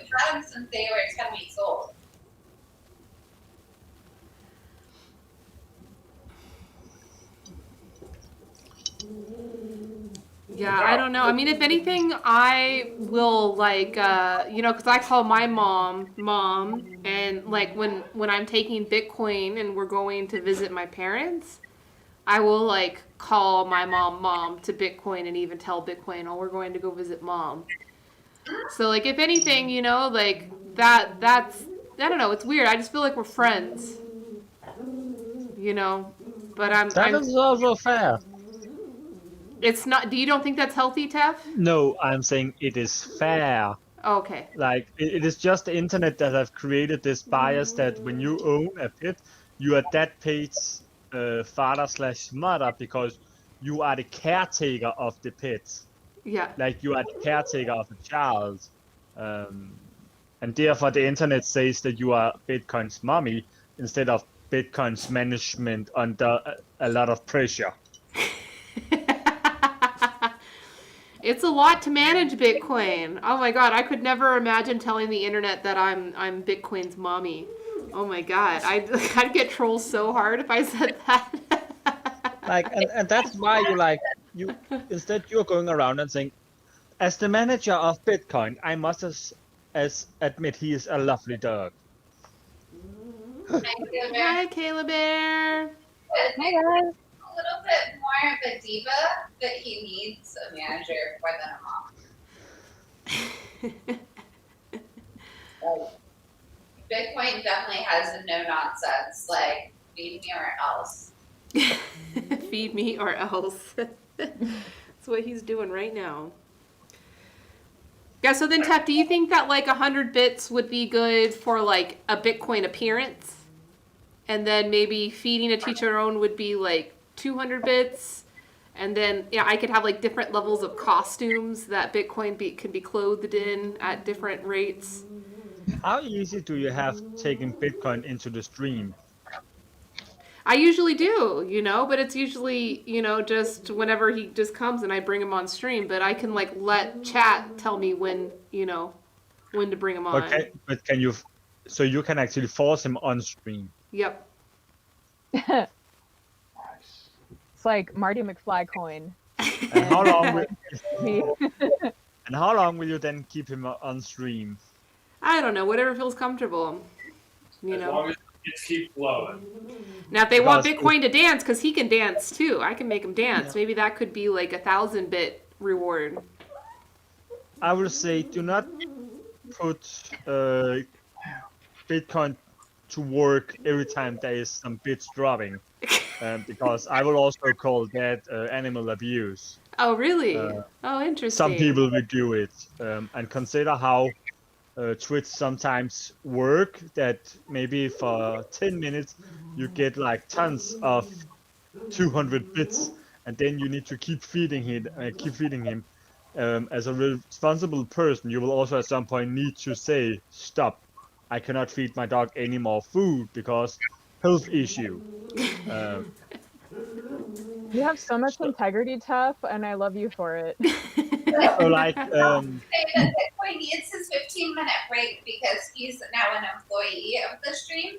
We've had them since they were 10 weeks old. Yeah, I don't know. I mean, if anything, I will like, because I call my mom, and like when I'm taking Bitcoin and we're going to visit my parents, I will like call my mom to Bitcoin and even tell Bitcoin, oh, we're going to go visit mom. So like, if anything, like that's I don't know. It's weird. I just feel like we're friends, you know. But That is also fair. It's not. Do you don't think that's healthy, Tef? No, I'm saying it is fair. Oh, okay. Like it is just the internet that have created this bias that when you own a pet, you are that pet's father/mother because you are the caretaker of the pet. Yeah. Like you are the caretaker of a child. And therefore the internet says that you are Bitcoin's mommy instead of Bitcoin's management under a lot of pressure. It's a lot to manage Bitcoin. Oh my god, I could never imagine telling the internet that I'm Bitcoin's mommy. Oh my god, I'd get trolled so hard if I said that. Like and that's why you instead you're going around and saying, as the manager of Bitcoin, I must as admit he is a lovely dog. Hi, Kayla Bear. Hi, guys. A little bit more of a diva, but he needs a manager more than a mom. Bitcoin definitely has a no nonsense, like feed me or else. Feed me or else. That's what he's doing right now. Yeah, so then Tef, do you think that like 100 bits would be good for like a Bitcoin appearance? And then maybe feeding a teach your own would be like 200 bits. And then I could have like different levels of costumes that Bitcoin can be clothed in at different rates. How easy do you have taking Bitcoin into the stream? I usually do, but it's usually, just whenever he just comes and I bring him on stream. But I can like let chat tell me when, when to bring him on. But can you, so you can actually force him on stream? Yep. It's like Marty McFly coin. And how long will you then keep him on stream? I don't know, whatever feels comfortable. As long as it keeps flowing. Now, if they want Bitcoin to dance, because he can dance too, I can make him dance. Yeah. Maybe that could be like 1,000-bit reward. I would say do not put Bitcoin to work every time there is some bits dropping, because I will also call that animal abuse. Oh, really? Oh, interesting. Some people will do it, and consider how Twitch sometimes work, that maybe for 10 minutes you get like tons of 200 bits, and then you need to keep feeding him. As a responsible person, you will also at some point need to say, stop, I cannot feed my dog any more food because health issue. You have so much integrity, Tef, and I love you for it. So like, Bitcoin needs his 15-minute break because he's now an employee of the stream.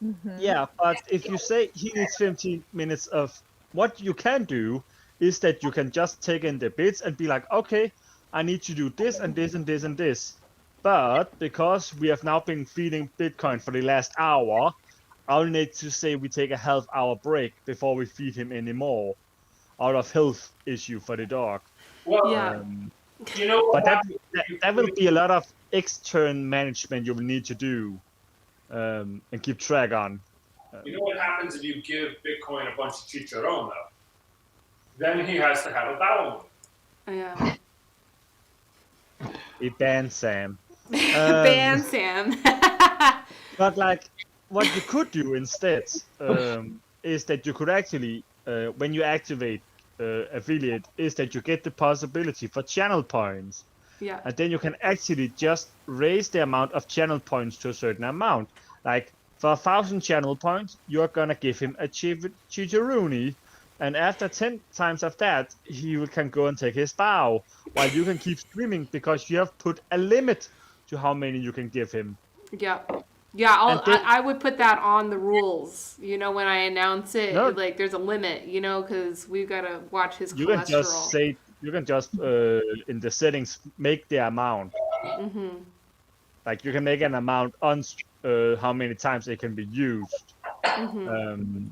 Mm-hmm. Yeah, but if you say he needs 15 minutes of, what you can do is that you can just take in the bits and be like, okay, I need to do this and this and this and this. But because we have now been feeding Bitcoin for the last hour, I'll need to say we take a half-hour break before we feed him anymore, out of health issue for the dog. Well, yeah. But that will be a lot of external management you will need to do, and keep track on. You know what happens if you give Bitcoin a bunch of teach your own, though? Then he has to have a bowel movement. Yeah. It bans Sam. Ban Sam. But like, what you could do instead is that you could actually, when you activate affiliate, is that you get the possibility for channel points. Yeah. And then you can actually just raise the amount of channel points to a certain amount. Like for 1,000 channel points, you're gonna give him a chicharoonie, and after 10 times of that, he can go and take his bow, while you can keep streaming because you have put a limit to how many you can give him. Yeah. Yeah, And then- I would put that on the rules. You know, when I announce it, No. like there's a limit. You know, because we've got to watch his You cholesterol. can just in the settings make the amount. Mm-hmm. Like you can make an amount on how many times it can be used. Mm-hmm.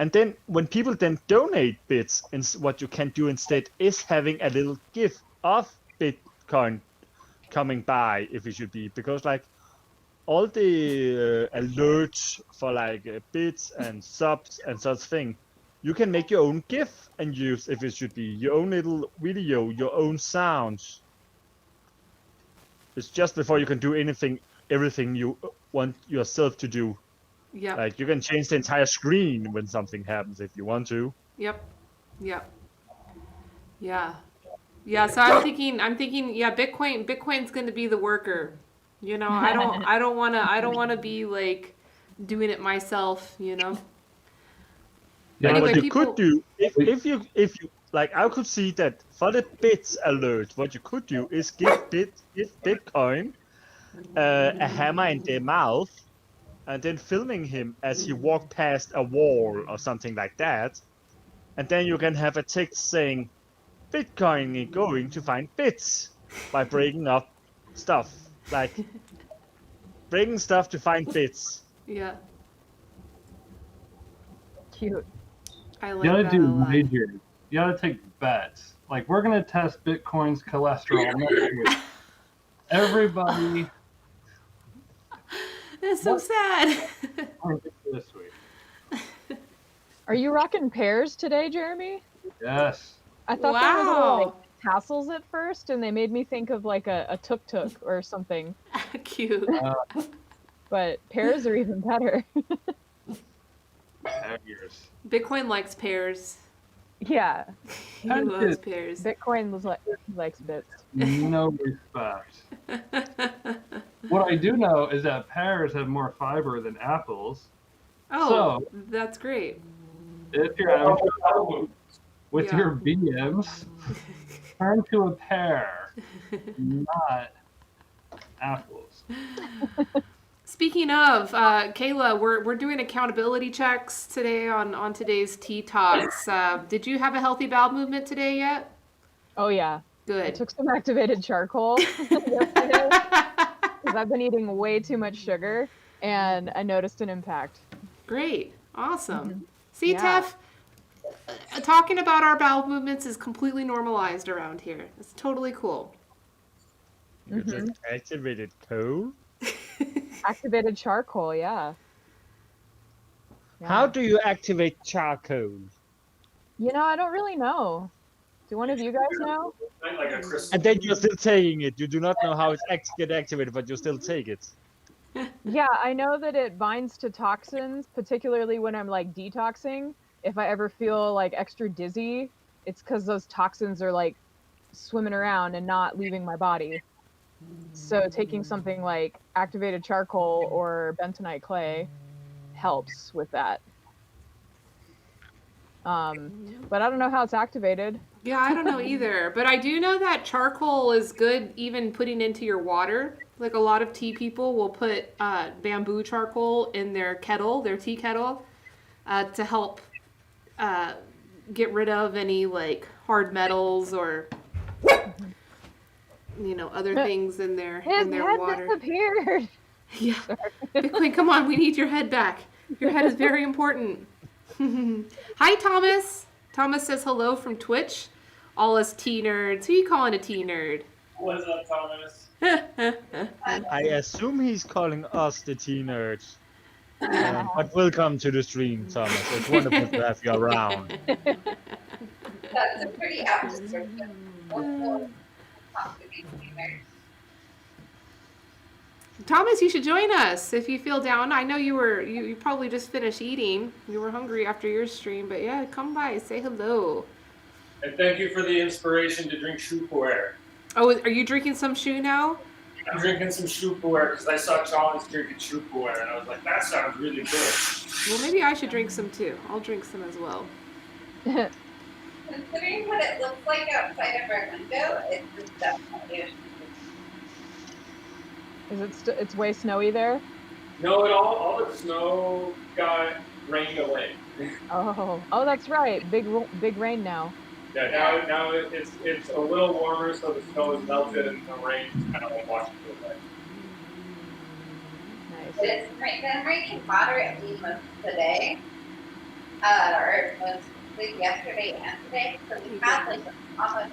And then when people then donate bits, what you can do instead is having a little gift of Bitcoin coming by, if it should be, because like all the alerts for like bits and subs and such thing, you can make your own GIF and use, if it should be, your own little video, your own sounds. It's just before you can do everything you want yourself to do. Yep. Like you can change the entire screen when something happens if you want to. Yep. Yep. Yeah. Yeah. So I'm thinking. Yeah. Bitcoin's going to be the worker. You know, I don't want to be like doing it myself. You know. Yeah, Anyway, what you people- could do if you like, I could see that for the bits alert, what you could do is give Bitcoin a hammer in the mouth, and then filming him as he walked past a wall or something like that, and then you can have a text saying, "Bitcoin is going to find bits" by breaking up stuff, like breaking stuff to find bits. Yeah. Cute. I You like gotta that do a lot. majors. You gotta take bets. Like we're gonna test Bitcoin's cholesterol next week. Everybody That's so sad. this week. Are you rocking pears today, Jeremy? Yes. I thought they were little, like Wow. tassels at first, and they made me think of like a tuk-tuk or something. Cute. But pears are even better. Years. Bitcoin likes pears. Yeah, He I loves did. pears. Bitcoin likes bits. No respect. What I do know is that pears have more fiber than apples. Oh, So- that's great. If you're having trouble with Yeah. your BMs, turn to a pear, not apples. Speaking of, Kayla, we're doing accountability checks today on today's Tea Talks. Did you have a healthy bowel movement today yet? Oh yeah, I Good. took some activated charcoal yesterday because I've been eating way too much sugar, and I noticed an impact. Great. Awesome. See, Yeah. Tef, talking about our bowel movements is completely normalized around here. It's totally cool. You just activated coal. Activated charcoal, yeah. How do you activate charcoal? You know, I don't really know. Do one of you guys know? Like a crystal. And then you're still taking it. You do not know how it get activated, but you still take it. Yeah, I know that it binds to toxins, particularly when I'm like detoxing. If I ever feel like extra dizzy, it's because those toxins are like swimming around and not leaving my body. So taking something like activated charcoal or bentonite clay helps with that. But I don't know how it's activated. Yeah, I don't know either. But I do know that charcoal is good even putting into your water. Like a lot of tea people will put bamboo charcoal in their kettle, their tea kettle, to help get rid of any like hard metals or other things in their His head water. disappeared. Yeah. Bitcoin, come on, we need your head back. Your head is very important. Hi, Thomas. Thomas says hello from Twitch. All us tea nerds. Who you calling a tea nerd? What's up, Thomas? I assume he's calling us the tea nerds. But welcome to the stream, Thomas. It's wonderful to have you around. That's a pretty apt description. We'll talk to these nerds. Thomas, you should join us if you feel down. I know you probably just finished eating. You were hungry after your stream, but yeah, come by, say hello. And thank you for the inspiration to drink shu pu'er. Oh, are you drinking some shoe now? I'm drinking some shu pu'er because I saw Thomas drinking shu pu'er, and I was like, that sounds really good. Well, maybe I should drink some too. I'll drink some as well. Considering what it looks like outside of our window, it's definitely a Is it it's way snowy there? No, all the snow got rained away. Oh, that's right. Big rain now. Yeah, now it's a little warmer, so the snow is melted and the rain is kind of like washing it away. Nice. But it's been raining moderately most of the day, or most like yesterday and today. So we had like almost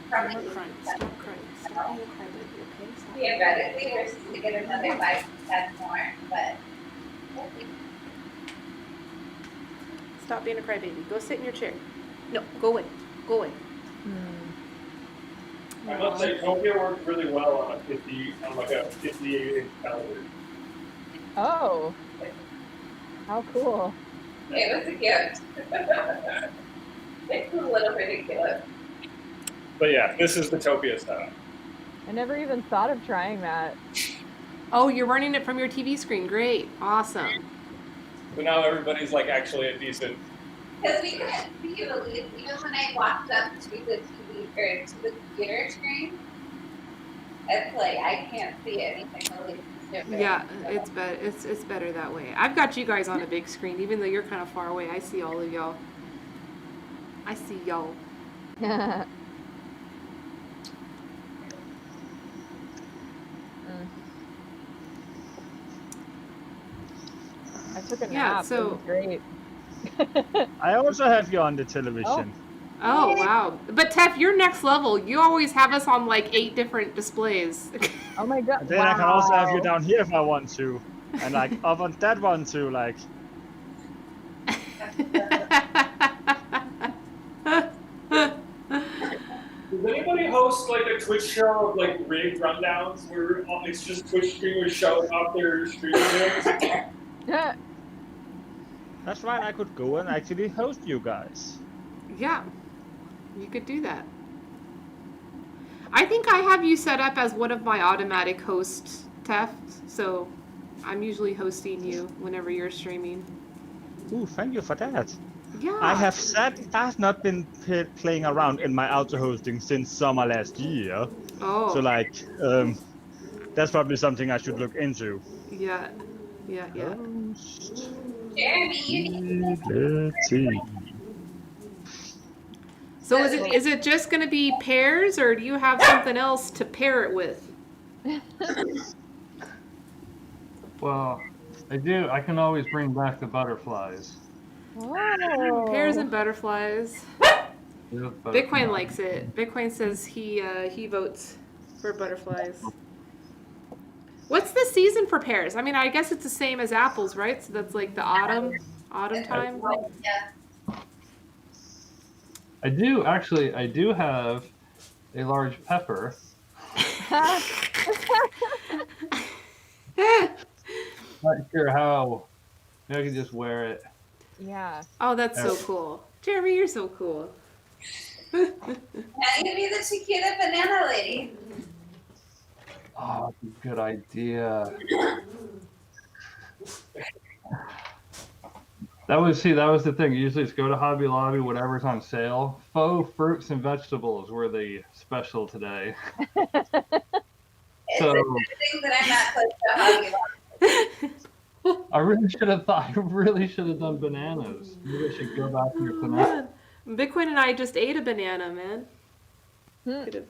probably Stop crying. Stop crying. Stop being a crybaby, okay? Stop. theoretically we're supposed to get another 5 to 10 more, but we'll see. Stop being a crybaby. Go sit in your chair. No, go away. Go away. I must say, Tokyo worked really well on like a 58-inch television. Oh. How cool. It was a gift. It's a little ridiculous. But yeah, this is the Topia setup. I never even thought of trying that. Oh, you're running it from your TV screen. Great. Awesome. So now everybody's like actually a decent. Because we couldn't see you, even when I walked up to the TV or to the computer screen, it's like I can't see anything really different. Yeah, it's better. It's better that way. I've got you guys on a big screen, even though you're kind of far away. I see all of y'all. I see y'all. I took a nap. Yeah, so- It was great. I also have you on the television. Oh, wow. But Tef, you're next level. You always have us on like 8 different displays. Oh my god. And then I can also have you down here if I want to. And like up on that one too, like. Does anybody host like a Twitch show of like rig rundowns where it's just Twitch streamers showing off their streaming rigs? That's right, I could go and actually host you guys. Yeah, you could do that. I think I have you set up as one of my automatic hosts, Tef, so I'm usually hosting you whenever you're streaming. Ooh, thank you for that. Yeah. I've not been playing around in my auto hosting since summer last year. Oh. So like, that's probably something I should look into. Yeah. Host. Jeremy, you need Let's see. So is it just going to be pairs, or do you have something else to pair it with? Well, I do. I can always bring back the butterflies. Oh. Pairs and butterflies. Yeah, Bitcoin likes it. Bitcoin says he votes for butterflies. What's the season for pears? I mean, I guess it's the same as apples, right? So that's like the autumn time. yeah. I do have a large pepper. Not sure how. Maybe I can just wear it. Yeah. Oh, that's so cool. Jeremy, you're so cool. Now you can be the Chiquita banana lady. Oh, that's a good idea. That was the thing. Usually it's go to Hobby Lobby, whatever's on sale. Faux fruits and vegetables were the special today. It's So- a good thing that I'm not close to Hobby Lobby. I really should have done bananas. Maybe I should go back to your banana. Bitcoin and I just ate a banana, man. Hmm. Could have.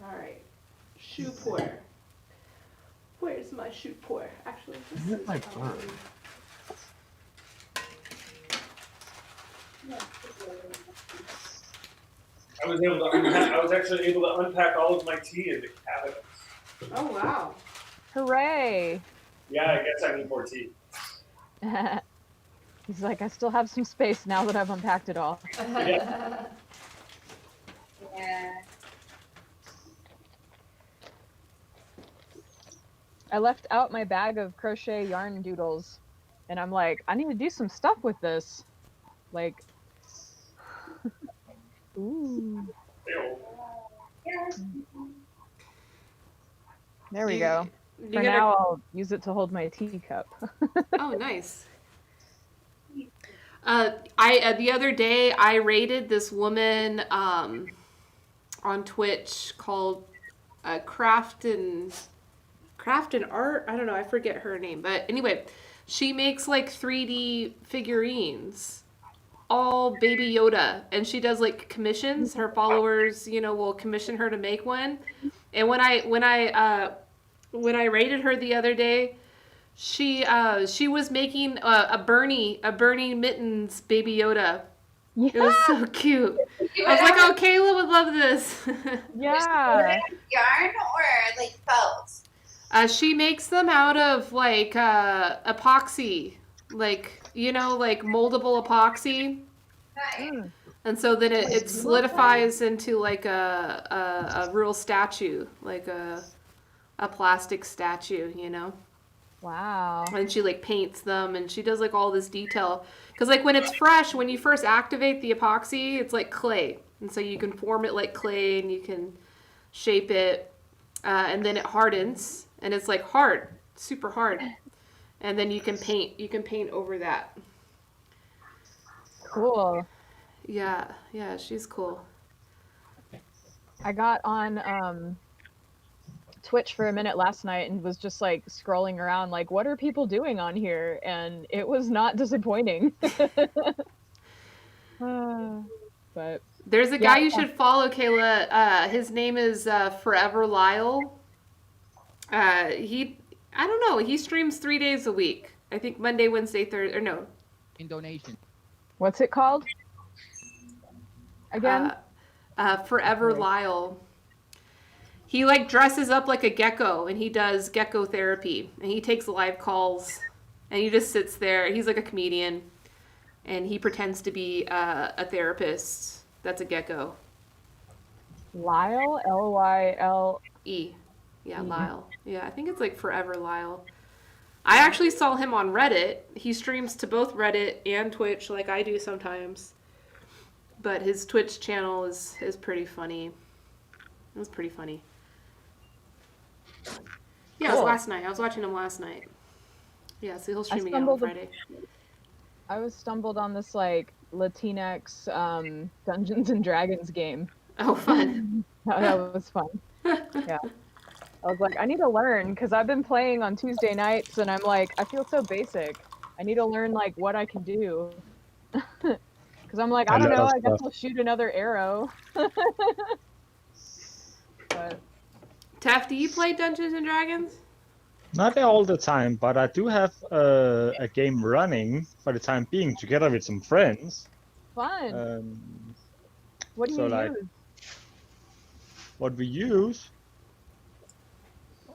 All right, shoe pour. Where's my shoe pour? Actually, this Where's is my probably- bird? I was actually able to unpack all of my tea into cabinets. Oh wow. Hooray. Yeah, I guess I need more tea. He's like, I still have some space now that I've unpacked it all. Yeah. Yeah. I left out my bag of crochet yarn doodles, and I'm like, I need to do some stuff with this. Like, ooh, Ew. there we go. You For gotta- now, I'll use it to hold my teacup. Oh, nice. The other day I rated this woman on Twitch called Craft and Art. I don't know. I forget her name, but anyway, she makes like 3D figurines, all Baby Yoda, and she does like commissions. Her followers, will commission her to make one. And when I rated her the other day, she was making a Bernie Mittens Baby Yoda. Yeah. It was so cute. I was like, oh, Kayla would love this. Yeah. Yarn or like felt? She makes them out of like epoxy, like like moldable epoxy, Nice. and so then it solidifies into like a real statue, like a plastic statue, Wow. And she like paints them, and she does like all this detail. Because like when it's fresh, when you first activate the epoxy, it's like clay, and so you can form it like clay, and you can shape it, and then it hardens, and it's like hard, super hard, and then you can paint. You can paint over that. Cool. Yeah, she's cool. I got on Twitch for a minute last night and was just like scrolling around like, what are people doing on here? And it was not disappointing. But There's a guy you should follow, Kayla. His name is Forever Lyle. I don't know. He streams 3 days a week. I think Monday, Wednesday, Thursday, or no. In donation. what's it called? Again? Forever Lyle. He like dresses up like a gecko, and he does gecko therapy, and he takes live calls, and he just sits there. He's like a comedian, and he pretends to be a therapist that's a gecko. Lyle? Lyle? Yeah, Lyle. Yeah, I think it's like Forever Lyle. I actually saw him on Reddit. He streams to both Reddit and Twitch like I do sometimes. But his Twitch channel is pretty funny. It was pretty funny. Yeah, It was last night. I was watching him last night. Yeah, so he'll stream again on Friday. I was stumbled on this like Latinx Dungeons and Dragons game. Oh, fun. That was fun. Yeah. I was like, I need to learn because I've been playing on Tuesday nights and I'm like, I feel so basic. I need to learn like what I can do. Because I'm like, I don't know, I guess I'll shoot another arrow. But Taff, do you play Dungeons and Dragons? Not all the time, but I do have a game running for the time being together with some friends. fun. What do so you like, use? What we use?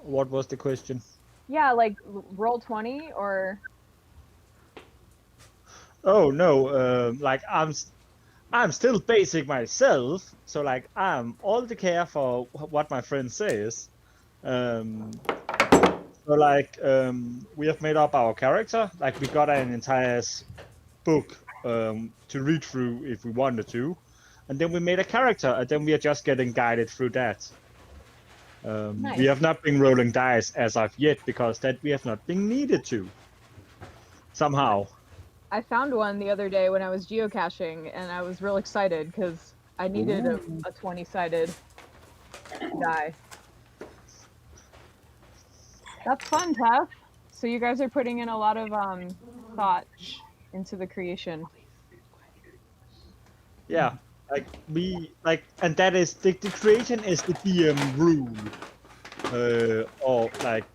What was the question? Yeah, like Roll20 or... Oh no, like I'm still basic myself, so like I'm all the care for what my friend says. So like we have made up our character, like we got an entire book to read through if we wanted to, and then we made a character, and then we are just getting guided through that. Nice. We have not been rolling dice as of yet because that we have not been needed to. Somehow. I found one the other day when I was geocaching, and I was real excited because I needed a 20-sided die. That's fun, Taff. So you guys are putting in a lot of thought into the creation. Yeah, like and that is the creation is the DM rule, or like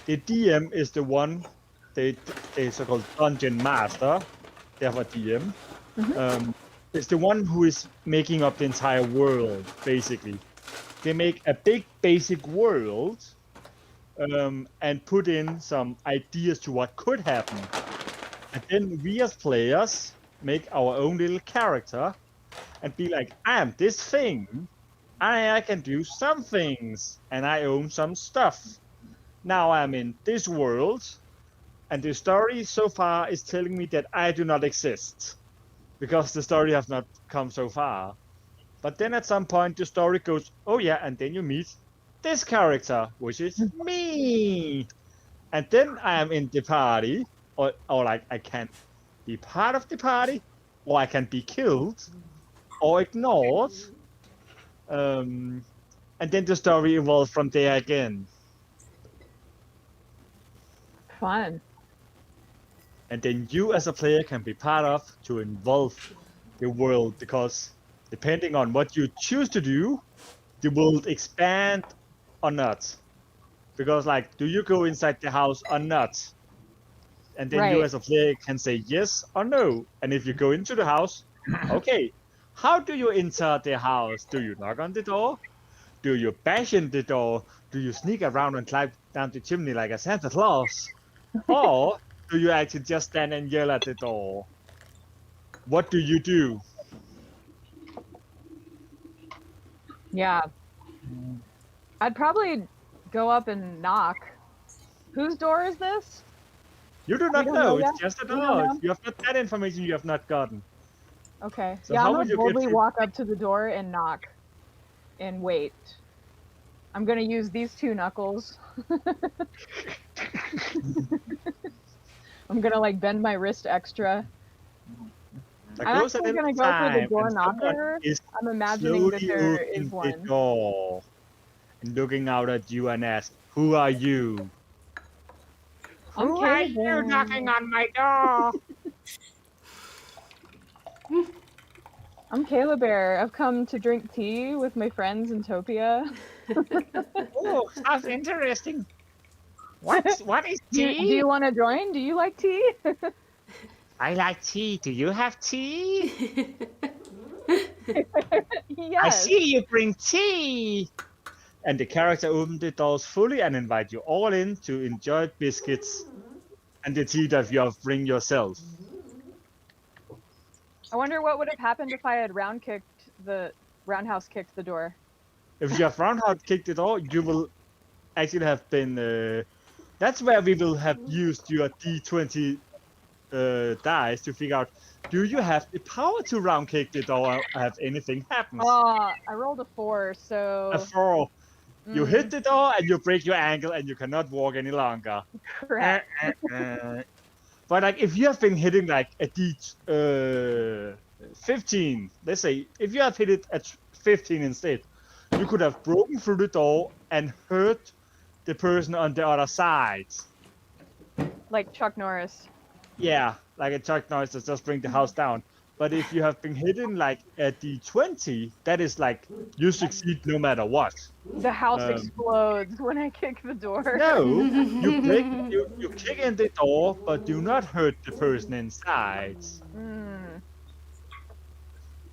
the DM is the one, the so-called dungeon master, therefore DM, is the one who is making up the entire world. Basically, they make a big basic world, and put in some ideas to what could happen, and then we as players make our own little character and be like, I am this thing, I can do some things, and I own some stuff. Now I'm in this world, and the story so far is telling me that I do not exist, because the story has not come so far. But then at some point the story goes, oh yeah, and then you meet this character, which is me. And then I am in the party, or like I can't be part of the party, or I can be killed, or ignored. And then the story evolves from there again. Fun. And then you as a player can be part of to involve the world, because depending on what you choose to do, the world expand or not. Because like, do you go inside the house or not? And then you Right. as a player can say yes or no. And if you go into the house, okay, how do you enter the house? Do you knock on the door? Do you bash in the door? Do you sneak around and climb down the chimney like a Santa Claus? Or do you actually just stand and yell at the door? What do you do? Yeah. I'd probably go up and knock. Whose door is this? You do not don't know. know It's yet? just a You don't door. know? You have not that information you have not gotten. Okay. So Yeah, how I'm would gonna you get boldly through? walk up to the door and knock and wait. I'm gonna use these 2 knuckles. I'm gonna like bend my wrist extra. There I'm goes a actually little gonna go for the time, door and someone knocker. is I'm imagining that slowly there is opening the one. door and looking out at you and ask, "Who are you?" I'm Who are Caleb. you knocking on my door? I'm Kayla Bear. I've come to drink tea with my friends in Topia. Oh, sounds interesting. What is Do tea? you want to join? Do you like tea? I like tea. Do you have tea? I Yes. see you bring tea. And the character opens the doors fully and invite you all in to enjoy biscuits and the tea that you have bring yourself. I wonder what would have happened if I had roundhouse kicked the door. If you have roundhouse kicked the door, you will actually have been. That's where we will have used your D20 dice to figure out, do you have the power to round kick the door or have anything happens? I rolled a 4, so A 4. You hit mm, the door and you break your ankle and you cannot walk any longer. crap. But like, if you have been hitting like a D15, let's say, if you have hit it at 15 instead, you could have broken through the door and hurt the person on the other side. Like Chuck Norris. Yeah, like a Chuck Norris that just bring the house down. But if you have been hitting like a D20, that is like, you succeed no matter what. The house explodes when I kick the door. No, you kick in the door, but do not hurt the person inside.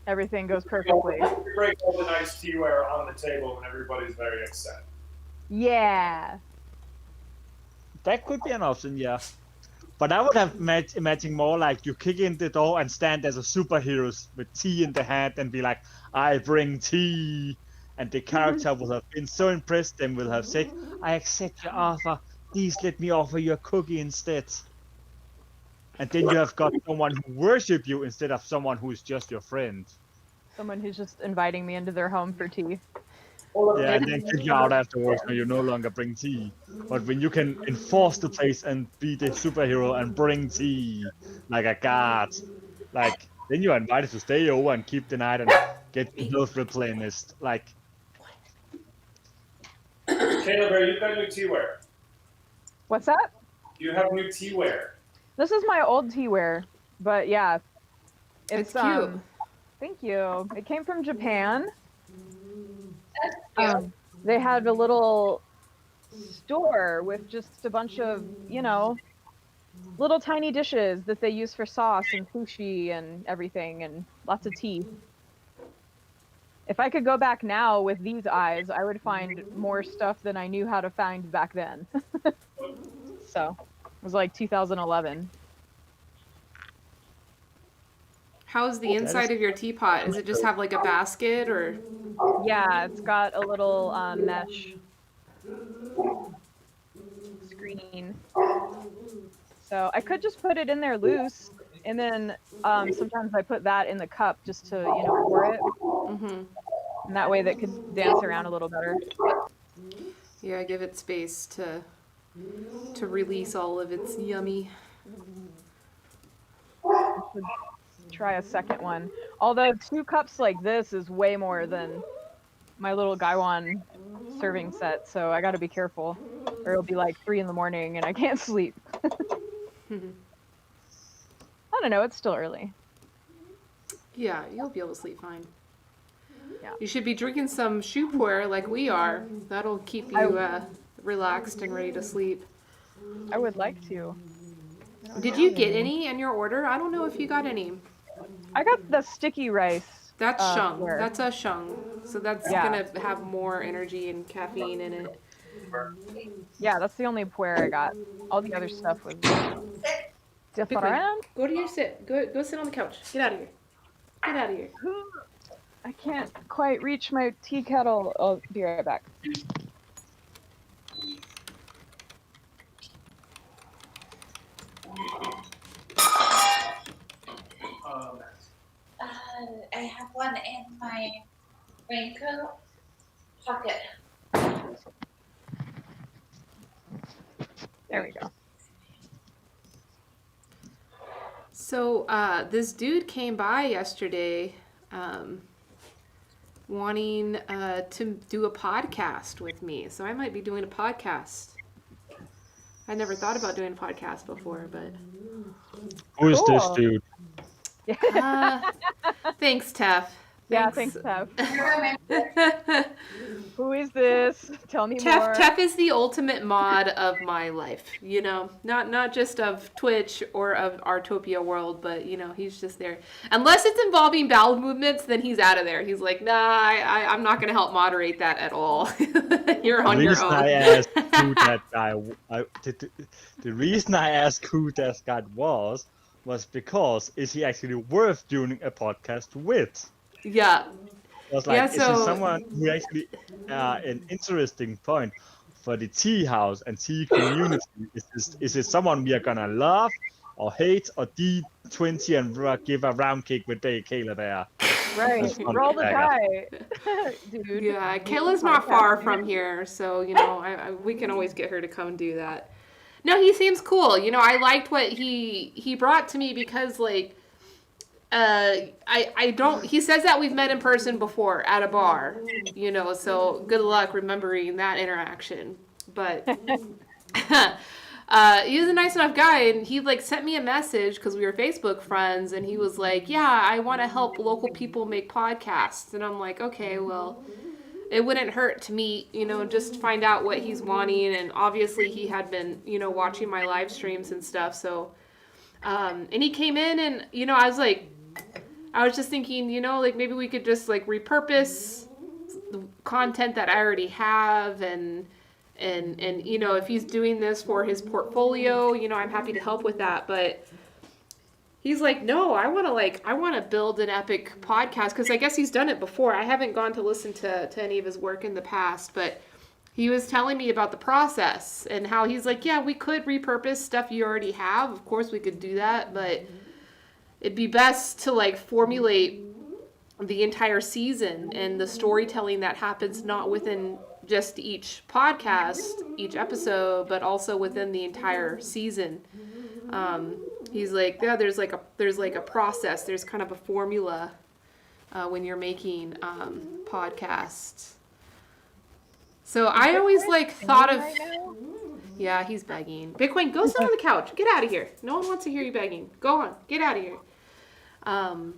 Everything goes perfectly. You break all the nice teaware on the table when everybody's very upset. Yeah. That could be an option, yeah. But I would have imagined more like you kick in the door and stand as a superhero with tea in the hand and be like, I bring tea. And the character will have been so impressed and will have said, I accept your offer. Please let me offer you a cookie instead. And then you have got someone who worships you instead of someone who is just your friend. Someone who's just inviting me into their home for tea. Yeah, and then kick you out afterwards when you no longer bring tea. But when you can enforce the place and be the superhero and bring tea like a guard, like, then you're invited to stay over and keep the night and get your health replenished. Like, Caleb, you've got new teaware. What's that? You have new teaware. This is my old teaware, but yeah. It's cute. Thank you. It came from Japan. That's cute. They had a little store with just a bunch of, little tiny dishes that they use for sauce and sushi and everything, and lots of tea. If I could go back now with these eyes, I would find more stuff than I knew how to find back then. So, it was like 2011. How's the inside of your teapot? Does it just have like a basket or? Yeah, it's got a little mesh screen. So I could just put it in there loose, and then sometimes I put that in the cup just to, pour it. Mm-hmm. And that way that could dance around a little better. Yeah, give it space to release all of its yummy. to try a second one. Although 2 cups like this is way more than my little Gaiwan serving set, so I gotta be careful, or it'll be like 3 in the morning and I can't sleep. I don't know, it's still early. Yeah, you'll be able to sleep fine. Yeah. You should be drinking some shoe puer like we are. That'll keep you relaxed and ready to sleep. I would like to. Did you get any in your order? I don't know if you got any. I got the sticky rice. That's shung. puer. That's a shung. So that's gonna have more energy and caffeine in it. Yeah, that's the only puer I got. All the other stuff was different. Go to your sit. Go sit on the couch. Get out of here. Get out of here. I can't quite reach my tea kettle. I'll be right back. I have one in my raincoat pocket. There we go. So this dude came by yesterday wanting to do a podcast with me. So I might be doing a podcast. I never thought about doing a podcast before, but... Who is this Cool. dude? Thanks, Tef. Yeah, thanks, Tev. Who is this? Tell me more. Tef is the ultimate mod of my life, you know, not just of Twitch or of Artopia World, but you know, he's just there. Unless it's involving bowel movements, then he's out of there. He's like, nah, I'm not going to help moderate that at all. You're on your own. I asked who that guy. The reason I asked who that guy was because is he actually worth doing a podcast with? Yeah. I was like, Yeah, is he so- someone who actually an interesting point for the tea house and tea community? Is it someone we are gonna love or hate or D20 and give a round cake with Kayla there? Right. That's fun. Roll the die. Dude. Yeah, Kayla's not far from here, so, you know, we can always get her to come do that. No, he seems cool. You know, I liked what he brought to me because, like, I don't, he says that we've met in person before at a bar, you know, so good luck remembering that interaction. But he was a nice enough guy, and he like sent me a message because we were Facebook friends, and he was like, yeah, I want to help local people make podcasts. And I'm like, okay, well, it wouldn't hurt to meet, you know, just find out what he's wanting. And obviously he had been, you know, watching my live streams and stuff. So, and he came in and, you know, I was just thinking, you know, like maybe we could just like repurpose the content that I already have and you know, if he's doing this for his portfolio, you know, I'm happy to help with that. But he's like, no, I want to build an epic podcast, because I guess he's done it before. I haven't gone to listen to any of his work in the past, but he was telling me about the process and how he's like, yeah, we could repurpose stuff you already have. Of course we could do that, but it'd be best to like formulate the entire season and the storytelling that happens not within just each podcast, each episode, but also within the entire season. He's like, yeah, there's like a process. There's kind of a formula when you're making podcasts. So I always like thought of, yeah, he's begging. Bitcoin, go sit on the couch. Get out of here. No one wants to hear you begging. Go on, get out of here. I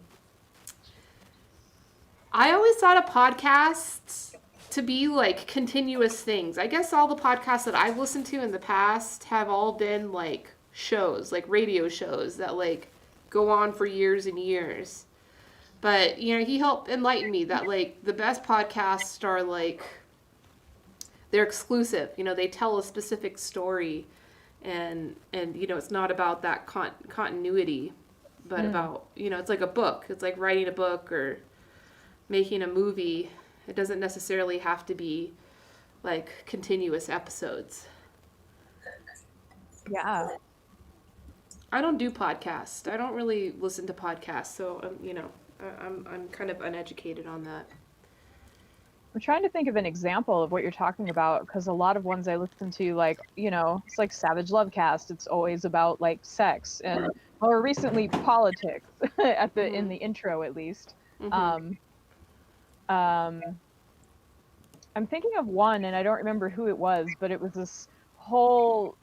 always thought of podcasts to be like continuous things. I guess all the podcasts that I've listened to in the past have all been like shows, like radio shows that like go on for years and years. But, you know, he helped enlighten me that like the best podcasts are like, they're exclusive. You know, they tell a specific story and you know, it's not about that continuity, but about, you know, it's like a book. It's like writing a book or making a movie. It doesn't necessarily have to be like continuous episodes. Yeah. I don't do podcasts. I don't really listen to podcasts, so you know, I'm kind of uneducated on that. I'm trying to think of an example of what you're talking about, because a lot of ones I listen to, like, you know, it's like Savage Lovecast. It's always about like sex, and or recently politics at the in the intro at least. Mhm. I'm thinking of one, and I don't remember who it was, but it was this whole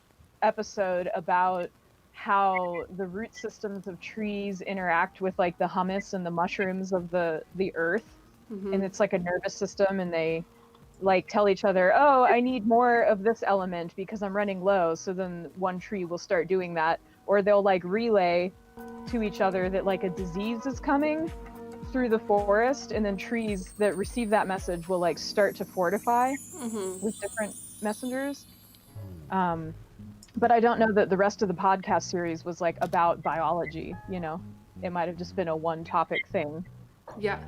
episode about how the root systems of trees interact with like the humus and the mushrooms of the earth, and it's like a nervous system, and they like tell each other, oh, I need more of this element because I'm running low, so then one tree will start doing that, or they'll like relay to each other that like a disease is coming through the forest, and then trees that receive that message will like start to fortify with different messengers. But I don't know that the rest of the podcast series was like about biology, you know. It might have just been a one topic thing. Yeah.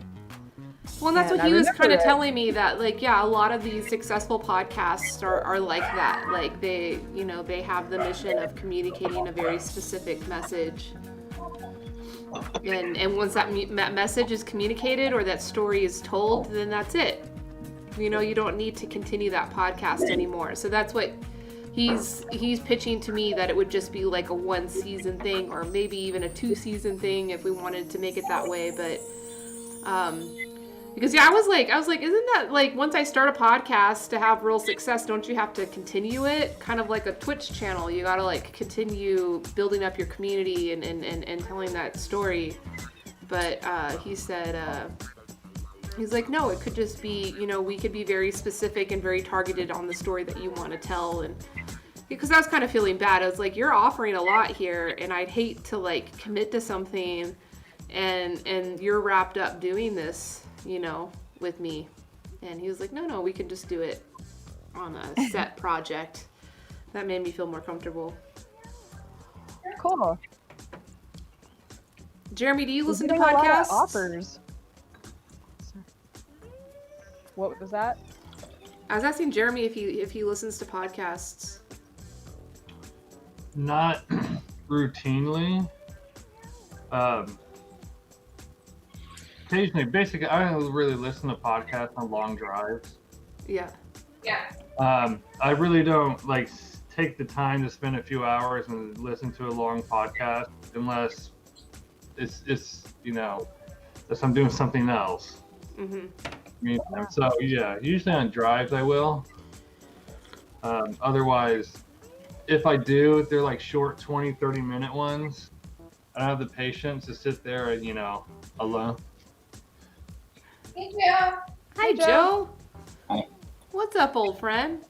Well, and that's And what I he was kind of remember it. telling me, that like, yeah, a lot of these successful podcasts are like that. Like they, you know, they have the mission of communicating a very specific message. And once that message is communicated or that story is told, then that's it. You know, you don't need to continue that podcast anymore. So that's what he's pitching to me, that it would just be like a 1 season thing, or maybe even a 2 season thing if we wanted to make it that way. But because yeah, I was like, isn't that like, once I start a podcast to have real success, don't you have to continue it? Kind of like a Twitch channel. You gotta like continue building up your community and telling that story. But he said, he's like, no, it could just be, you know, we could be very specific and very targeted on the story that you want to tell. And because I was kind of feeling bad. I was like, you're offering a lot here, and I'd hate to like commit to something and you're wrapped up doing this, you know, with me. And he was like, no, we can just do it on a set project. That made me feel more comfortable. Cool. Jeremy, do you We're listen to getting a lot of podcasts? offers. What was that? I was asking Jeremy if he listens to podcasts. Not routinely. Occasionally, basically, I don't really listen to podcasts on long drives. Yeah. I really don't like take the time to spend a few hours and listen to a long podcast unless it's you know, unless I'm doing something else. So yeah, usually on drives I will. Otherwise, if I do, they're like short 20-30 minute ones. I don't have the patience to sit there and, you know, alone. Hey, Joe. Hi, Joe. Hi. What's up, old friend?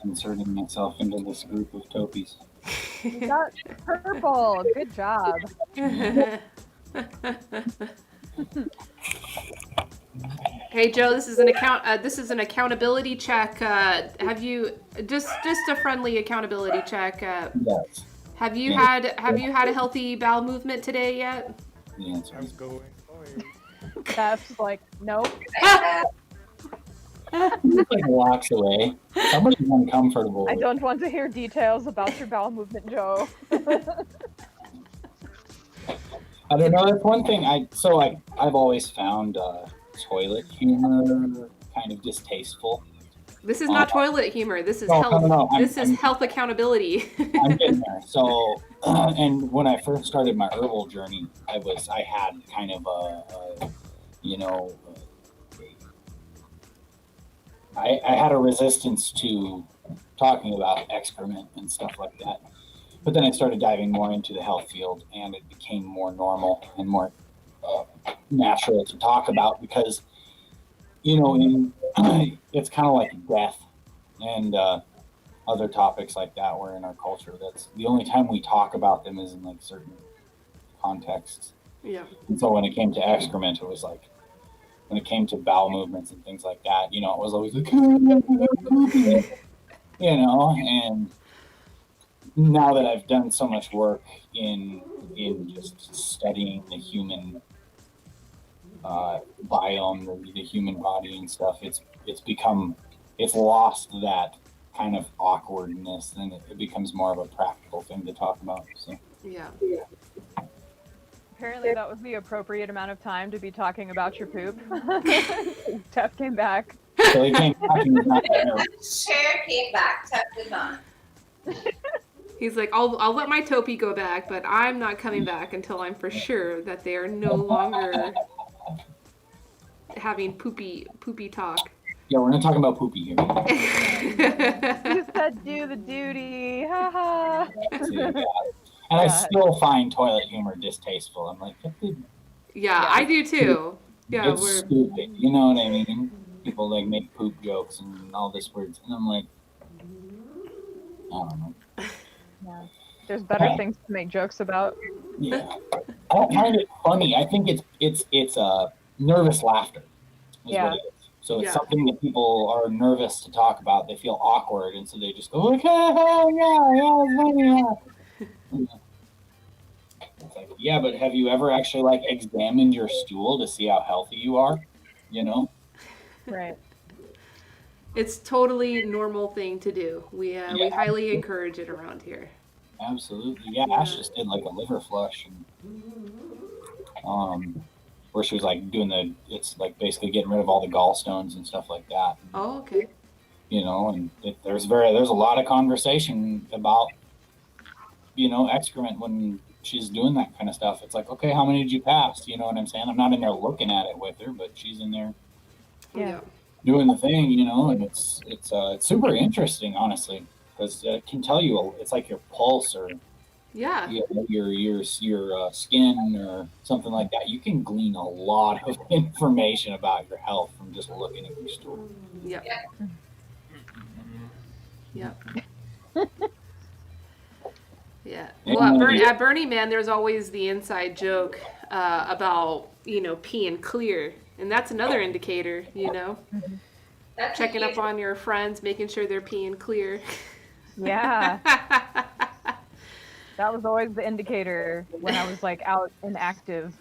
Inserting myself into this group of topies. You got purple. Good job. Hey, Joe. This is an accountability check. Have you just a friendly accountability check? Yes. Have you had a healthy bowel movement today yet? The answer I'm is going. That's like, nope. like walks away. Somebody's uncomfortable. I don't want to hear details about your bowel movement, Joe. I don't know. That's one thing. I've always found toilet humor kind of distasteful. This is not toilet humor. This is No, health. no. This is health accountability. I'm getting there. So, and when I first started my herbal journey, I had kind of I had a resistance to talking about excrement and stuff like that. But then I started diving more into the health field, and it became more normal and more natural to talk about because, you know, it's kind of like death and other topics like that where in our culture, that's the only time we talk about them is in like certain contexts. Yeah. And so when it came to excrement, it was like, when it came to bowel movements and things like that, you know, it was always like, you know, and now that I've done so much work in just studying the human biome, the human body and stuff, it's lost that kind of awkwardness, and it becomes more of a practical thing to talk about. So Yeah. Apparently that was the appropriate amount of time to be talking about your poop. Tef came back. he came back and was not there. Cher came back. Tef did not. He's like, I'll let my topi go back, but I'm not coming back until I'm for sure that they are no longer having poopy talk. Yeah, we're not talking about poopy here. You said do the duty. Ha ha. Yeah. And I still find toilet humor distasteful. I'm like, Yeah, I do too. Yeah, it's stupid. You know what I mean? People like make poop jokes and all this words, and I'm like, I don't know. Yeah. There's better things to make jokes about. Yeah, I don't find it funny. I think it's nervous laughter. Is what it is. So it's something that people are nervous to talk about. They feel awkward, and so they just go like, oh, yeah, it's funny. It's like, yeah, but have you ever actually like examined your stool to see how healthy you are? You know? Right. It's totally normal thing to do. We highly encourage it around here. Absolutely. Yeah, Ash just did like a liver flush, and where she was like doing it's like basically getting rid of all the gallstones and stuff like that. Oh, okay. You know, and there's a lot of conversation about, you know, excrement when she's doing that kind of stuff. It's like, okay, how many did you pass? You know what I'm saying? I'm not in there looking at it with her, but she's in there doing the thing, you know, and it's super interesting, honestly, because it can tell you, it's like your pulse or your skin or something like that. You can glean a lot of information about your health from just looking at your stool. Yep. Yep. Yeah. Well, at Burning Man, there's always the inside joke about, you know, peeing clear. And that's another indicator, you know. That's checking up on your friends, making sure they're peeing clear. Yeah. That was always the indicator when I was like out and active.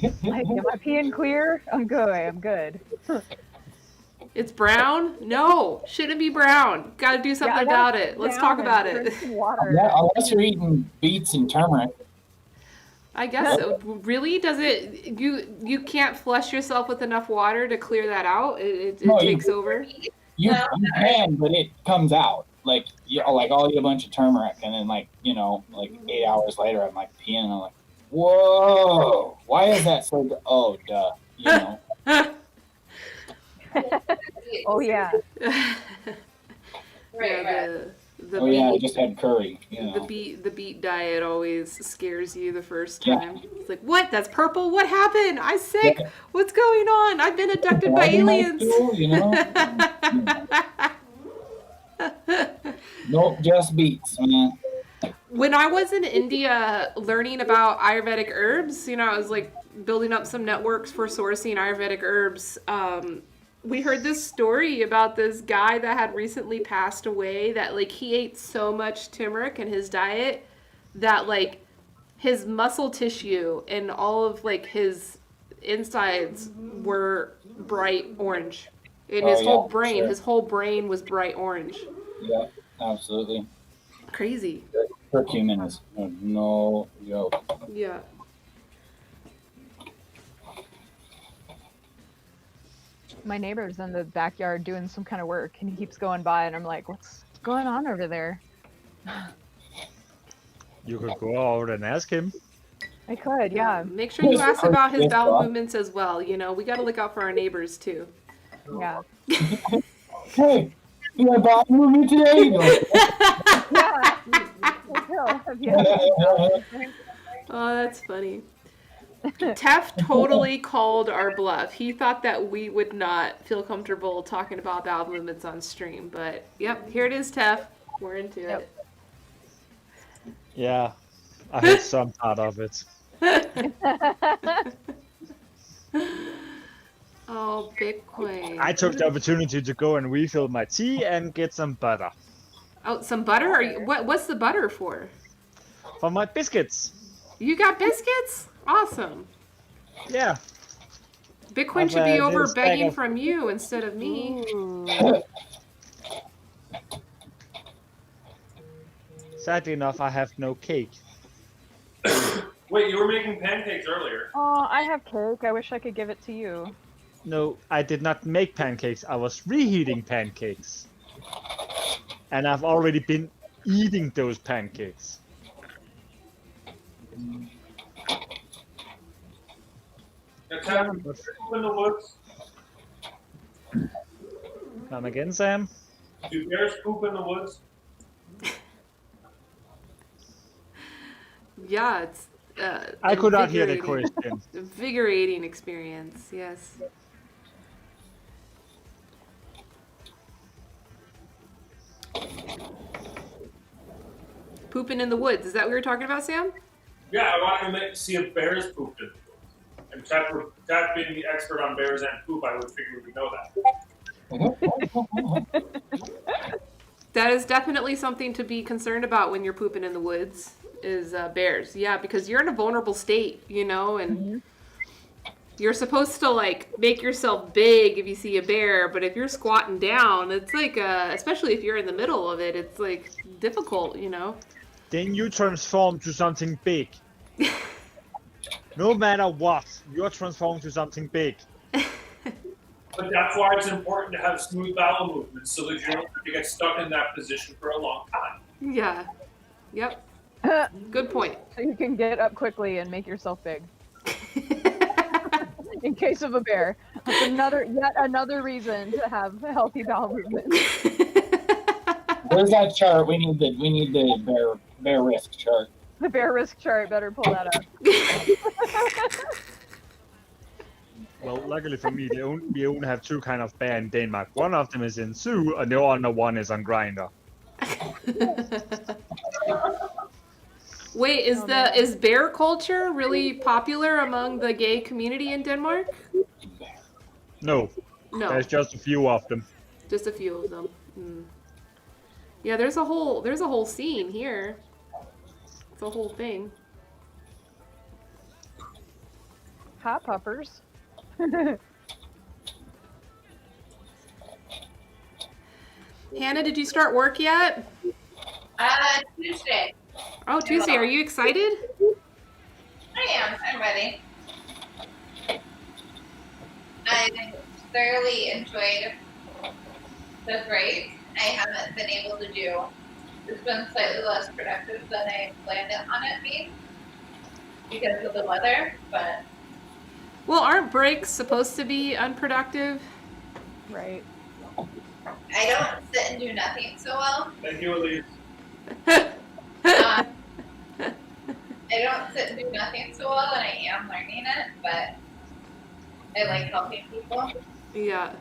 Like, am I peeing clear? I'm good. It's brown? No, shouldn't be brown. Got to do something about it. Let's talk about it. Unless you're eating beets and turmeric. I guess so. Really? Does it? You can't flush yourself with enough water to clear that out? It takes over. You can, but it comes out. Like, like I'll eat a bunch of turmeric, and then like 8 hours later, I'm like peeing, and I'm like, whoa, why is that so? Oh, duh, you know. Oh yeah. Right. I just had curry. You know. The beet diet always scares you the first time. Yeah. It's like, what? That's purple? What happened? I'm sick. Yeah. What's going on? I've been abducted by aliens. You know? Nope, just beets, man. When I was in India learning about Ayurvedic herbs, you know, I was like building up some networks for sourcing Ayurvedic herbs. We heard this story about this guy that had recently passed away that like he ate so much turmeric in his diet that like his muscle tissue and all of like his insides were bright orange. And his whole brain was bright orange. Yeah, absolutely. Crazy. Curcumin is no joke. Yeah. My neighbor's in the backyard doing some kind of work, and he keeps going by, and I'm like, what's going on over there? You could go out and ask him. I could, yeah. Make sure you ask about his bowel movements as well. You know, we got to look out for our neighbors too. Yeah. Hey, you have bowel movement today? Oh, that's funny. Tef totally called our bluff. He thought that we would not feel comfortable talking about bowel movements on stream, but yep, here it is, Tef. We're into it. Yeah, I heard some part of it. Oh, Bitcoin. I took the opportunity to go and refill my tea and get some butter. Oh, some butter? What's the butter for? For my biscuits. You got biscuits? Awesome. Yeah. Bitcoin should be over begging from you instead of me. Sadly enough, I have no cake. Wait, you were making pancakes earlier. Oh, I have cake. I wish I could give it to you. No, I did not make pancakes. I was reheating pancakes. And I've already been eating those pancakes. Now, Kevin, do bears poop in the woods? Come again, Sam? Do bears poop in the woods? Yeah, it's I could not hear the invigorating. question. Invigorating experience, yes. Pooping in the woods. Is that what we were talking about, Sam? Yeah, I wanted to see if bears pooped in the woods. And Chad being the expert on bears and poop, I would figure we would know that. That is definitely something to be concerned about when you're pooping in the woods, is bears. Yeah, because you're in a vulnerable state, you know, and you're supposed to, like, make yourself big if you see a bear, but if you're squatting down, it's like, especially if you're in the middle of it, it's, like, difficult, you know? Then you transform to something big. No matter what, you're transformed to something big. But that's why it's important to have smooth bowel movements so that you don't have to get stuck in that position for a long time. Yeah. Yep. Good point. So you can get up quickly and make yourself big. In case of a bear. That's yet another reason to have healthy bowel movements. Where's that chart? We need the bear risk chart. The bear risk chart, better pull that up. Well, luckily for me, we only have two kind of bear in Denmark. One of them is in zoo, and the other one is on Grinder. Wait, is bear culture really popular among the gay community in Denmark? No, there's just a few of them. Just a few of them. Yeah, there's a whole scene here. It's a whole thing. Hot puppers. Hannah, did you start work yet? Tuesday. Oh, Tuesday. Are you excited? I am. I'm ready. I thoroughly enjoyed the break. I haven't been able to do. It's been slightly less productive than I planned on it being because of the weather, but. Well, aren't breaks supposed to be unproductive? Right. I don't sit and do nothing so well. Thank you, Elise. I don't sit and do nothing so well, and I am learning it, but I like helping people. Yeah.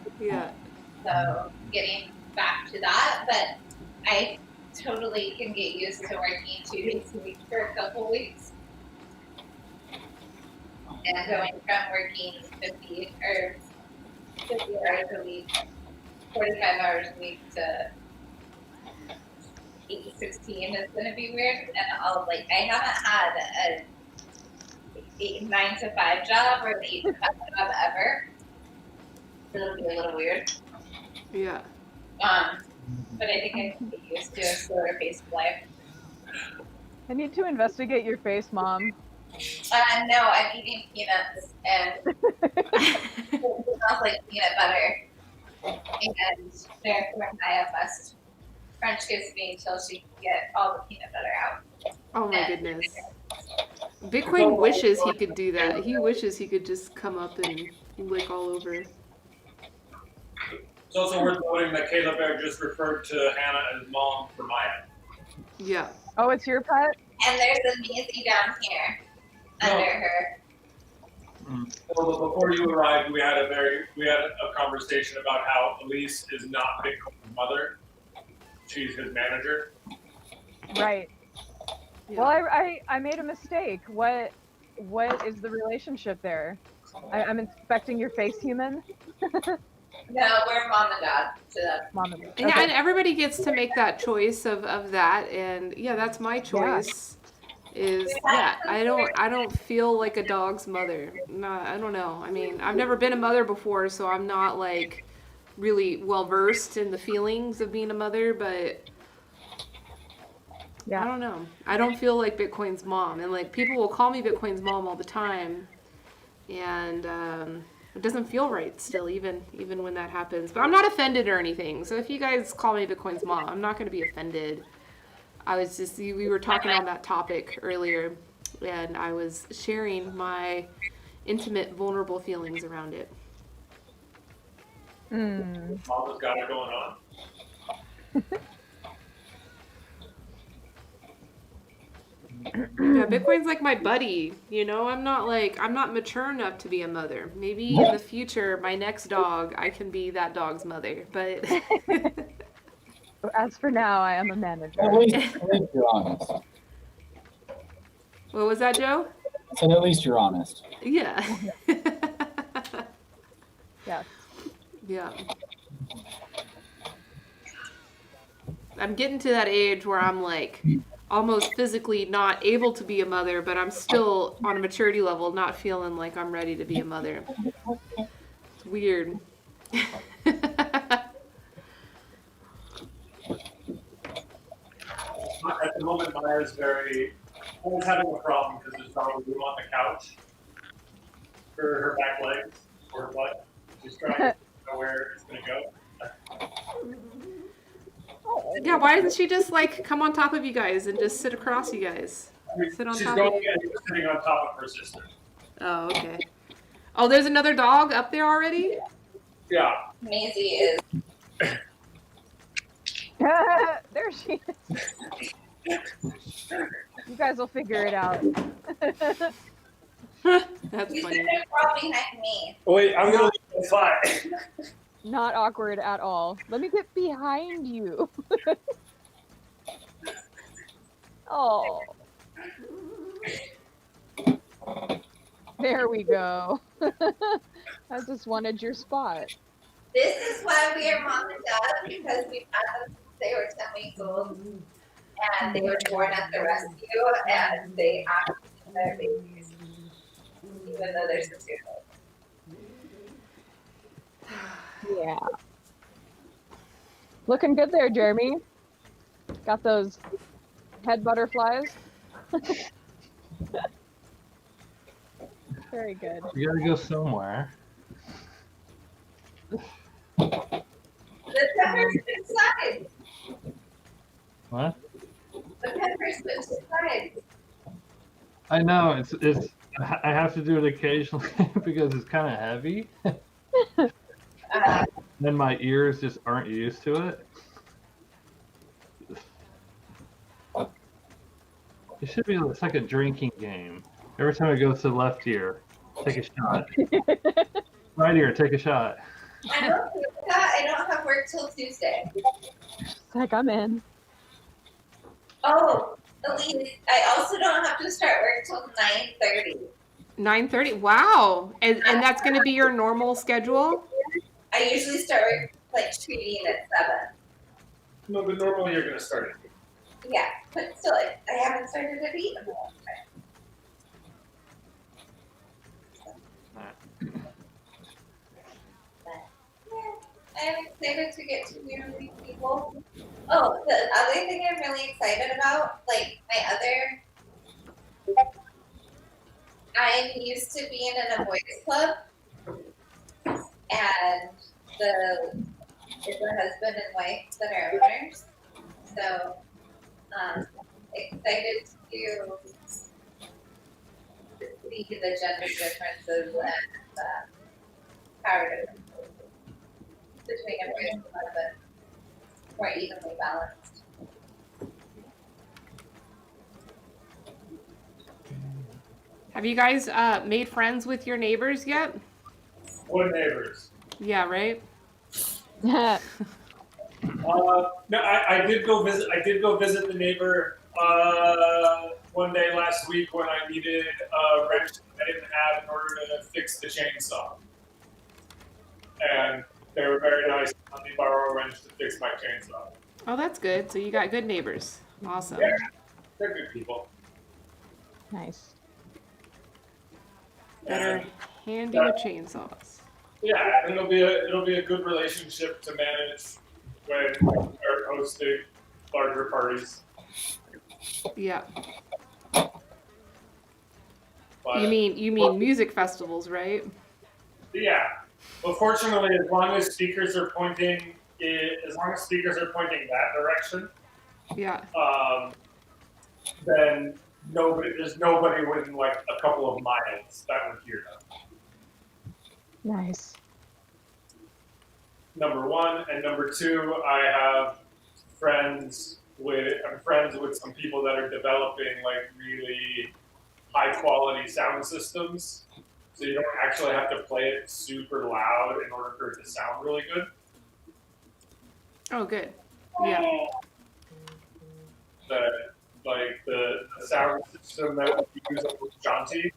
So getting back to that, but I totally can get used to working 2 days a week for a couple weeks. And going from working 50 hours a week, 45 hours a week to 8 to 16 is going to be weird. And I haven't had a 9 to 5 job or an 8 to 5 job ever. So it'll be a little weird. Yeah. But I think I can get used to a slower pace of life. I need to investigate your face, Mom. No, I'm eating peanuts and it smells like peanut butter. And therefore my best French kiss me until she can get all the peanut butter out. Oh my goodness. Bitcoin wishes he could do that. He wishes he could just come up and lick all over. It's also worth noting that Kayla Bear just referred to Hannah as mom for Maya. Yeah. Oh, it's your pet? And there's a Maisie down here under her. Well, before you arrived, we had a conversation about how Elise is not Bitcoin's mother. She's his manager. Right. Yeah. Well, I made a mistake. What is the relationship there? I'm inspecting your face, human. No, we're mom and dad to them. Mom and dad. Yeah, Okay. and everybody gets to make that choice of that, and yeah, that's my choice. I don't feel like a dog's mother. No, I don't know. I mean, I've never been a mother before, so I'm not like really well versed in the feelings of being a mother, but Yeah. I don't know. I don't feel like Bitcoin's mom, and like people will call me Bitcoin's mom all the time, and it doesn't feel right still, even when that happens. But I'm not offended or anything. So if you guys call me Bitcoin's mom, I'm not going to be offended. we were talking on that topic earlier, and I was sharing my intimate, vulnerable feelings around it. Mama's got it going on. Yeah, Bitcoin's like my buddy. You know, I'm not mature enough to be a mother. Maybe in the future, my next dog, I can be that dog's mother. But As for now, I am a manager. At least you're honest. What was that, Joe? I said at least you're honest. Yeah. Yes. Yeah. I'm getting to that age where I'm like almost physically not able to be a mother, but I'm still on a maturity level not feeling like I'm ready to be a mother. It's weird. At the moment, Maya's always having a problem because there's not a room on the couch for her back legs or her butt. She's trying to know where it's going to go. Yeah, why doesn't she just like come on top of you guys and just sit across you guys? Sit on She's top going of you. and sitting on top of her sister. Oh, okay. Oh, there's another dog up there already? Yeah. Maisie is. There she is. You guys will figure it out. That's You funny. should have crawled behind me. Oh, wait, I'm going to leave the fly. Not awkward at all. Let me get behind you. Oh. There we go. I just wanted your spot. This is why we are mom and dad, because we've had them since they were 10 weeks old. And they were born at the rescue, and they act like their babies, even though they're 6 years old. Yeah. Looking good there, Jeremy. Got those head butterflies. Very good. You gotta go somewhere. The pepper switch sides. What? The pepper switch sides. I know it's. I have to do it occasionally because it's kind of heavy. Then my ears just aren't used to it. It should be. It's like a drinking game. Every time it goes to the left ear, take a shot. Right ear, take a shot. I don't do that. I don't have work till Tuesday. Heck, I'm in. Oh, Elise, I also don't have to start work till 9:30. 9:30. Wow. And that's going to be your normal schedule? I usually start work like treating at 7. No, but normally you're going to start it. Yeah, but still, I haven't started at 8 in a long time. I'm excited to get to meet these people. Oh, the other thing I'm really excited about, like I'm used to being in a boys club, and it's a husband and wife that are owners. So, excited to see the gender differences and power differences between a boys club and more evenly balanced. Have you guys made friends with your neighbors yet? What neighbors? Yeah, right? No, I did go visit. I did go visit the neighbor one day last week when I needed a wrench that I didn't have in order to fix the chainsaw, and they were very nice. Let me borrow a wrench to fix my chainsaw. Oh, that's good. So you got good neighbors. Awesome. Yeah, they're good people. Nice. That are handy with chainsaws. Yeah, and it'll be a good relationship to manage when we're hosting larger parties. Yeah. But, You mean music festivals, right? yeah. But fortunately, as long as speakers are pointing that direction, Yeah. Then there's nobody within like a couple of miles that would hear them. Nice. Number one, and number two, I have I'm friends with some people that are developing like really high quality sound systems. So you don't actually have to play it super loud in order for it to sound really good. Oh, good. Yeah. The sound system that we use with Janti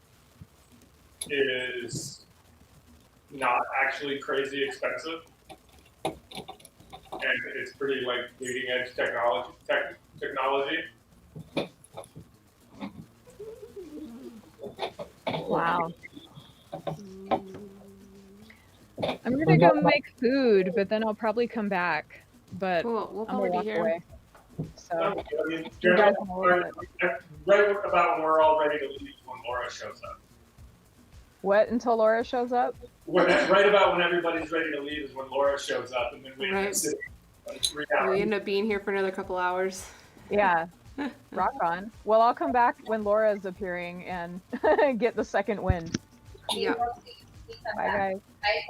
is not actually crazy expensive. And it's pretty like leading edge technology. Wow. I'm gonna go make food, but then I'll probably come back. But Cool. We'll I'm gonna probably walk be here. away. So I mean, you guys know right what- about when we're all ready to leave is when Laura shows up. what until Laura shows up? Right about when everybody's ready to leave is when Laura shows up, and then we end up Right. sitting like 3 We hours. end up being here for another couple hours. Yeah. Rock on. Well, I'll come back when Laura's appearing and get the second wind. Yeah. Bye,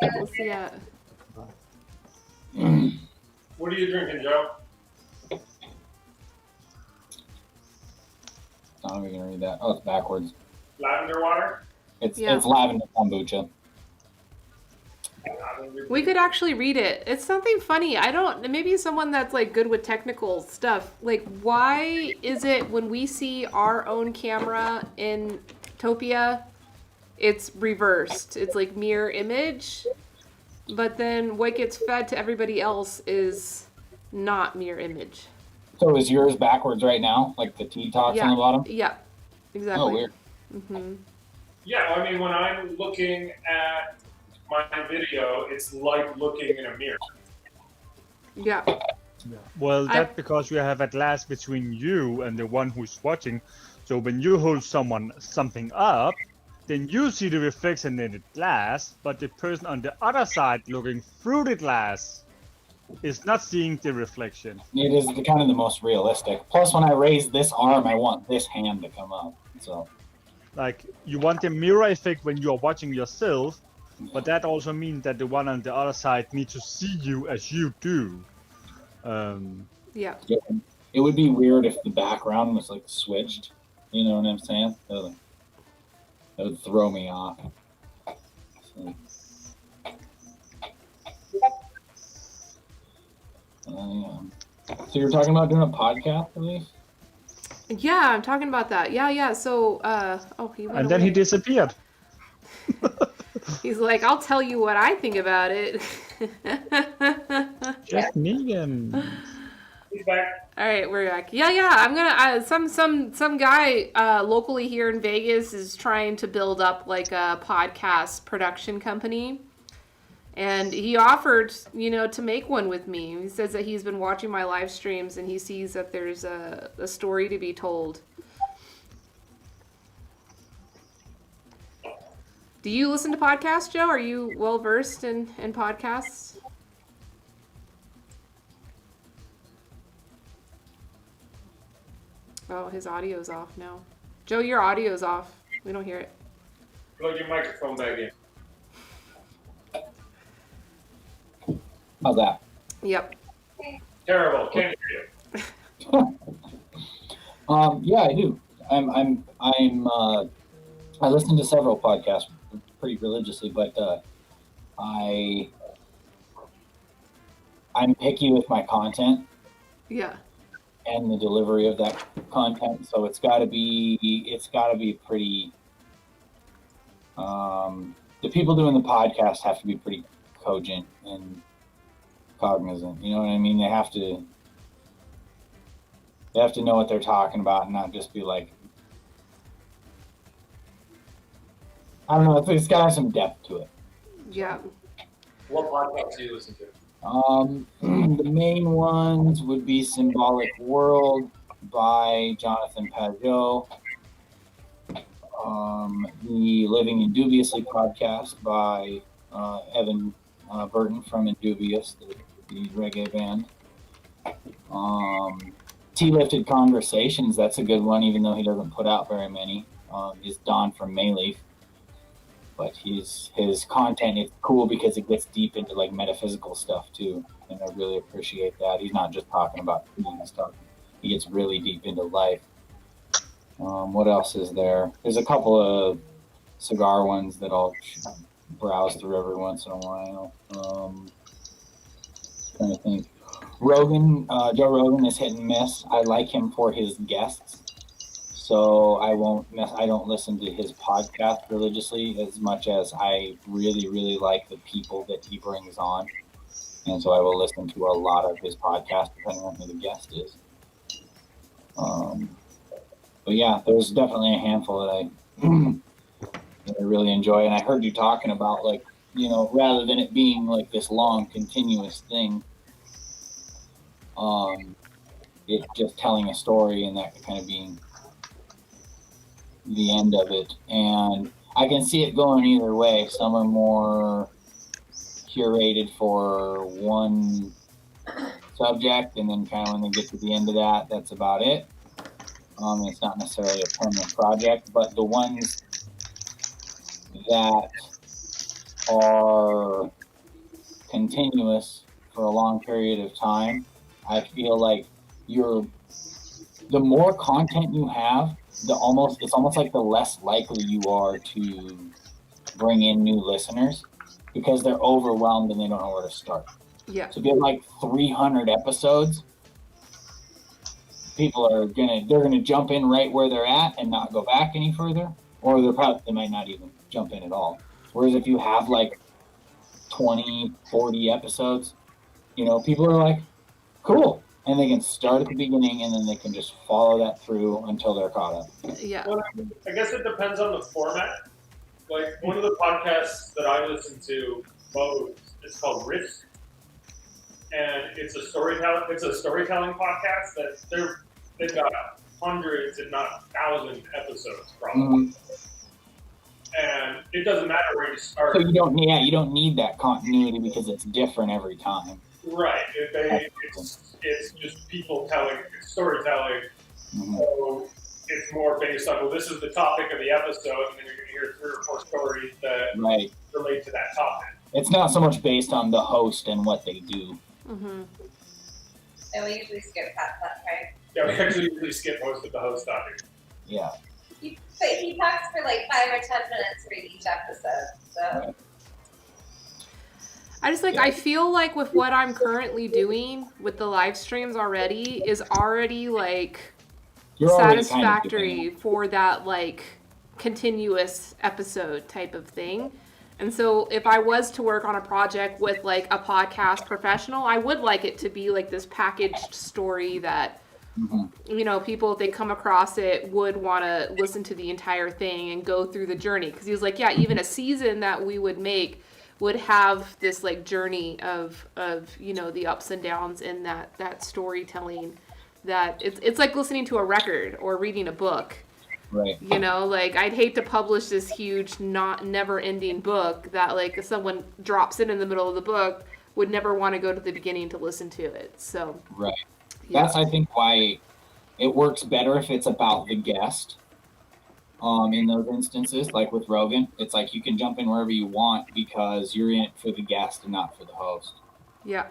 guys. We'll see ya. What are you drinking, Joe? Not even gonna read that. Oh, it's backwards. Lavender water? It's Yeah. lavender kombucha. We could actually read it. It's something funny. Maybe someone that's like good with technical stuff. Like, why is it when we see our own camera in Topia, it's reversed? It's like mirror image. But then what gets fed to everybody else is not mirror image. So is yours backwards right now? Like the teahouse on the bottom? Yeah, exactly. Oh, weird. Mm-hmm. Yeah, I mean, when I'm looking at my video, it's like looking in a mirror. Yeah. Well, that's because you have a glass between you and the one who's watching. So when you hold something up, then you see the reflection in the glass, but the person on the other side looking through the glass is not seeing the reflection. It is kind of the most realistic. Plus, when I raise this arm, I want this hand to come up. So, like, you want the mirror effect when you're watching yourself, but that also means that the one on the other side needs to see you as you do. Yeah. it would be weird if the background was like switched. You know what I'm saying? That would throw me off. So, so you're talking about doing a podcast, at least? Yeah, I'm talking about that. Yeah. So, he went And then he away. disappeared. He's like, I'll tell you what I think about it. Just Negan. He's back. All right, we're back. Yeah. I'm gonna. Some guy locally here in Vegas is trying to build up like a podcast production company, and he offered, to make one with me. He says that he's been watching my live streams and he sees that there's a story to be told. Do you listen to podcasts, Joe? Are you well versed in podcasts? Oh, his audio's off now. Joe, your audio's off. We don't hear it. Plug your microphone back in. How's that? Yep. Terrible. Can't hear you. Yeah, I do. I listen to several podcasts pretty religiously, but I'm picky with my content Yeah. and the delivery of that content. So it's got to be pretty. The people doing the podcast have to be pretty cogent and cognizant. You know what I mean? They have to know what they're talking about and not just be like, I don't know. It's got to have some depth to it. Yeah. What podcast do you listen to? The main ones would be Symbolic World by Jonathan Pajot, the Living Indubiously podcast by Evan Burton from Indubious, the reggae band. Tea-Lifted Conversations, that's a good one, even though he doesn't put out very many. Is Don from Mayleaf. But his content is cool because it gets deep into like metaphysical stuff too, and I really appreciate that. He's not just talking about stuff; he gets really deep into life. What else is there? There's a couple of cigar ones that I'll browse through every once in a while. Trying to think. Rogan, Joe Rogan is hit and miss. I like him for his guests. So I don't listen to his podcast religiously as much as I really, really like the people that he brings on. And so I will listen to a lot of his podcast depending on who the guest is. But yeah, there's definitely a handful that I really enjoy. And I heard you talking about, like, you know, rather than it being like this long, continuous thing, it just telling a story and that kind of being the end of it. And I can see it going either way. Some are more curated for one subject, and then kind of when they get to the end of that, that's about it. It's not necessarily a permanent project, but the ones that are continuous for a long period of time, I feel like the more content you have, it's almost like the less likely you are to bring in new listeners because they're overwhelmed and they don't know where to start. Yeah. So if you have like 300 episodes, people are gonna jump in right where they're at and not go back any further, or they might not even jump in at all. Whereas if you have like 20, 40 episodes, you know, people are like, cool. And they can start at the beginning and then they can just follow that through until they're caught up. Yeah. Well, I guess it depends on the format. Like one of the podcasts that I listen to most is called Riffs. And it's a storytelling podcast that they've got hundreds, if not thousands, episodes probably. And it doesn't matter where you start. So you don't need that continuity because it's different every time. Right. It's just people storytelling. So it's more based on, well, this is the topic of the episode, and then you're going to hear 3 or 4 stories that relate to that topic. It's not so much based on the host and what they do. And we usually skip that, right? Yeah, we actually usually skip most of the host topic. Yeah. But he talks for like 5 or 10 minutes for each episode, so... Right. I feel like with what I'm currently doing with the live streams already is already like satisfactory for that like continuous episode type of thing. And so if I was to work on a project with like a podcast professional, I would like it to be like this packaged story that, you know, people, if they come across it, would want to listen to the entire thing and go through the journey. Because he was like, yeah, even a season that we would make would have this like journey of you know, the ups and downs in that storytelling, that it's like listening to a record or reading a book. Right. You know, like I'd hate to publish this huge never ending book that like if someone drops in the middle of the book would never want to go to the beginning to listen to it. So right. Yeah. That's I think why it works better if it's about the guest. In those instances, like with Rogan, it's like you can jump in wherever you want because you're in it for the guest and not for the host. Yeah.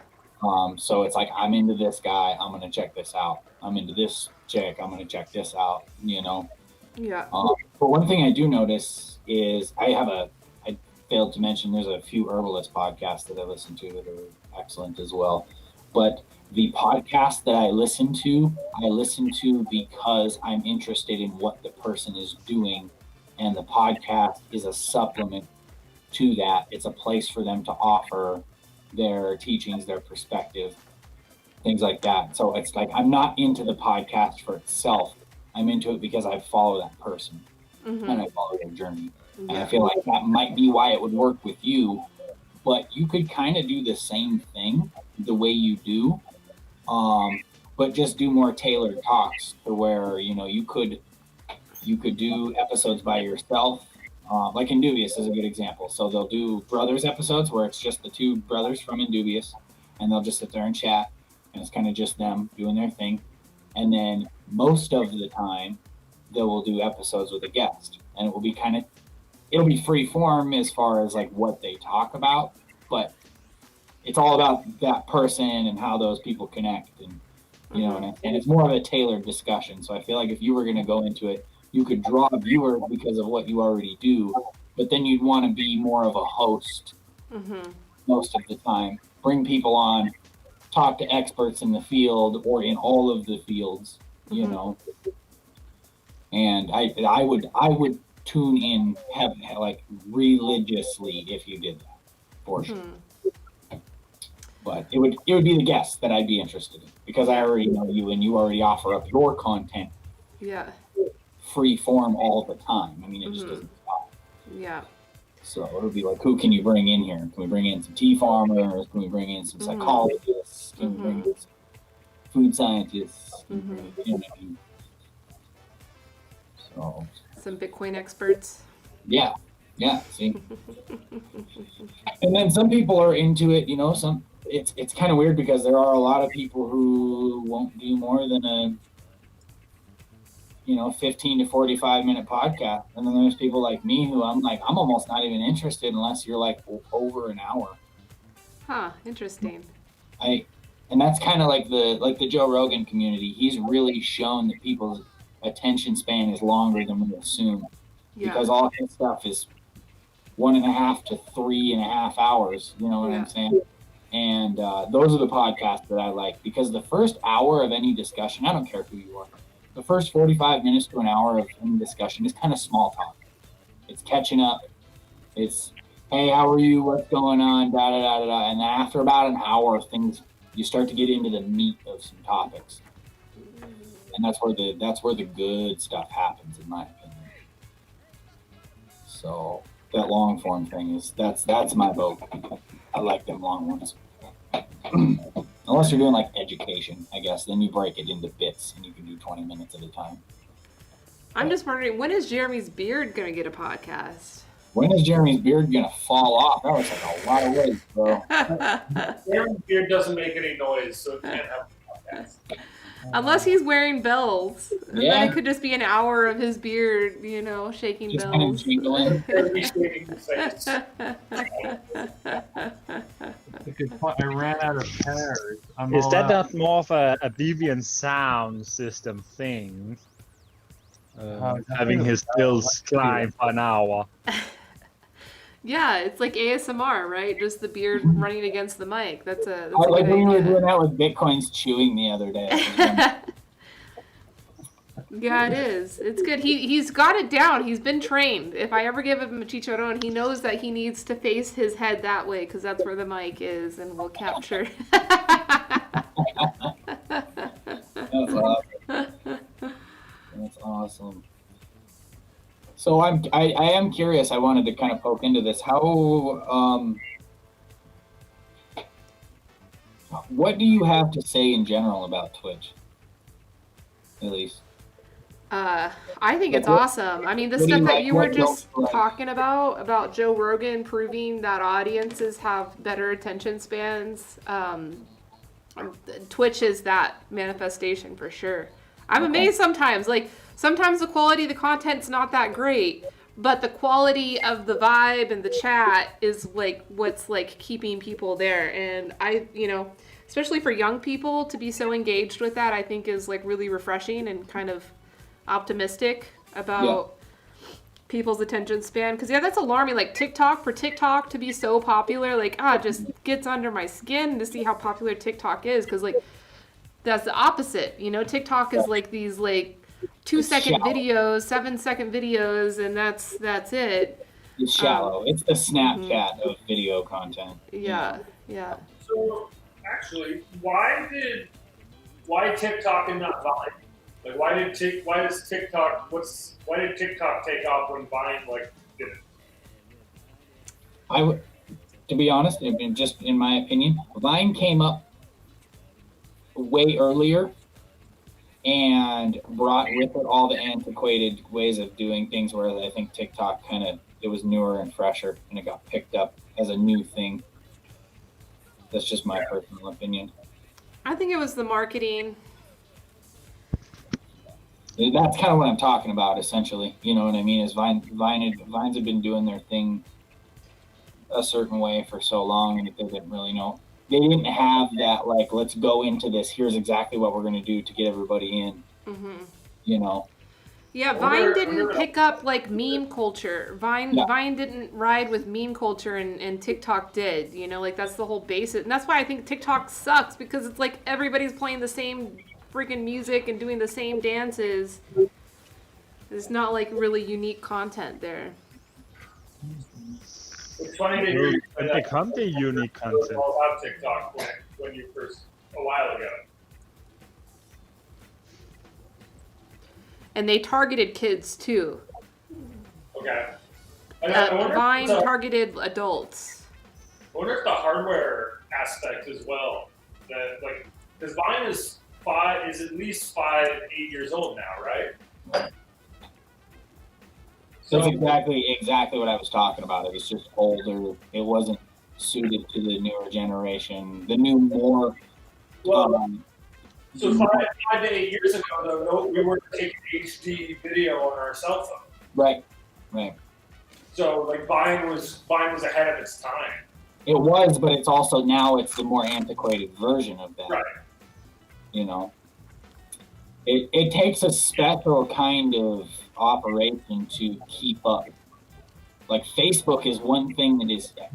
So it's like, I'm into this guy, I'm going to check this out. I'm into this chick, I'm going to check this out, you know? Yeah. But one thing I do notice is I failed to mention, there's a few herbalist podcasts that I listen to that are excellent as well. But the podcast that I listen to because I'm interested in what the person is doing, and the podcast is a supplement to that. It's a place for them to offer their teachings, their perspective, things like that. So it's like, I'm not into the podcast for itself. I'm into it because I follow that person and I follow their journey. And I feel like that might be why it would work with you, but you could kind of do the same thing the way you do, but just do more tailored talks to where, you know, you could do episodes by yourself. Like Indubious is a good example. So they'll do brothers episodes where it's just the 2 brothers from Indubious, and they'll just sit there and chat, and it's kind of just them doing their thing. And then most of the time, they will do episodes with a guest, and it will be it'll be free form as far as like what they talk about, but it's all about that person and how those people connect, and you know, and it's more of a tailored discussion. So I feel like if you were going to go into it, you could draw viewers because of what you already do, but then you'd want to be more of a host most of the time. Bring people on, talk to experts in the field or in all of the fields, you know. And I would tune in like religiously if you did that, for sure. But it would be the guests that I'd be interested in, because I already know you and you already offer up your content. Yeah. Free form all the time. I mean, it just doesn't stop. Yeah. So it would be like, who can you bring in here? Can we bring in some tea farmers? Can we bring in some psychologists? Can we bring in some food scientists? You know what I mean? So some Bitcoin experts. Yeah. See, and then some people are into it. You know, it's kind of weird because there are a lot of people who won't do more than a 15 to 45 minute podcast, and then there's people like me who I'm almost not even interested unless you're like over an hour. Huh, interesting. And that's kind of like the Joe Rogan community. He's really shown that people's attention span is longer than we assume, because all his stuff is 1.5 to 3.5 hours. You know what I'm saying? And those are the podcasts that I like, because the first hour of any discussion, I don't care who you are, the first 45 minutes to an hour of any discussion is kind of small talk. It's catching up. It's, hey, how are you? What's going on? Da da da da da. And then after about an hour of things, you start to get into the meat of some topics, and that's where the good stuff happens, in my opinion. So that long form thing that's my vote. I like them long ones. Unless you're doing like education, I guess, then you break it into bits and you can do 20 minutes at a time. I'm just wondering, when is Jeremy's beard gonna get a podcast? When is Jeremy's beard gonna fall off? That was like a lot of weight, bro. Jeremy's beard doesn't make any noise, so it can't have a podcast. Unless he's wearing bells. And then it could just be an hour of his beard, shaking just bells. kind of jingling. I ran out of pears. Is that not more of a Vivian sound system thing? Having his bills climb for an hour. Yeah, it's like ASMR, right? Just the beard running against the mic. That's a like good when we were idea. doing that with Bitcoin's chewing the other day. Yeah, it is. It's good. He's got it down. He's been trained. If I ever give him a chicharron, he knows that he needs to face his head that way, because that's where the mic is, and we'll capture. That's awesome. That's awesome. So I am curious. I wanted to kind of poke into this. How what do you have to say in general about Twitch? At least. I think it's awesome. I mean, the stuff that you were just talking about Joe Rogan proving that audiences have better attention spans. Twitch is that manifestation for sure. I'm amazed sometimes. Like, sometimes the quality of the content's not that great, but the quality of the vibe and the chat is like what's like keeping people there. And especially for young people to be so engaged with that, I think is like really refreshing and kind of optimistic about people's attention span. Because that's alarming. Like for TikTok to be so popular, like just gets under my skin to see how popular TikTok is. Because like that's the opposite. TikTok is like these like 2-second videos, 7-second videos, and that's it. It's shallow. It's the Snapchat of video content. Yeah. So actually, why TikTok and not Vine? Like, why did TikTok take off when Vine didn't? To be honest, just in my opinion, Vine came up way earlier and brought with it all the antiquated ways of doing things, whereas I think TikTok it was newer and fresher, and it got picked up as a new thing. That's just my personal opinion. I think it was the marketing. That's kind of what I'm talking about, essentially. You know what I mean? Is Vines have been doing their thing a certain way for so long, and they didn't really know. They didn't have that, like, let's go into this. Here's exactly what we're going to do to get everybody in. Mm-hmm. You know? Yeah, Vine didn't pick up like meme culture. Vine didn't ride with meme culture, and TikTok did. You know, like that's the whole basis, and that's why I think TikTok sucks, because it's like everybody's playing the same freaking music and doing the same dances. There's not like really unique content there. It's funny to hear you say It that. become the unique content. All about TikTok when you first, a while ago. And they targeted kids too. Okay. And I wonder Vine if targeted adults. I wonder if the hardware aspect as well. That, like, because Vine is at least 8 years old now, right? That's exactly what I was talking about. It was just older. It wasn't suited to the newer generation. The new, more. So 5 to 8 years ago, though, we weren't taking HD video on our cell phone. Right. So like Vine was ahead of its time. It was, but it's also now it's the more antiquated version of that. Right. You know, it takes a special kind of operation to keep up. Like Facebook is one thing that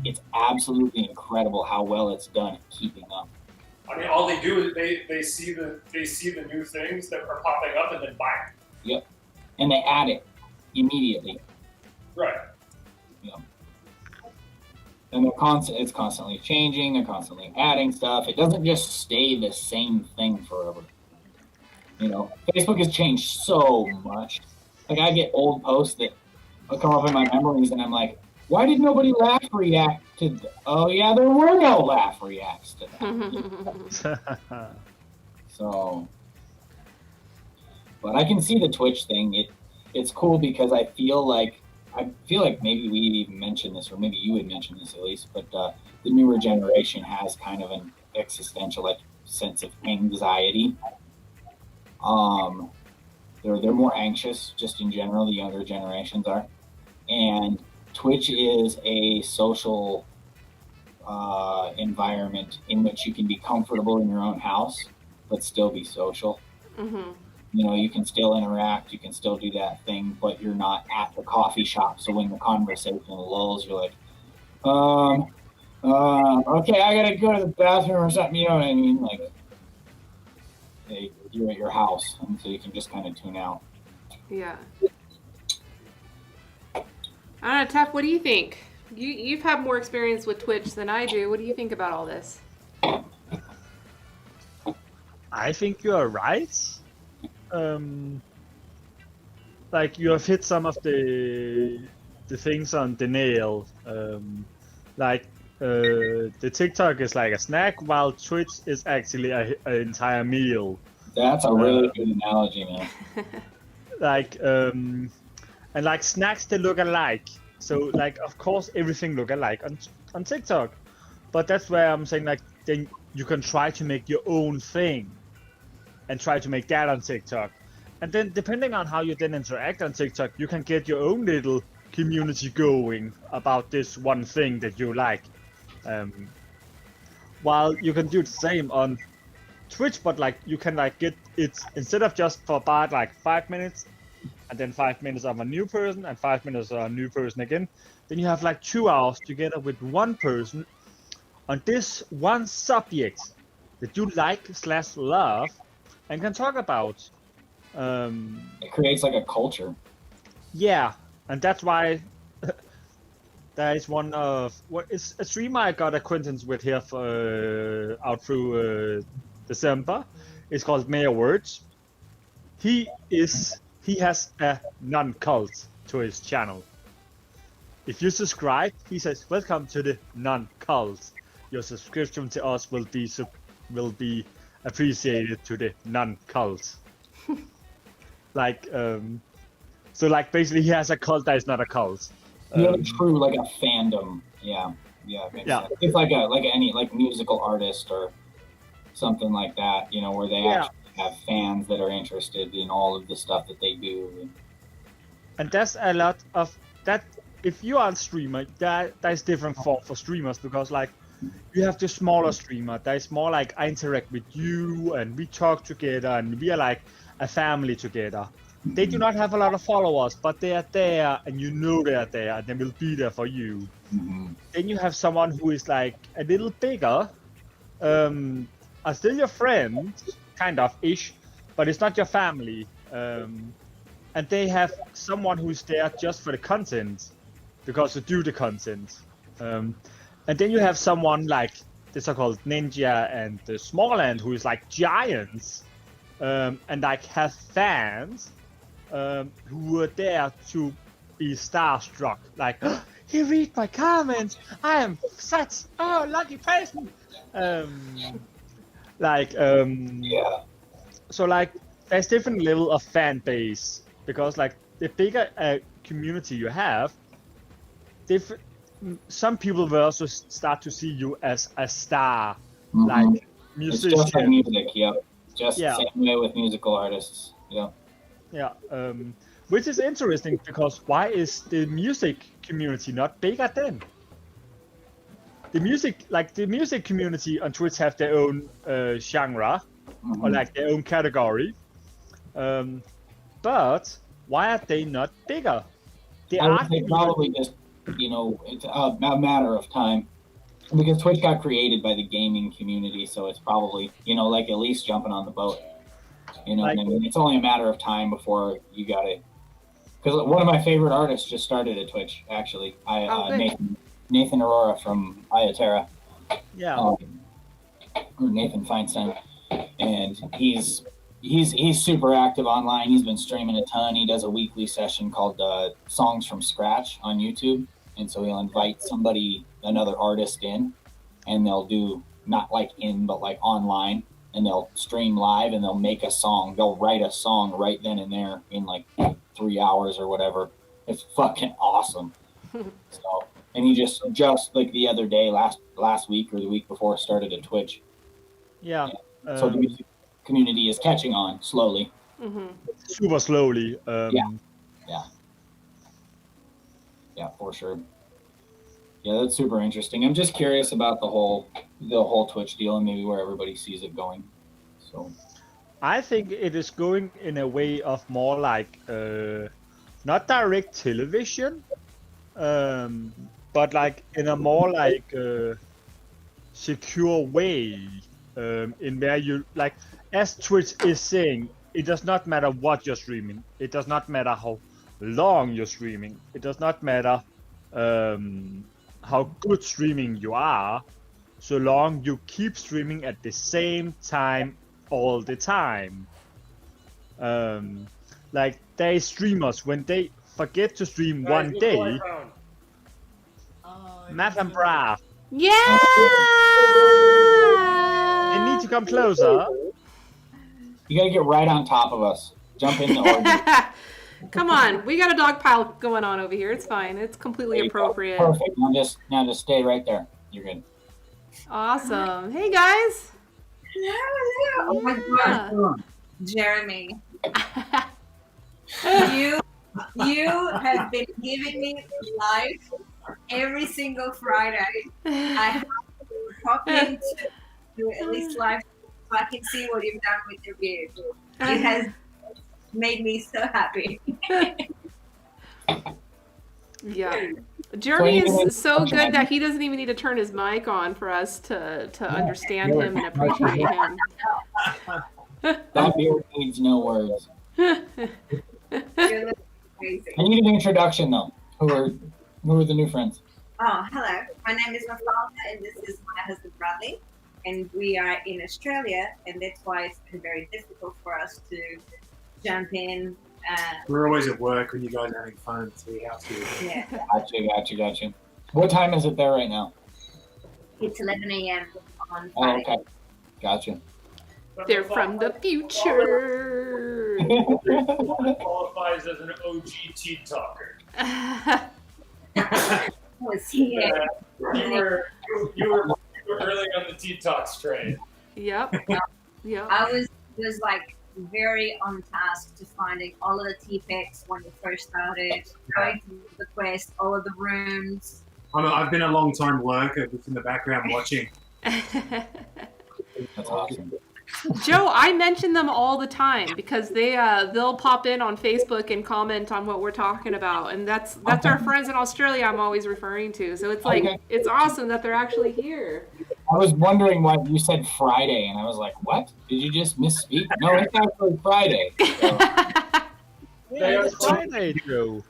it's absolutely incredible how well it's done at keeping up. I mean, all they do is they see the new things that are popping up and then buy it. Yep. And they add it immediately. Right. Yep. And it's constantly changing. They're constantly adding stuff. It doesn't just stay the same thing forever. You know, Facebook has changed so much. Like I get old posts that come up in my memories, and I'm like, why did nobody laugh react to? Oh yeah, there were no laugh reacts to that. So, but I can see the Twitch thing. It's cool because I feel like maybe we even mentioned this, or maybe you had mentioned this at least. But the newer generation has kind of an existential like sense of anxiety. They're more anxious just in general. The younger generations are, and Twitch is a social environment in which you can be comfortable in your own house, but still be social. Mm-hmm. You know, you can still interact, you can still do that thing, but you're not at the coffee shop. So when the conversation lulls, you're like, okay, I gotta go to the bathroom or something. You know what I mean? Like, you're at your house, and so you can just kind of tune out. Yeah. I don't know, Tef, what do you think? You've had more experience with Twitch than I do. What do you think about all this? I think you are right. Like you have hit some of the things on the nail. The TikTok is like a snack, while Twitch is actually an entire meal. That's a really good analogy, man. And like snacks, they look alike. So like, of course, everything look alike on TikTok. But that's where I'm saying like, then you can try to make your own thing, and try to make that on TikTok. And then depending on how you then interact on TikTok, you can get your own little community going about this one thing that you like. While you can do the same on Twitch, but like you can like get it instead of just for about like 5 minutes, and then 5 minutes of a new person and 5 minutes of a new person again. Then you have like 2 hours together with one person on this one subject that you like/love and can talk about. It creates like a culture. Yeah, and that's why that is one of what is a streamer I got acquaintance with here for, out through December. It's called Voyage. He has a non-cult to his channel. If you subscribe, he says, "Welcome to the non-cult. Your subscription to us will be appreciated to the non-cult." Like, so like basically he has a cult that is not a cult. True, like a fandom. Yeah. Makes sense. It's like any musical artist or something like that. You know, where they actually have fans that are interested in all of the stuff that they do. And there's a lot of that. If you are a streamer, there's different form for streamers, because like you have the smaller streamer that is more like I interact with you and we talk together and we are like a family together. They do not have a lot of followers, but they are there and you know they are there and they will be there for you. Then you have someone who is like a little bigger, are still your friend, kind of ish, but it's not your family. And they have someone who's there just for the content, because to do the content. And then you have someone like the so-called Ninja and the Smallland, who is like giants, and like have fans who are there to be starstruck. Like, oh, he read my comments. I am such lucky person. Yeah. So like, there's different level of fan base, because like the bigger community you have, some people will also start to see you as a star, like musician. It's just like music, yep. Just the same way with musical artists, yeah. Yeah, which is interesting, because why is the music community not bigger then? The music community on Twitch have their own genre, or like their own category, but why are they not bigger? I would say probably just, it's a matter of time, because Twitch got created by the gaming community, so it's probably, like at least jumping on the boat. You know what I mean? It's only a matter of time before you got it. Because one of my favorite artists just started at Twitch, actually. Nathan Aurora from Ayaterra. Yeah. Or Nathan Feinstein. And he's super active online. He's been streaming a ton. He does a weekly session called Songs from Scratch on YouTube. And so he'll invite another artist in, and they'll do, not like in, but like online. And they'll stream live and they'll make a song. They'll write a song right then and there in like 3 hours or whatever. It's fucking awesome. So, and he just like the other day, last week or the week before, started a Twitch. Yeah. So the music community is catching on slowly. Super slowly. Yeah, for sure. Yeah, that's super interesting. I'm just curious about the whole Twitch deal and maybe where everybody sees it going. So, I think it is going in a way of more like not direct television, but like in a more like secure way, in where you like, as Twitch is saying, it does not matter what you're streaming. It does not matter how long you're streaming. It does not matter how good streaming you are, so long you keep streaming at the same time all the time. Like, there is streamers, when they forget to stream one day, Matt and Brav, Yeah! they need to come closer. you gotta get right on top of us. Jump in the order. Come on, we got a dog pile going on over here. It's fine. It's completely appropriate. Perfect. Now just stay right there. You're good. Awesome. Hey guys. Hello. Oh my God, Jeremy, you have been giving me life every single Friday. I have to pop in to do at least live so I can see what you've done with your beard. It has made me so happy. Yeah. Jeremy is so good that he doesn't even need to turn his mic on for us to understand him and appreciate him. That beard needs no words. You're amazing. I need an introduction though. Who are the new friends? Oh, hello. My name is Mafalda, and this is my husband Bradley. And we are in Australia, and that's why it's been very difficult for us to jump in. We're always at work when you guys are having fun, so we have to. Yeah. Gotcha. What time is it there right now? It's 11 a.m. on Oh, Friday. okay. Gotcha. They're from the future. Qualifies as an OG tea talker. Yeah. You were early on the tea talks train. Yep. I was was like very on task to finding all of the tea packs when we first started, going through the quest, all of the rooms. I've been a long time lurker just in the background watching. That's awesome. Joe, I mention them all the time because they'll pop in on Facebook and comment on what we're talking about, and that's our friends in Australia I'm always referring to. So it's like it's awesome that they're actually here. I was wondering why you said Friday, and I was like, what? Did you just misspeak? No, it's actually Friday. So. Yeah, it's Friday, Joe.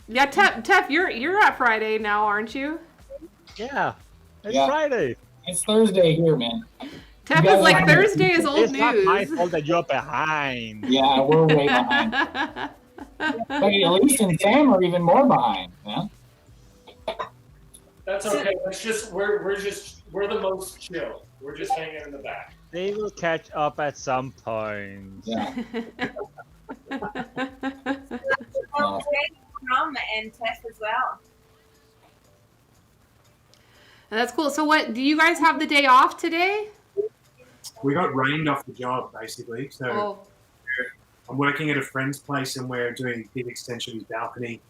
Yeah, Tef, you're at Friday now, aren't you? Yeah, it's Yeah. Friday. It's Thursday here, man. Tef is like Thursday is old It's not my news. fault that you're behind. Yeah, we're way behind. But Elise and Sam are even more behind, man. That's okay. It's just we're the most chill. We're just hanging in the back. They will catch up at some point. Yeah. Well, Rum and Tess as well. That's cool. So what, do you guys have the day off today? We got rained off the job, basically. So I'm working at a friend's place, and we're doing a big extension of his balcony.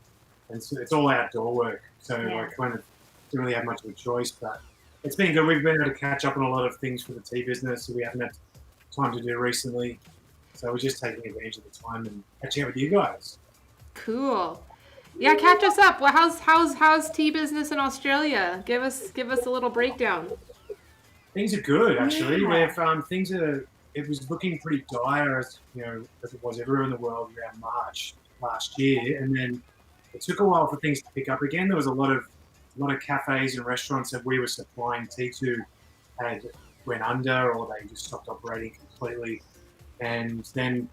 And so it's all outdoor work. So I kind of didn't really have much of a choice. But it's been good. We've been able to catch up on a lot of things for the tea business that we haven't had time to do recently. So we're just taking advantage of the time and catching up with you guys. Cool. Yeah, catch us up. Well, how's tea business in Australia? Give us a little breakdown. Things are good, actually. It was looking pretty dire, as it was everywhere in the world around March last year, and then it took a while for things to pick up again. There was a lot of cafes and restaurants that we were supplying tea to had went under, or they just stopped operating completely. And then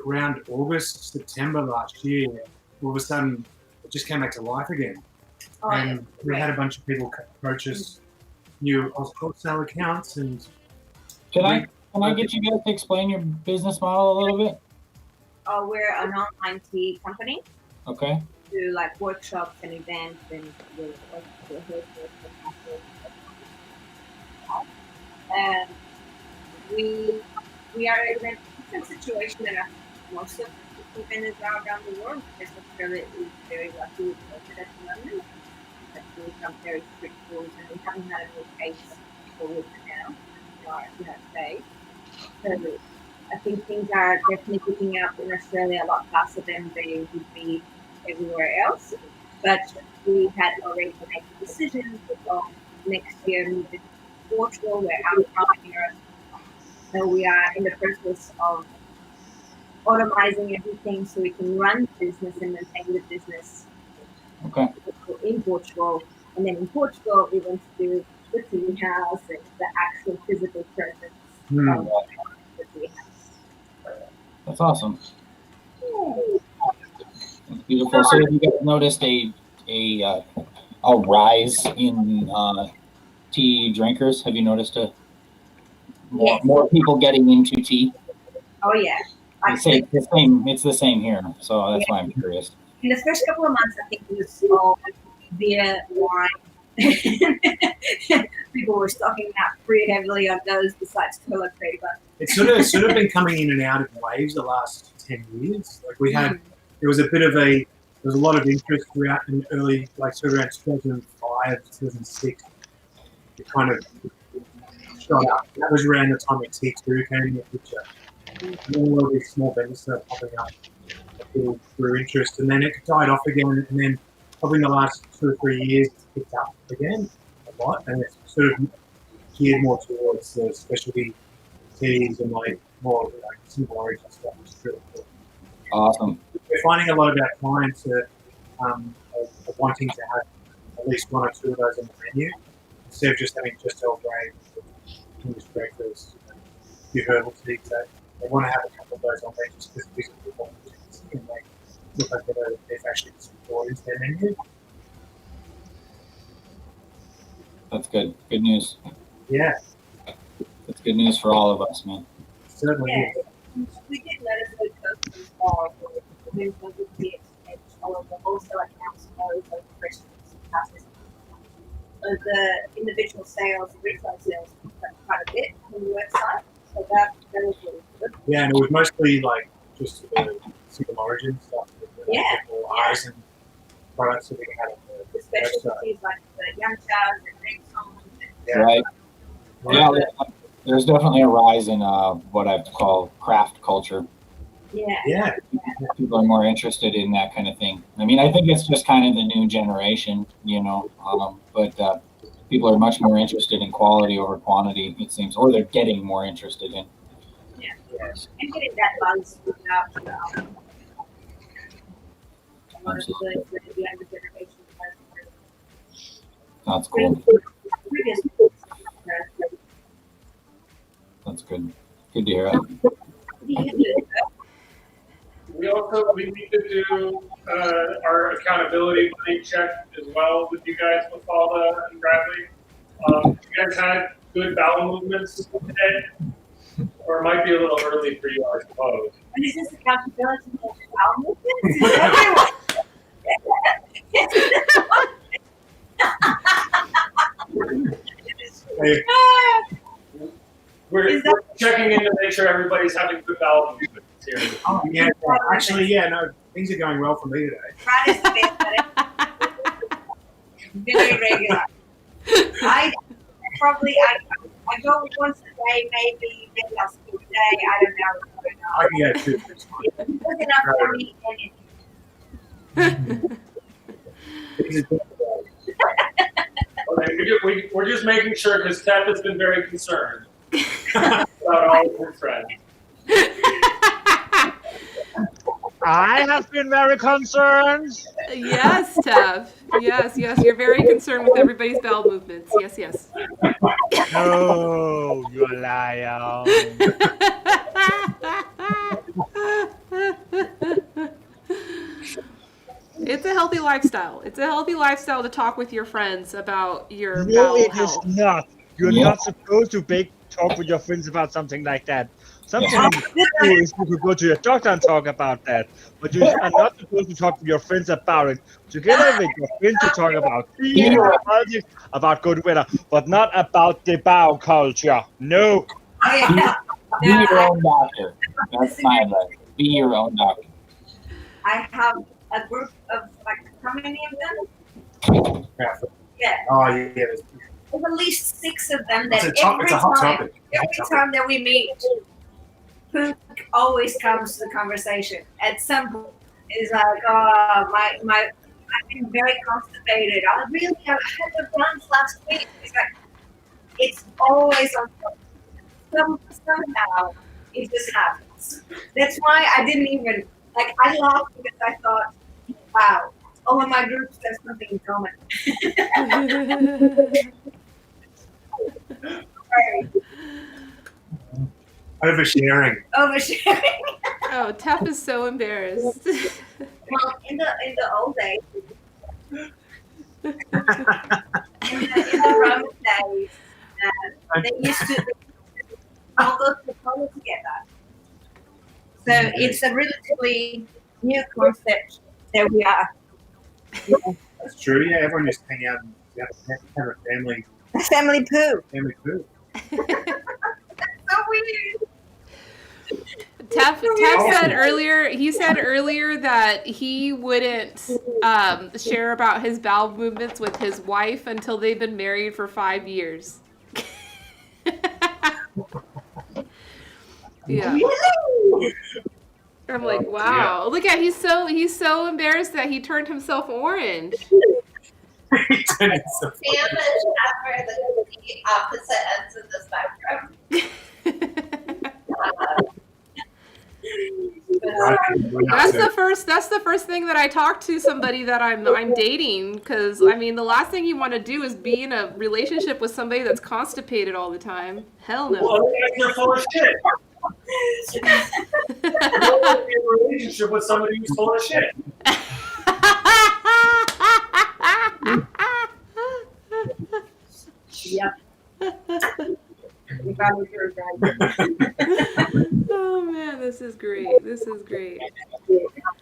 around August, September last year, all of a sudden it just came back to life again. And we had a bunch of people approach us, new wholesale accounts, and Can I get you guys to explain your business model a little bit? We're an online tea company. Okay. Do like workshops and events and and we are in a different situation than most of the vendors are around the world, because Australia is very lucky with COVID at the moment. We have very strict rules, and we haven't had any case for it now in our state. So I think things are definitely picking up in Australia a lot faster than they would be everywhere else. But we had already made the decision of next year moving to Portugal, where I'm from here. So we are in the process of automizing everything so we can run the business and maintain the business in Portugal. And then in Portugal, we want to do the tea house and the actual physical presence of the tea house. That's awesome. That's beautiful. So have you guys noticed a rise in tea drinkers? Have you noticed more people getting into tea? Oh yeah. It's the same here. So that's why I'm curious. In the first couple of months, I think it was all beer, wine. People were stocking up pretty heavily on those besides toilet paper. It's sort of been coming in and out of waves the last 10 years. Like there was a lot of interest throughout in early, like sort of around 2005, 2006. It kind of shot up. That was around the time that T2 came in the picture. All of these small vendors started popping up through interest, and then it died off again, and then probably in the last 2 or 3 years it's picked up again a lot, and it's sort of geared more towards the specialty teas and like more like some Voyage and stuff, which is really cool. Awesome. We're finding a lot of our clients that are wanting to have at least 1 or 2 of those on the menu instead of just having just Earl Grey, English breakfast, a few herbal teas. They want to have a couple of those on there just because these are people and they look like they've actually supported their menu. That's good. Good news. Yeah. That's good news for all of us, man. Certainly. Yeah. We did notice with customers all of the wholesale accounts, all of the Christians, the individual sales, retail sales, quite a bit on the website. So that was really good. Yeah, and it was mostly like just single origin stuff. Yeah. Eyes and products that we had on the Especially website. things like the young child and next home. Yeah. Right. Yeah, there's definitely a rise in what I've called craft culture. Yeah. Yeah. People are more interested in that kind of thing. I mean, I think it's just kind of the new generation, but people are much more interested in quality over quantity, it seems, or they're getting more interested in. Yeah. And getting that balance out. A lot of the younger generation. That's cool. That's good. Good to hear it. We need to do our accountability buddy check as well with you guys, with Paula and Bradley. You guys had good bowel movements today, or it might be a little early for you, I suppose. And is this accountability for bowel movements? We're checking in to make sure everybody's having good bowel movements here. Oh, yeah. Actually, no, things are going well for me today. Friday's the best, very regular. I go once a day, maybe I'll skip a day. I don't know. I can go too. It's good enough for me. We're just making sure because Kat has been very concerned about all of her friends. I have been very concerned. Yes, Tev. Yes, you're very concerned with everybody's bowel movements. Yes. No, you liar. It's a healthy lifestyle. It's a healthy lifestyle to talk with your friends about your No, bowel it health. is not. You're not supposed to talk with your friends about something like that. Something you do is you could go to your doctor and talk about that, but you are not supposed to talk to your friends about it. Together with your friends to talk about tea and politics, about good weather, but not about the bowel culture. No. Be your own doctor. That's my advice. Be your own doctor. I have a group of how many of them? Yeah. Oh, yeah. There's at least 6 of them that It's a hot topic. Every time that we meet, poop always comes to the conversation. At some point, it's like, oh, I've been very constipated. I had the runs last week. It's like, it's always on somehow it just happens. That's why I didn't even, I laughed because I thought, wow, all of my groups have something in common. Oversharing. Oh, Tef is so embarrassed. Well, in the old days, in the Roman days, they used to all go to the polo together. So it's a relatively new concept that we are. That's true. Yeah, everyone just hang out and have a family. Family poo. Family poo. So weird. Tef said earlier that he wouldn't share about his bowel movements with his wife until they've been married for 5 years. Yeah. I'm like, wow. Yeah. Look at he's so embarrassed that he turned himself orange. Sam and Jeff are the opposite ends of the spectrum. That's the first thing that I talk to somebody that I'm dating, because I mean the last thing you want to do is be in a relationship with somebody that's constipated all the time. Hell no. Well, you're full of shit. You don't want to be in a relationship with somebody who's full of shit. Yep. Oh man, this is great.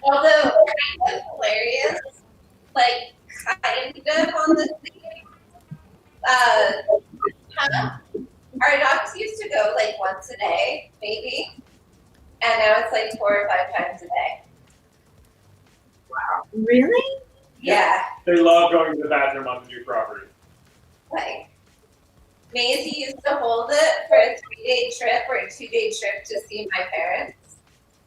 Although kind of hilarious, kind of on the same our dogs used to go once a day, maybe. And now it's like 4 or 5 times a day. Wow. Really? Yeah. They love going to the bathroom on the new property. Like, Maisie used to hold it for a 3-day trip or a 2-day trip to see my parents,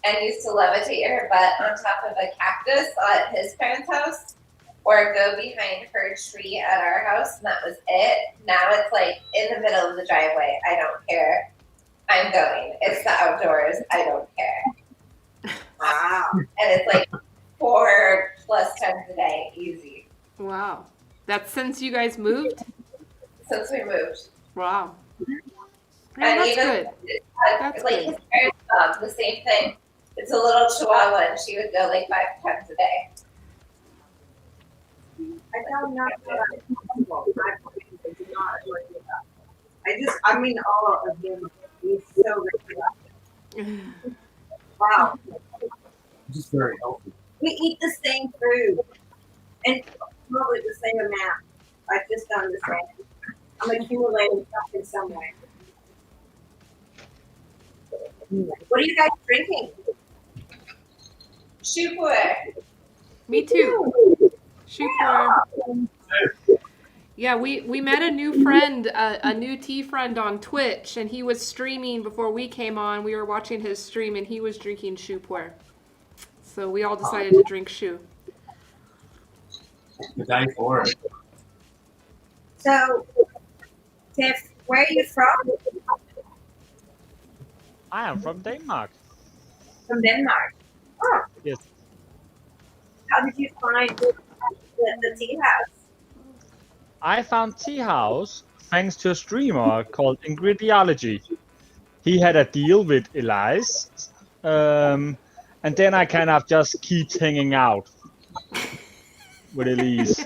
and used to levitate her butt on top of a cactus at his parents' house, or go behind her tree at our house, and that was it. Now it's like in the middle of the driveway. I don't care. I'm going. It's the outdoors. I don't care. Wow. And it's like 4+ times a day, easy, Wow. That's since you guys moved? since we moved. Wow. Yeah, And that's even good. That's like good. his parents' dog, the same thing. It's a little chihuahua, and she would go like 5 times a day. I don't know. I mean, all of them. He's so regular. Wow. Just very healthy. We eat the same food and probably the same amount. I just don't understand. I'm accumulating something somewhere. What are you guys drinking? Shupur. Me too. Super. Yeah, we met a new friend, a new tea friend on Twitch, and he was streaming before we came on. We were watching his stream, and he was drinking Shupur. So we all decided to drink Shu. The day for it. So, Tiff, where are you from? I am from Denmark. From Denmark. Oh, Yes. how did you find the tea house? I found Teahouse thanks to a streamer called Ingrediology. He had a deal with Elise, and then I kind of just keep hanging out with Elise.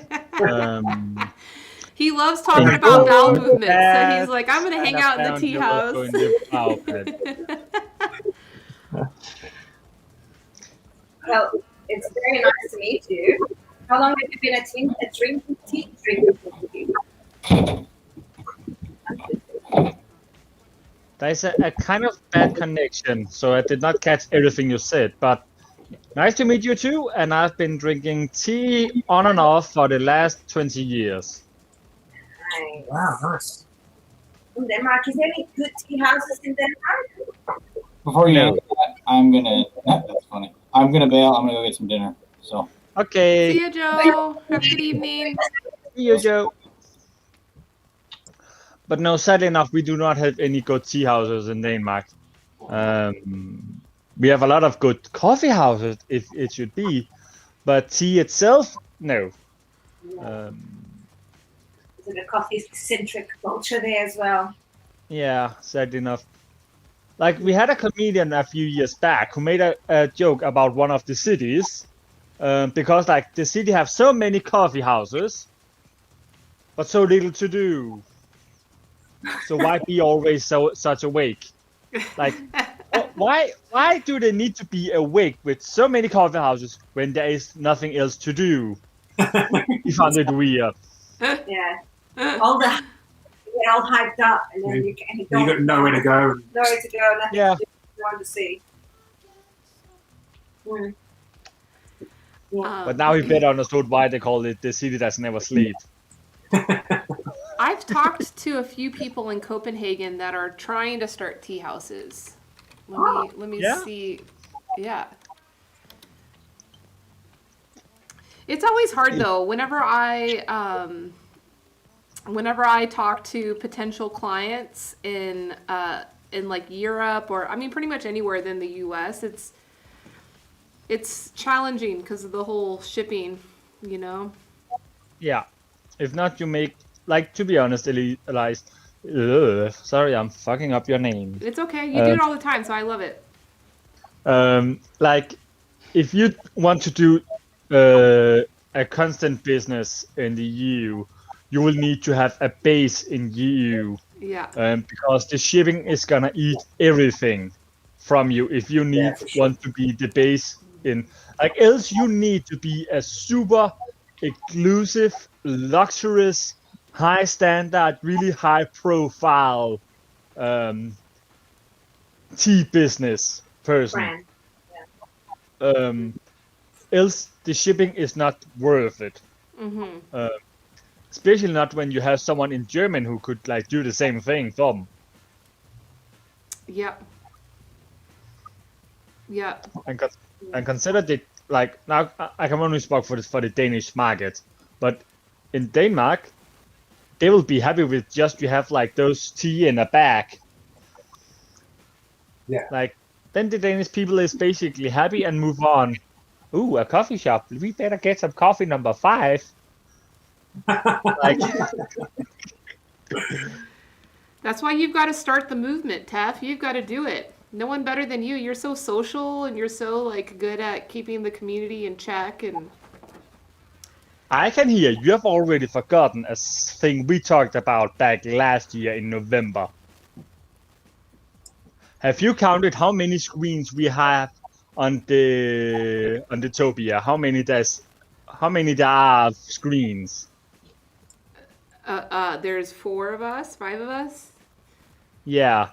He loves talking about bowel movements, so he's like, I'm going to hang out in the tea house. Well, it's very nice to meet you. How long have you been a tea drinker? There's a kind of bad connection, so I did not catch everything you said, but nice to meet you too, and I've been drinking tea on and off for the last 20 years. Nice. Wow, nice. In Denmark, is there any good tea houses in Denmark? Before you answer that, I'm gonna. That's funny. I'm gonna bail. I'm gonna go get some dinner. So. Okay. See you, Joe. Have a good evening. See you, Joe. But no, sadly enough, we do not have any good tea houses in Denmark. We have a lot of good coffee houses, if it should be, but tea itself, no. Is it a coffee-centric culture there as well? Yeah, sadly enough. Like, we had a comedian a few years back who made a joke about one of the cities, because, like, the city have so many coffee houses, but so little to do. So why be always such awake? Like, why do they need to be awake with so many coffee houses when there is nothing else to do? You found it weird. Yeah. All the get all hyped up, and then you got nowhere to go. Nowhere to go, nothing Yeah. to do, no one to see. Mm. Yeah. But now he better understood why they call it the city that never sleeps. I've talked to a few people in Copenhagen that are trying to start tea houses. Let me Yeah. see. Yeah. It's always hard though. Whenever I talk to potential clients in like Europe, or I mean pretty much anywhere than the US, it's challenging because of the whole shipping, you know. Yeah. If not, you make, like, to be honest, Elise, sorry, I'm fucking up your name. It's okay. You do it all the time, so I love it. Like, if you want to do a constant business in the EU, you will need to have a base in EU. Yeah. Because the shipping is gonna eat everything from you if you want to be the base in. Like, else you need to be a super exclusive, luxurious, high standard, really high profile tea business person. Friend. Else the shipping is not worth it. Mm-hmm. Especially not when you have someone in German who could like do the same thing for them. Yep. Yep. And consider that, like, now I can only speak for the Danish market, but in Denmark they will be happy with just you have like those tea in a bag. Yeah. Like then the Danish people is basically happy and move on. Ooh, a coffee shop. We better get some coffee number 5. Like That's why you've got to start the movement, Tef. You've got to do it. No one better than you. You're so social and you're so like good at keeping the community in check. And I can hear you have already forgotten a thing we talked about back last year in November. Have you counted how many screens we have on the Topia? How many there are of screens? there's 4 of us, 5 of us. Yeah.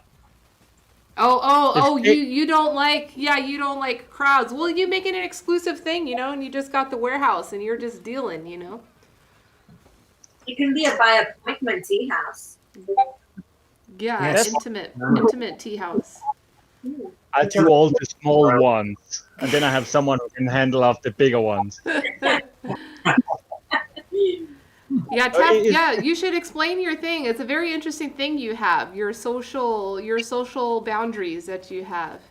You don't like you don't like crowds. Well, you make it an exclusive thing, and you just got the warehouse and you're just dealing, It can be a by appointment tea house. Yeah, Yes. intimate tea house. I do all the small ones, and then I have someone who can handle off the bigger ones. Yeah, Tef, you should explain your thing. It's a very interesting thing you have. Your social boundaries that you have.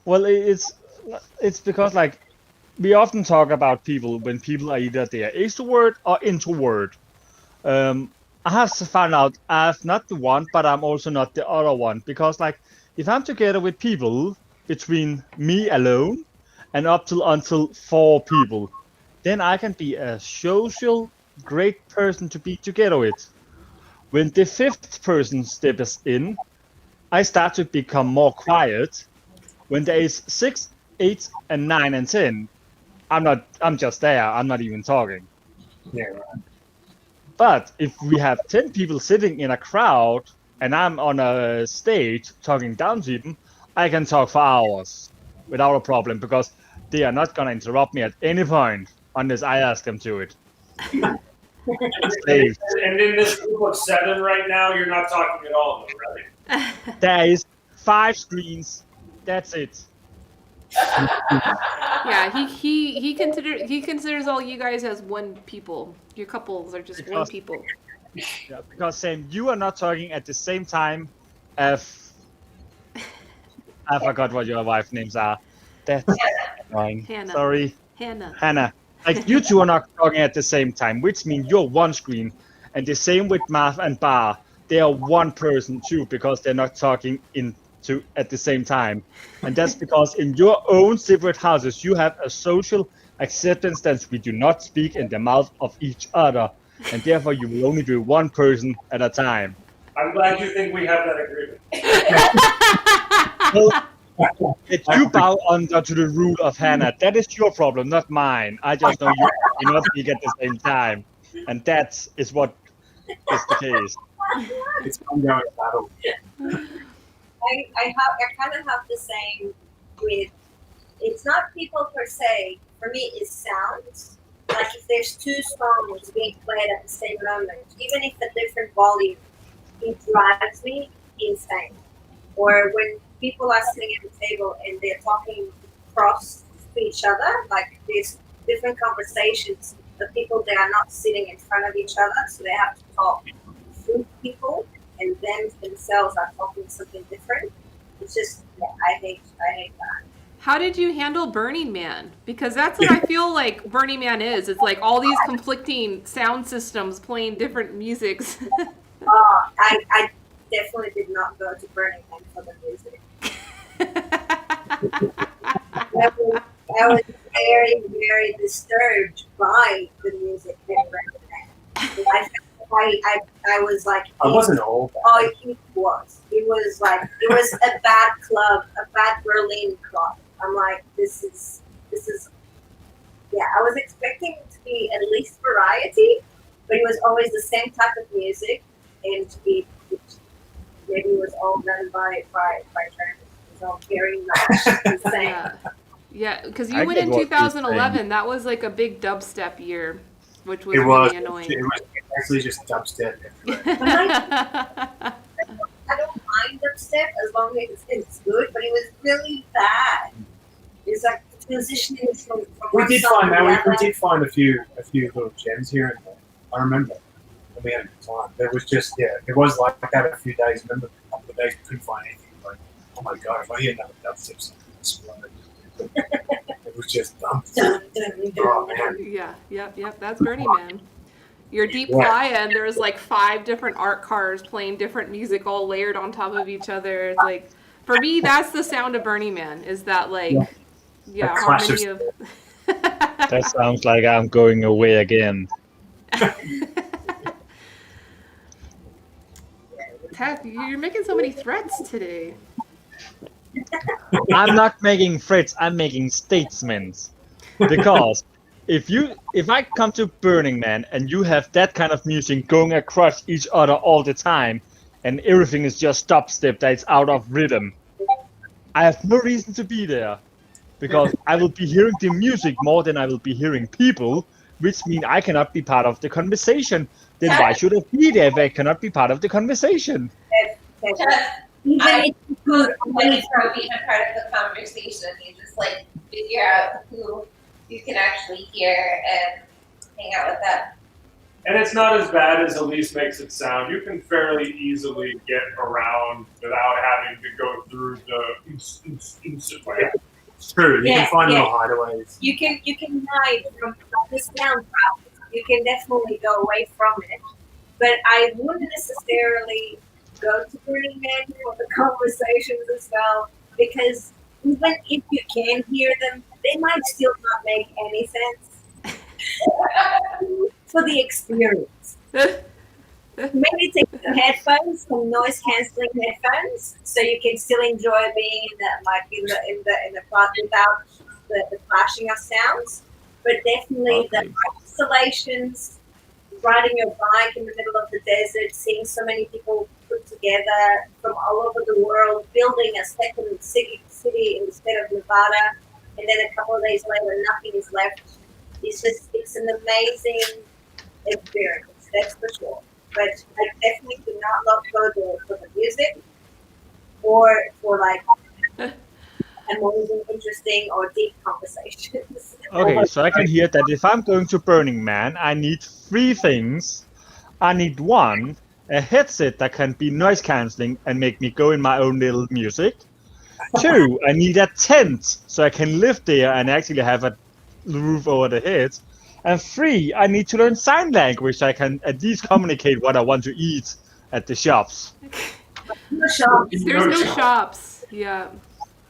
Well, it's because like we often talk about people when people are either they are extrovert or introvert. I have found out I'm not the one, but I'm also not the other one, because like if I'm together with people between me alone and up till until 4 people, then I can be a social great person to be together with. When the 5th person steps in, I start to become more quiet. When there is 6, 8, and 9 and 10, I'm just there. I'm not even talking. Yeah, right. But if we have 10 people sitting in a crowd and I'm on a stage talking down to them, I can talk for hours without a problem, because they are not gonna interrupt me at any point unless I ask them to it. Slaves. And in this group of 7 right now, you're not talking at all, though, right? There is 5 screens. That's it. Yeah, he considers all you guys as one people. Your couples are just one people. Yeah, because Sam, you are not talking at the same time as I forgot what your wife names are. That's annoying. Hannah. Sorry. Hannah. Like you two are not talking at the same time, which means you're one screen. And the same with Marv and Bar. They are one person too, because they're not talking at the same time. And that's because in your own separate houses, you have a social acceptance that we do not speak in the mouth of each other. And therefore you will only do one person at a time. I'm glad you think we have that agreement. Well, if you bow under to the rule of Hannah, that is your problem, not mine. I just know you do not speak at the same time. And that is what is the case. It's ongoing battle. I kind of have the same with, it's not people per se. For me, it's sounds. Like if there's 2 songs being played at the same moment, even if a different volume, it drives me insane. Or when people are sitting at the table and they're talking across to each other, like there's different conversations. The people, they are not sitting in front of each other, so they have to talk through people, and them themselves are talking something different. It's just, I hate that. How did you handle Burning Man? Because that's what I feel like Burning Man is. It's like all these conflicting sound systems playing different musics. I definitely did not go to Burning Man for the music. I was very, very disturbed by the music in Burning Man. I was like, I wasn't old. Oh, it was. It was a bad club, a bad Berlin club. I'm like, this is. Yeah, I was expecting it to be at least variety, but it was always the same type of music, and maybe it was all done by Germans. not very much the same. Yeah. Yeah, because you I went get in what you're 2011. That was like a big dubstep year, which was It was. really annoying. It was actually just dubstep. I don't mind dubstep as long as it's good, but it was really bad. It's like transitioning from We one did song find to that. the We other. did find a few little gems here and there. I remember. And we had a good time. There was just it was like that a few days. Remember a couple of days we couldn't find anything. Like, oh my god, if I hear another dubstep song, explode. It was just dumb. Oh man. Yeah, yep. That's Burning Man. Your Deep Playa, and there was like 5 different art cars playing different music all layered on top of each other. It's like, for me, that's the sound of Burning Man. Is that like, A clash harmony of. That sounds like I'm going away again. Ted, you're making so many threats today. I'm not making threats, I'm making statements. Because if I come to Burning Man and you have that kind of music going across each other all the time, and everything is just dubstep that's out of rhythm, I have no reason to be there. Because I will be hearing the music more than I will be hearing people, which means I cannot be part of the conversation. Then why should I be there if I cannot be part of the conversation? Even if you could When from being a part of the conversation, you just like figure out who you can actually hear and hang out with them. And it's not as bad as Elise makes it sound. You can fairly easily get around without having to go through the way. It's true. You Yeah, can find yeah. little hideaways. you can hide from the sound crowd. You can definitely go away from it. But I wouldn't necessarily go to Burning Man for the conversations as well, because even if you can hear them, they might still not make any sense for the experience. Maybe take some headphones, some noise cancelling headphones, so you can still enjoy being in the part without the clashing of sounds. But definitely the installations, riding your bike in the middle of the desert, seeing so many people put together from all over the world, building a second city instead of Nevada, and then a couple of days later nothing is left. It's an amazing experience, that's for sure. But I definitely do not love go for the music or for like amazing, interesting, or deep conversations. Okay, so I can hear that if I'm going to Burning Man, I need 3 things. I need 1, a headset that can be noise cancelling and make me go in my own little music. 2, I need a tent so I can live there and actually have a roof over the head. And 3, I need to learn sign language so I can at least communicate what I want to eat at the shops. No shops. There's no shops. Yeah.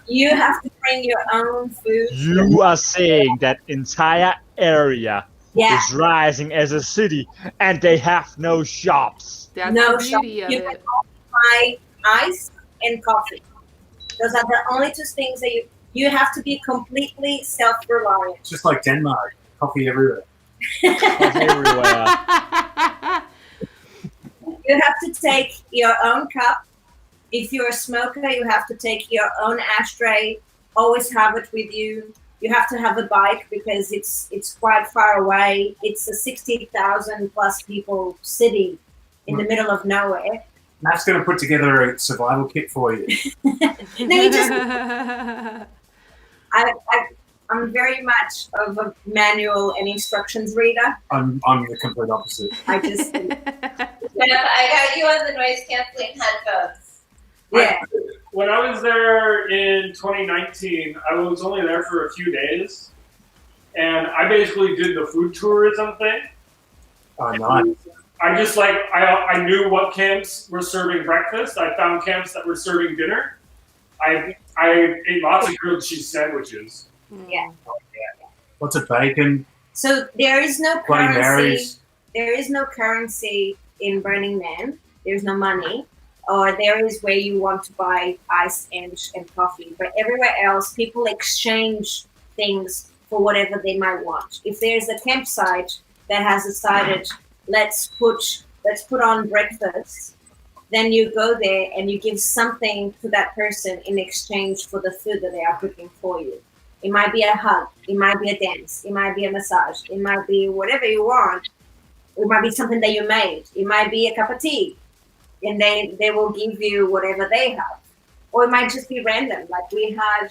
You have to bring your own food. You are saying that entire area Yeah. is rising as a city and they have no shops. That's No the shop. beauty of You can it. buy ice and coffee. Those are the only 2 things that you have to be completely self-reliant. It's just like Denmark. Coffee everywhere. Coffee everywhere. You have to take your own cup. If you're a smoker, you have to take your own ashtray. Always have it with you. You have to have a bike because it's quite far away. It's a 60,000 plus people city in the middle of nowhere. Matt's going to put together a survival kit for you. No, you just I'm very much of a manual and instructions reader. I'm the complete opposite. I just I got you on the noise canceling headphones. yeah. When I was there in 2019, I was only there for a few days, and I basically did the food tourism thing. Oh, nice. I just I knew what camps were serving breakfast. I found camps that were serving dinner. I ate lots of grilled cheese sandwiches. Yeah. Lots of bacon, So there is no Bloody currency. Marys. There is no currency in Burning Man. There's no money. Or there is where you want to buy ice and coffee. But everywhere else, people exchange things for whatever they might want. If there's a campsite that has decided let's put on breakfast, then you go there and you give something to that person in exchange for the food that they are cooking for you. It might be a hug, it might be a dance, it might be a massage, it might be whatever you want. It might be something that you made. It might be a cup of tea, and they will give you whatever they have. Or it might just be random. Like we had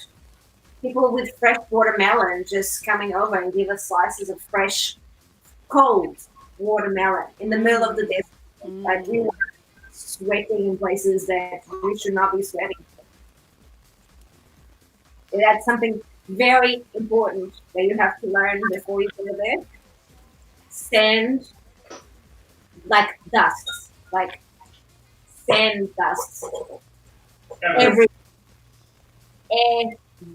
people with fresh watermelon just coming over and give us slices of fresh, cold watermelon in the middle of the desert. Like we were sweating in places that we should not be sweating. That's something very important that you have to learn before you go there. Sand, like dust, like sand dust, everywhere,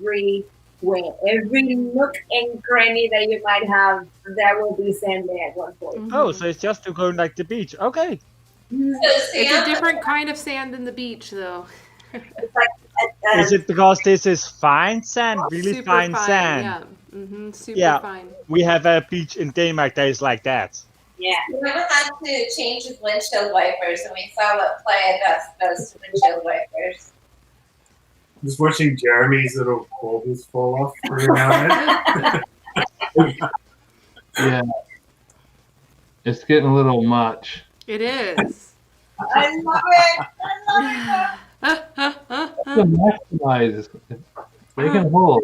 every nook and cranny that you might have, there will be sand there at one point. Oh, so it's just to go like the beach. Okay. It's a different kind of sand than the beach, though. It's like Is it because this is fine sand, really Super fine sand? Yeah. Super Yeah. fine. We have a beach in Denmark that is like that. yeah. We would have had to change his windshield wipers, and we saw what playa dust does to windshield wipers. Just watching Jeremy's little baubles fall off every now and then. Yeah. It's getting a little much. It is. I love it. I love it. To maximize. They can hold.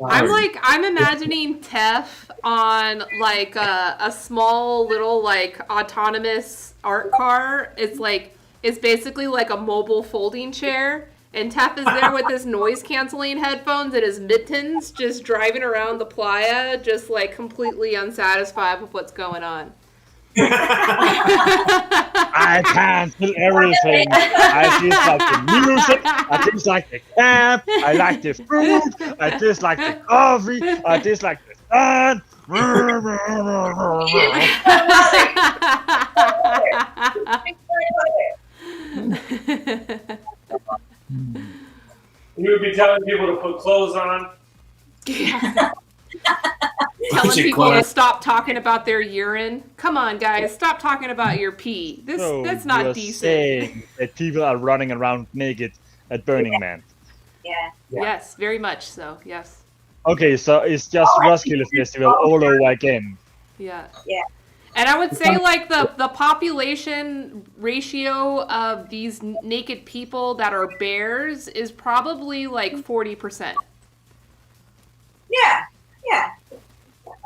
I'm imagining Tef on like a small little like autonomous art car. It's basically like a mobile folding chair, and Tef is there with his noise canceling headphones and his mittens, just driving around the playa, just like completely unsatisfied with what's going on. I cancel everything. I dislike the music. I dislike the camp. I like the food. I dislike the coffee. I dislike the sun. You would be telling people to put clothes on. Telling Put your people to clothes- stop talking about their urine. Come on, guys, stop talking about your pee. That's you not are decent. saying that people are running around naked at Burning Man. Yeah. Yes, very much so. Yes. Okay, so it's just Roskilde Festival all over again. Yeah. Yeah. And I would say like the population ratio of these naked people that are bears is probably like 40%. Yeah. Yeah.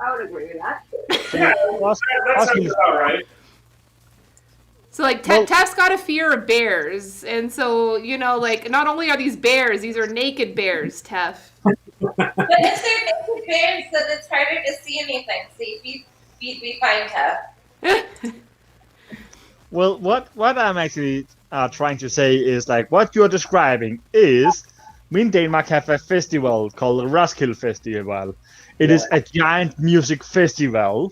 I would agree with that. Yeah, that sounds about right. So like Tef's got a fear of bears, and so like not only are these bears, these are naked bears, Tef. But if they're naked bears, then it's harder to see anything. See, we find tough. Well, what I'm actually trying to say is like what you're describing is we in Denmark have a festival called the Roskilde Festival. It is a giant music festival.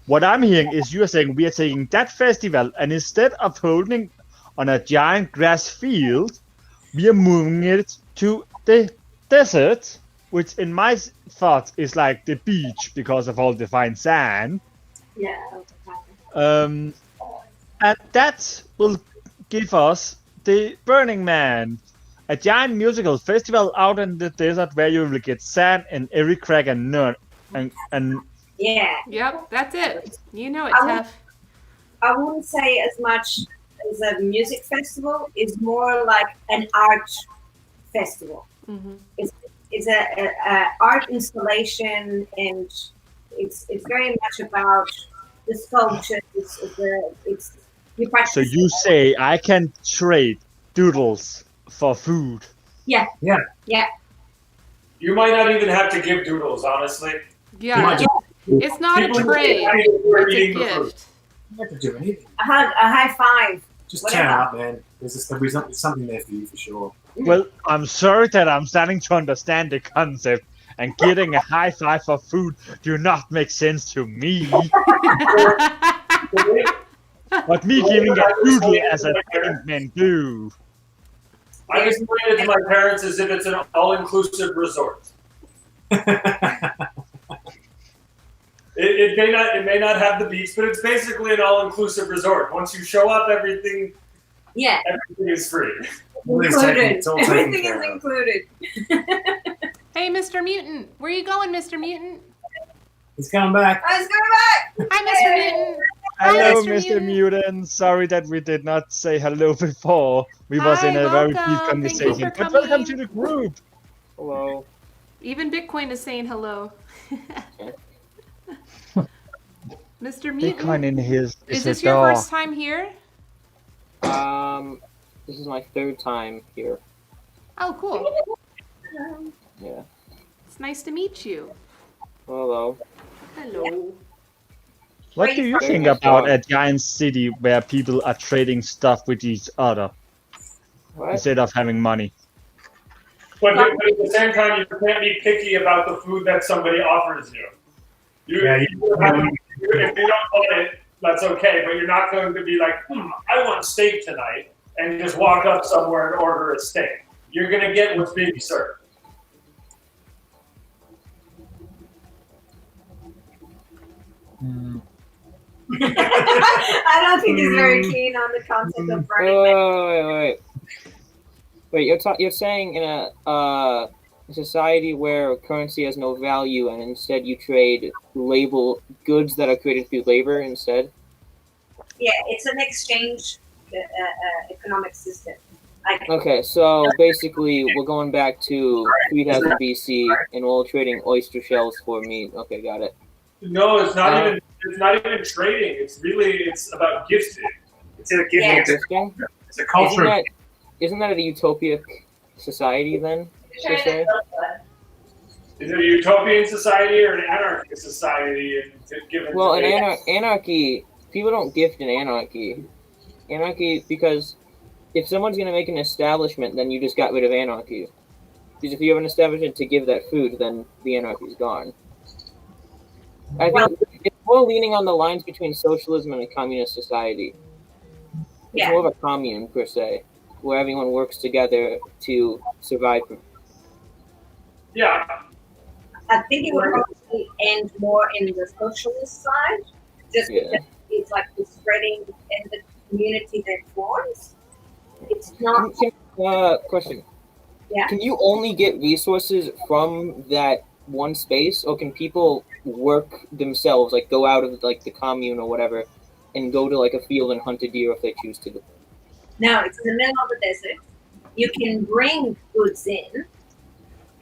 What I'm hearing is you are saying we are taking that festival and instead of holding on a giant grass field, we are moving it to the desert, which in my thought is like the beach because of all the fine sand. Yeah. And that will give us the Burning Man, a giant musical festival out in the desert where you will get sand in every crack and nut. And Yeah. Yep, that's it. You know it, I Tef. I wouldn't say as much as a music festival. It's more like an art festival. Mm-hmm. It's a art installation, and it's very much about the sculpture. It's you practice. so you say I can trade doodles for food. Yeah. Yeah. Yeah. You might not even have to give doodles, honestly. Yeah, it's not a People trade. who are It's a eating the food. gift. You don't have to do anything. A hug, a high five. Just Whatever. turn up, man. There's something there for you for sure. Well, I'm sorry that I'm starting to understand the concept, and getting a high five for food do not make sense to me. But me giving a doodle as a thing men do. I explain it to my parents as if it's an all-inclusive resort. It may not have the beach, but it's basically an all-inclusive resort. Once you show up, everything is free. Included. Everything is included. Hey, Mr. Mutant, where you going, Mr. Mutant? He's coming back. I was going back. Hi, Mr. Mutant. Hello, Mr. Mr. Mutant. Sorry that we did not say hello before. We was in a very deep welcome. Thank you conversation. for But welcome coming. to the group. Hello. Even Bitcoin is saying hello. Mr. Mutant. Bitcoin in his Is a this your dog. first time here? This is my third time here. Oh, cool. Yeah. It's nice to meet you. Hello. Hello. What do you think about a giant city where people are trading stuff with each other What? instead of having money? But at the same time, you can't be picky about the food that somebody offers you. If you don't want it, that's okay. But you're not going to be like, I want steak tonight, and just walk up somewhere and order a steak. You're going to get what's being served. I don't think he's very keen on the concept of burning. Wait, you're saying in a society where currency has no value and instead you trade goods that are created through labor instead? Yeah, it's an exchange economic system. Okay, so basically we're going back to 3000 BC and we're all trading oyster shells for meat. Okay, got it. No, it's not even. It's not even trading. It's about gifting. It's a gifting. Gifting? It's a culture. Isn't that a utopic society then? Per se? Is it a utopian society or an anarchist society? Well, in anarchy, people don't gift in anarchy. Anarchy, because if someone's going to make an establishment, then you just got rid of anarchy. Because if you have an establishment to give that food, then the anarchy is gone. I think it's more leaning on the lines between socialism and a communist society. It's more of a commune, per se, where everyone works together to survive. Yeah. I think it would probably end more in the socialist side, just because it's like the spreading and the community that forms. It's not. Question. Yeah. Can you only get resources from that one space, or can people work themselves, like go out of like the commune or whatever, and go to like a field and hunt a deer if they choose to? No, it's in the middle of the desert. You can bring goods in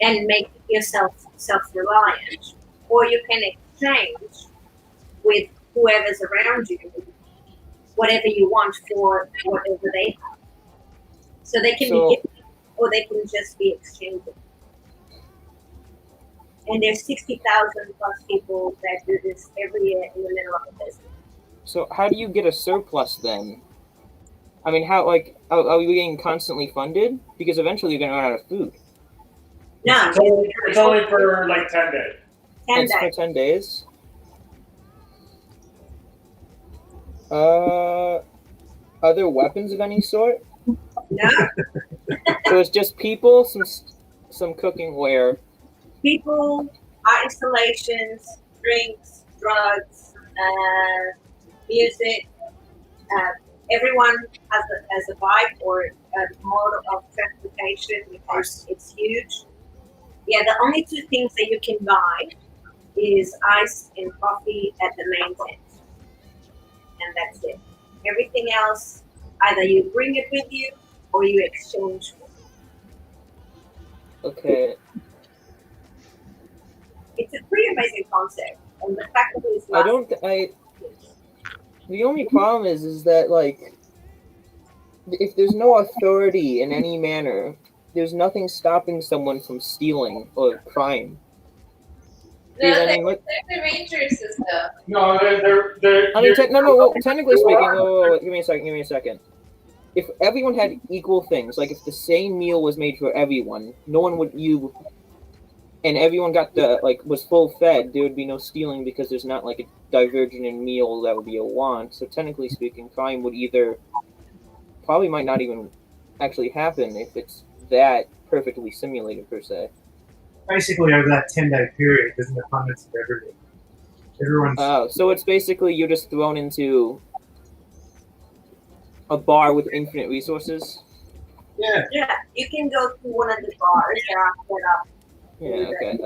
and make yourself self-reliant, or you can exchange with whoever's around you whatever you want for whatever they have. So they can be given, or they can just be exchanged. And there's 60,000 plus people that do this every year in the middle of the desert. So how do you get a surplus then? I mean, how are we getting constantly funded? Because eventually you're going to run out of food. No, it's only for like 10 days. 10 days. For 10 days. Are there weapons of any sort? No. So it's just people, some cooking ware. People, art installations, drinks, drugs, music. Everyone has a bike or a mode of transportation because it's huge. Yeah, the only two things that you can buy is ice and coffee at the main tent. And that's it. Everything else, either you bring it with you or you exchange for it. Okay. It's a pretty amazing concept. And the fact that it's the only problem is that, like, if there's no authority in any manner, there's nothing stopping someone from stealing or crime. No, there's the ranger system. No, they're technically speaking, give me a second. If everyone had equal things, like if the same meal was made for everyone, no one would and everyone got was full fed, there would be no stealing because there's not like a divergent in meal that would be a want. So technically speaking, crime would probably might not even actually happen if it's that perfectly simulated per se. Basically, over that 10-day period, there's an abundance of everything. Everyone's So it's basically you're just thrown into a bar with infinite resources. yeah. Yeah, you can go to one of the bars that are set up. Yeah. Okay.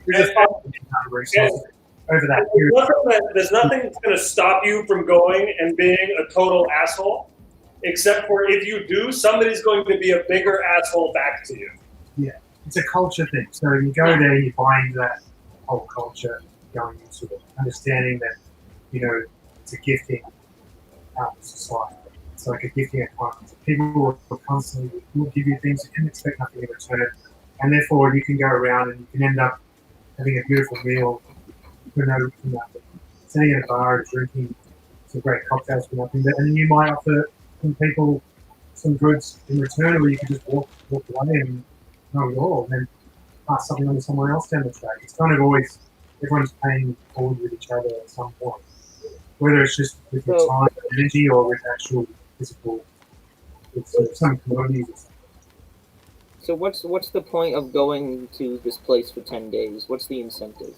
There's just resources over that period. There's nothing that's going to stop you from going and being a total asshole, except for if you do, somebody's going to be a bigger asshole back to you. Yeah, it's a culture thing. So you go there, you buy into that whole culture, going into it, understanding that, you know, it's a gifting society. It's like a gifting economy. People will constantly will give you things and expect nothing in return. And therefore, you can go around and you can end up having a beautiful meal for nothing. Sitting in a bar, drinking some great cocktails for nothing. And then you might offer some people some goods in return, or you can just walk away and not at all, and then pass something on to someone else down the track. It's kind of always everyone's paying forward with each other at some point, whether it's just with your time and energy or with actual physical, with some commodities or something. So what's the point of going to this place for 10 days? What's the incentive?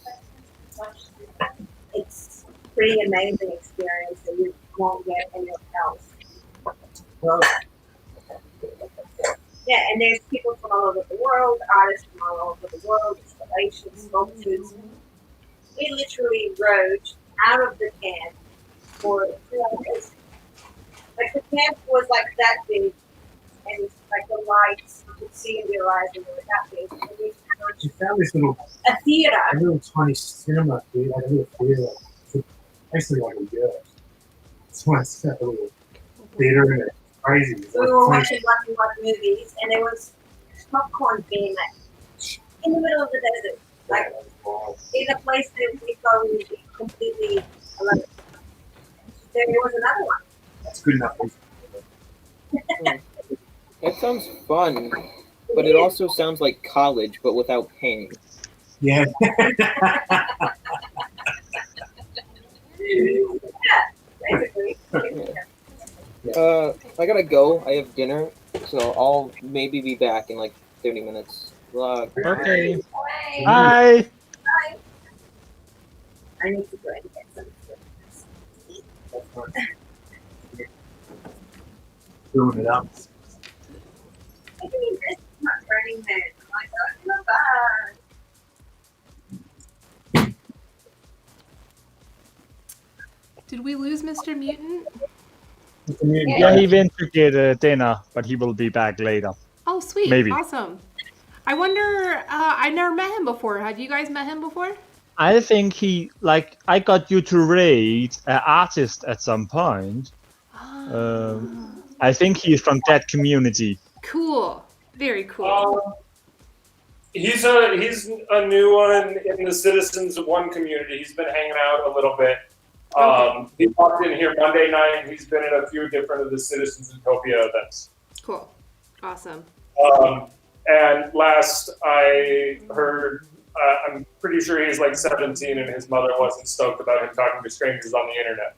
It's a pretty amazing experience that you won't get anywhere else. Well, yeah, and there's people from all over the world, artists from all over the world, installations, sculptures. We literally rode out of the camp for 2 hours. Like the camp was like that big, and it's like the lights you could see and realize they were that big. And we You found this little theater. A little tiny cinema theater, like a little theater. It's basically like a yurt. It's one step a little theater and it's crazy. It's We like were 20 watching black and white movies, and there was popcorn being like in the middle of the desert, like in a place that we thought we would be completely alone. There was another one. That's good enough. That sounds fun, but it also sounds like college, but without pain. Yeah. Basically. I gotta go. I have dinner, so I'll maybe be back in like 30 minutes. Okay. Bye. Bye. Bye. I need to go and get some food. Doing it up. I mean, it's not Burning Man. I thought, bye. Did we lose Mr. Mutant? Yeah, he went to get dinner, but he will be back later. Oh, sweet. Maybe. Awesome. I wonder, I never met him before. Have you guys met him before? I think he, like, I got you to rate an artist at some point. I think he's from that community. Cool. Very cool. He's a new one in the Citizens of One community. He's been hanging out a little bit. He popped in here Monday night. He's been in a few different of the Citizens Utopia events. Cool. Awesome. And last I heard, I'm pretty sure he's like 17 and his mother wasn't stoked about him talking to strangers on the internet.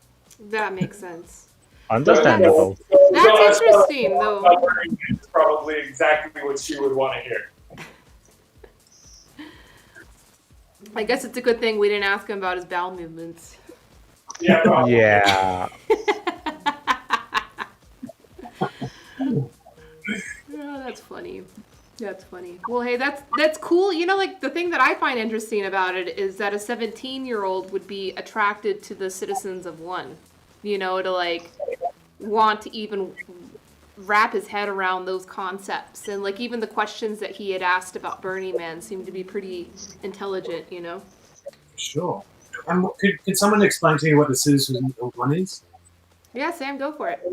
That makes sense. Understandable. That's interesting, though. It's probably exactly what she would want to hear. I guess it's a good thing we didn't ask him about his bowel movements. Yeah. Probably. Yeah. Oh, that's funny. That's funny. Well, hey, that's cool. You know, like, the thing that I find interesting about it is that a 17-year-old would be attracted to the Citizens of One. You know, to, like, want to even wrap his head around those concepts. And, like, even the questions that he had asked about Burning Man seemed to be pretty intelligent, you know? Sure. Could someone explain to me what the Citizens of One is? Yeah, Sam, go for it.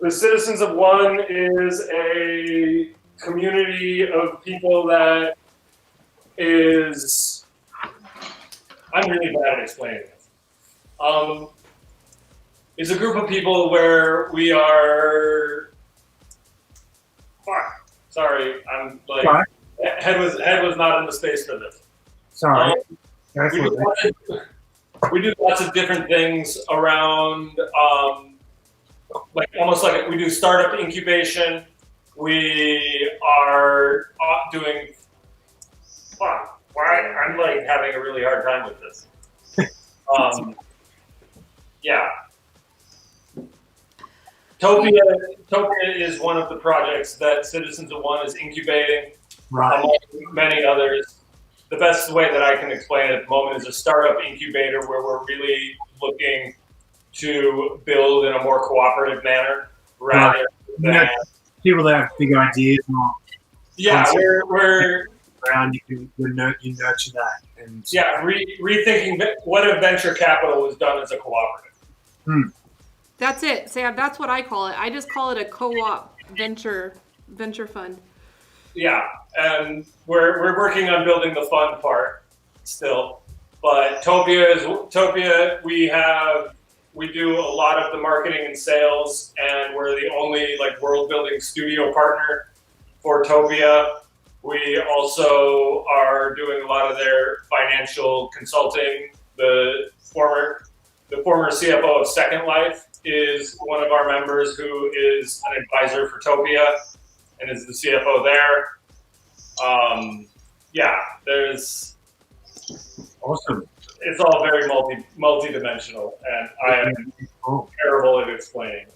The Citizens of One is a community of people that is... I'm really bad at explaining this. It's a group of people where we are... Fuck. Sorry, I'm like... Sorry. Head was not in the space for this. Sorry. We do lots of different things around... like almost like we do startup incubation. We are doing. Wow, I'm like having a really hard time with this. Yeah. Topia is one of the projects that Citizens of One is incubating, Right. among many others. The best way that I can explain it at the moment is a startup incubator where we're really looking to build in a more cooperative manner rather than. People that have big ideas, or Yeah, we're around, you nurture that, and rethinking what if venture capital was done as a cooperative. That's it, Sam. That's what I call it. I just call it a co-op venture fund. Yeah, and we're working on building the fun part still, but Topia. We do a lot of the marketing and sales, and we're the only like world building studio partner for Topia. We also are doing a lot of their financial consulting. The former CFO of Second Life is one of our members who is an advisor for Topia and is the CFO there. There's awesome. It's all very multi-dimensional, and I am terrible at explaining.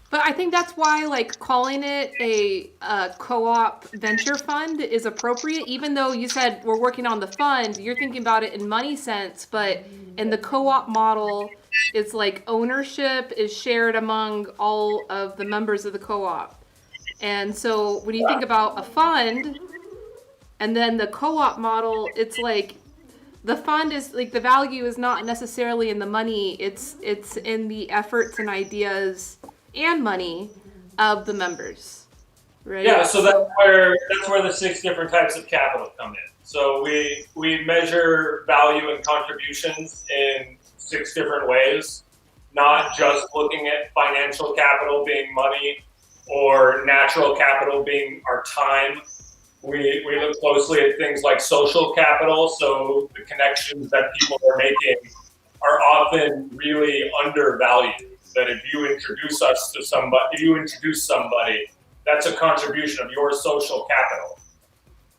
But I think that's why, like, calling it a co-op venture fund is appropriate. Even though you said we're working on the fund, you're thinking about it in money sense. But in the co-op model, it's like ownership is shared among all of the members of the co-op. And so when you think about a fund, and then the co-op model, it's like the fund is like the value is not necessarily in the money. It's in the efforts and ideas and money of the members, right? Yeah, so that's where the 6 different types of capital come in. So we measure value and contributions in 6 different ways, not just looking at financial capital being money or natural capital being our time. We look closely at things like social capital, so the connections that people are making are often really undervalued. That if you introduce somebody, that's a contribution of your social capital.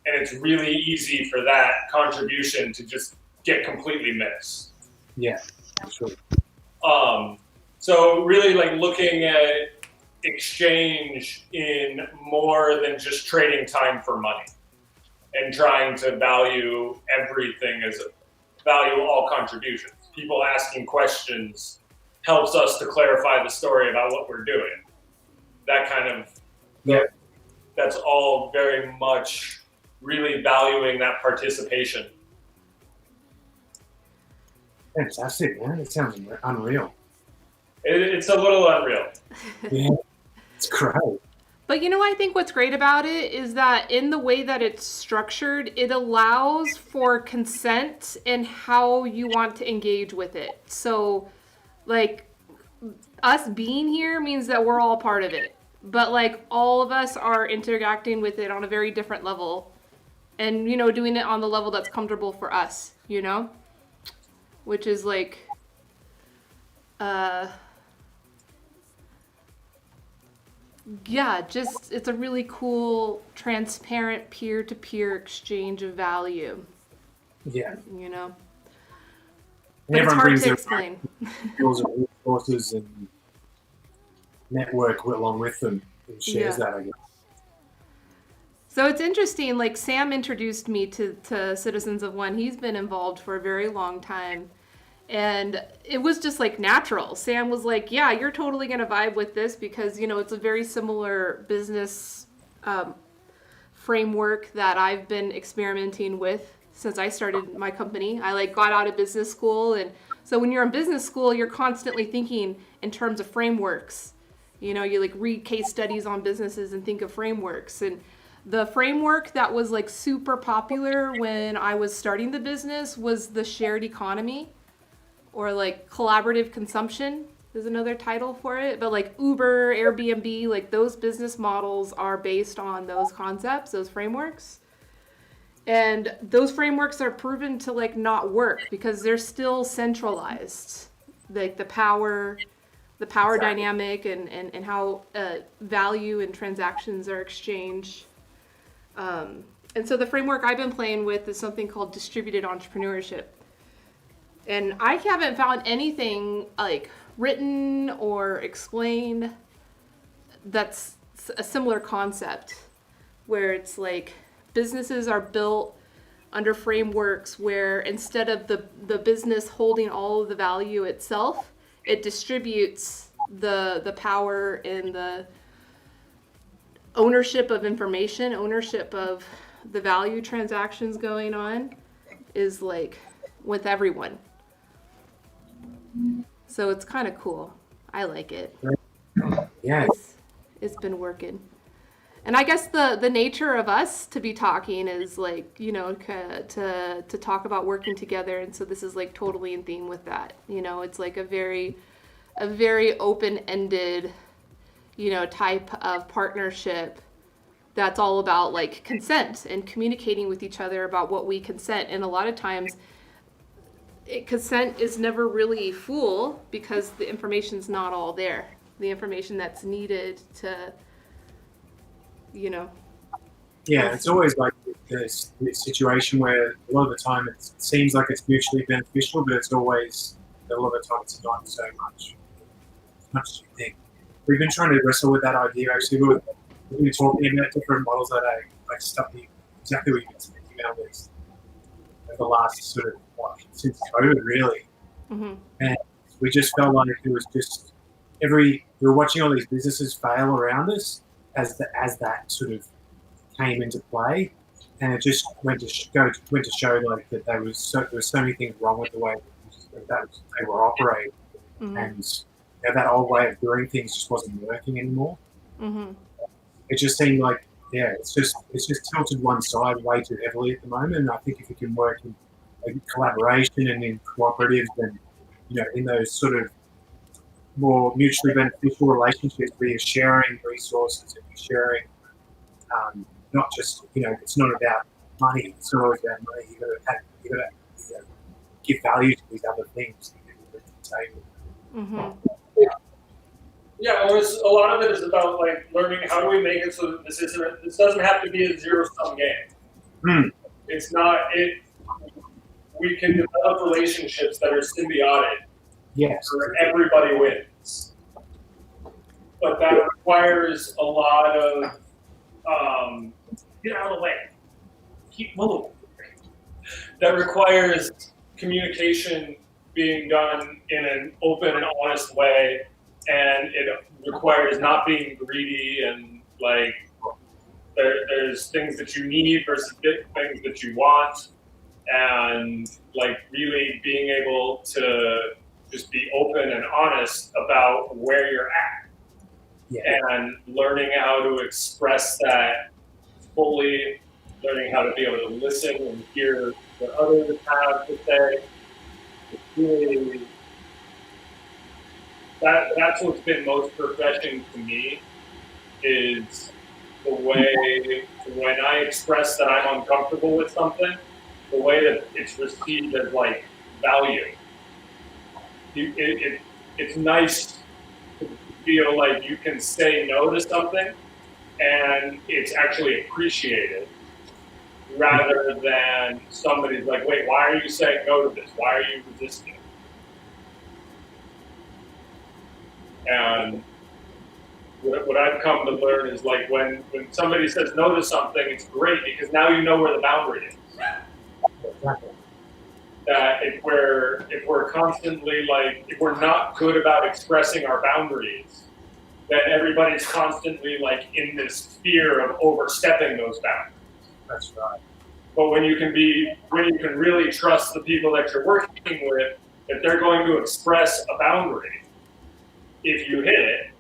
And it's really easy for that contribution to just get completely missed. Yeah, sure. So really like looking at exchange in more than just trading time for money and trying to value everything as value all contributions. People asking questions helps us to clarify the story about what we're doing. That kind of, that's all very much really valuing that participation. Fantastic, man. It sounds unreal. It's a little unreal. Yeah, it's great. But you know, I think what's great about it is that in the way that it's structured, it allows for consent in how you want to engage with it. So, like, us being here means that we're all part of it. But, like, all of us are interacting with it on a very different level. And, you know, doing it on the level that's comfortable for us, you know? Which is, like, yeah, just, it's a really cool, transparent, peer-to-peer exchange of value. Yeah. You know? And But it's hard to their explain. skills and resources and network along with them and shares that, I guess. So it's interesting, like Sam introduced me to Citizens of One. He's been involved for a very long time. And it was just like natural. Sam was like, yeah, you're totally going to vibe with this because, you know, it's a very similar business framework that I've been experimenting with since I started my company. I like got out of business school. And so when you're in business school, you're constantly thinking in terms of frameworks. You know, you like read case studies on businesses and think of frameworks. And the framework that was like super popular when I was starting the business was the shared economy. Or like collaborative consumption is another title for it. But like Uber, Airbnb, like those business models are based on those concepts, those frameworks. And those frameworks are proven to like not work because they're still centralized. Like the power dynamic and how value and transactions are exchanged And so the framework I've been playing with is something called distributed entrepreneurship. And I haven't found anything like written or explained that's a similar concept, where it's like businesses are built under frameworks where instead of the business holding all of the value itself, it distributes the power and the ownership of information, ownership of the value transactions going on is like with everyone. So it's kind of cool. I like it. Yeah. It's been working. And I guess the nature of us to be talking is like, you know, to talk about working together. And so this is like totally in theme with that. You know, it's like a very open-ended, you know, type of partnership that's all about like consent and communicating with each other about what we consent. And a lot of times consent is never really full because the information's not all there. The information that's needed to, you know. Yeah, it's always like this situation where a lot of the time it seems like it's mutually beneficial, but it's always, a lot of the time it's not so much as you think. We've been trying to wrestle with that idea actually. We've been talking about different models that are like stuff exactly what you've been speaking about this over the last sort of since COVID really. Mm-hmm. And we just felt like it was just we were watching all these businesses fail around us as that sort of came into play, and it just went to show like that there was so many things wrong with the way that they were operating, Mm-hmm. and that old way of doing things just wasn't working anymore. Mm-hmm. It just seemed like it's just tilted one side way too heavily at the moment. And I think if you can work in collaboration and in cooperatives and in those sort of more mutually beneficial relationships where you're sharing resources and you're sharing not just it's not about money. It's not always about money. You got to give value to these other things that you bring to the table. Mm-hmm. Yeah, or a lot of it is about like learning how do we make it so that this doesn't have to be a zero-sum game. It's not we can develop relationships that are symbiotic. Yes. Where everybody wins. But that requires a lot of get out of the way. Keep moving. That requires communication being done in an open and honest way, and it requires not being greedy and like there's things that you need versus things that you want, and like really being able to just be open and honest about where you're at, and learning how to express that fully, learning how to be able to listen and hear what others have to say. It's really, that's what's been most refreshing to me is the way when I express that I'm uncomfortable with something, the way that it's received as like value. It's nice to feel like you can say no to something and it's actually appreciated, rather than somebody's like, wait, why are you saying no to this? Why are you resisting? And what I've come to learn is like when somebody says no to something, it's great because now you know where the boundary is. That if we're constantly like, if we're not good about expressing our boundaries, then everybody's constantly like in this fear of overstepping those boundaries. That's right. But when you can really trust the people that you're working with, that they're going to express a boundary if you hit it,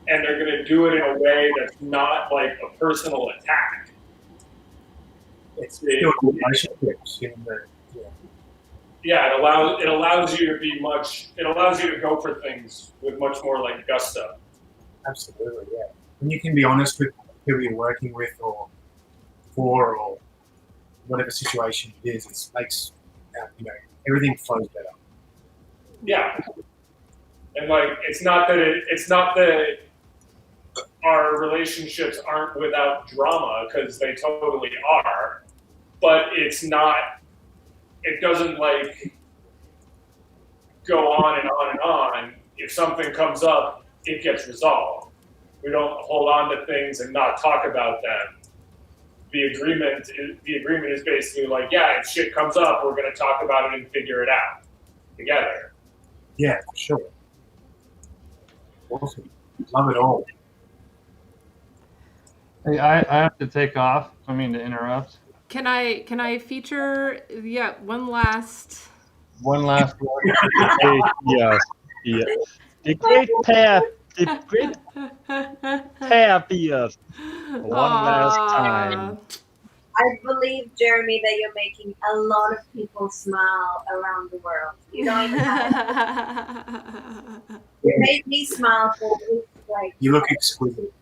and they're going to do it in a way that's not like a personal attack. It's relationships. Yeah, it allows you to go for things with much more like gusto. Absolutely, yeah. And you can be honest with who you're working with or whatever situation it is. It makes everything flows better. Yeah, and like it's not that our relationships aren't without drama, because they totally are, but it's not, it doesn't like go on and on and on. If something comes up, it gets resolved. We don't hold on to things and not talk about them. The agreement is basically like, yeah, if shit comes up, we're going to talk about it and figure it out together. Yeah, for sure. Awesome. Love it all. Hey, I have to take off. I mean to interrupt. Can I feature one last One last word. Yes. Yeah. The great pair beers. One last time. I believe, Jeremy, that you're making a lot of people smile around the world. You don't even have You made me smile for weeks. Like, You look exquisite.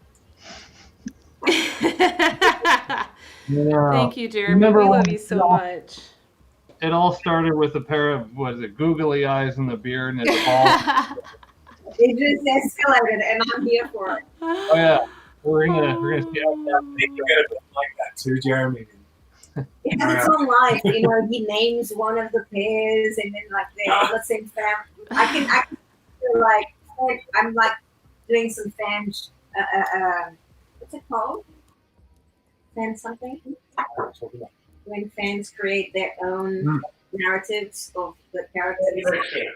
Thank you, Jeremy. Remember We when love you so much. It all started with a pair of, googly eyes in the beard and it's balls. it just escalated, and I'm here for it. Oh yeah, we're gonna see how They get a bit like that too, Jeremy. Yeah, it's on life. You know, he names one of the pairs, and then like they all the same family. I can feel like I'm like doing some fan. What's it called? Fan something. When fans create their own narratives of the characters. Fiction.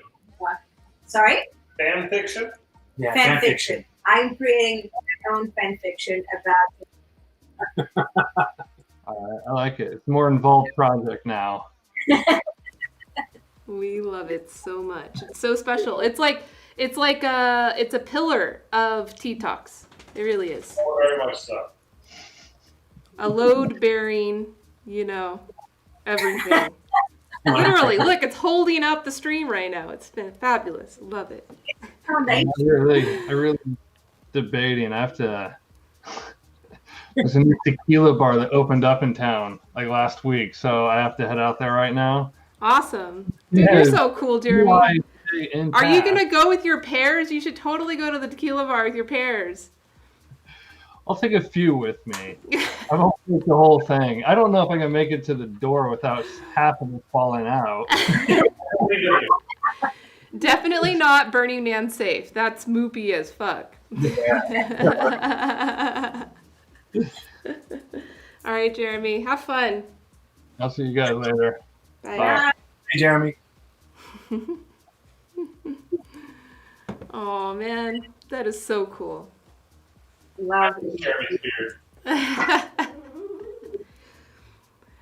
Sorry? Fan fiction? Yeah, Fan fiction. I'm creating my own fan fiction about I like it. It's a more involved project now. We love it so much. It's so special. It's a pillar of Tea Talks. It really is. Oh, very much so. A load bearing, everything. Literally, look, it's holding up the stream right now. It's been fabulous. Love it. I really debating. I have to. There's a new tequila bar that opened up in town like last week, so I have to head out there right now. Awesome. Dude, you're so cool, Jeremy. Are you going to go with your pairs? You should totally go to the tequila bar with your pairs. I'll take a few with me. I won't take the whole thing. I don't know if I can make it to the door without half of it falling out. Definitely not Burning Man safe. That's moopy as fuck. All right, Jeremy. Have fun. I'll see you guys later. Bye. Bye. Hey, Jeremy. Oh, man. That is so cool. love Jeremy's beard.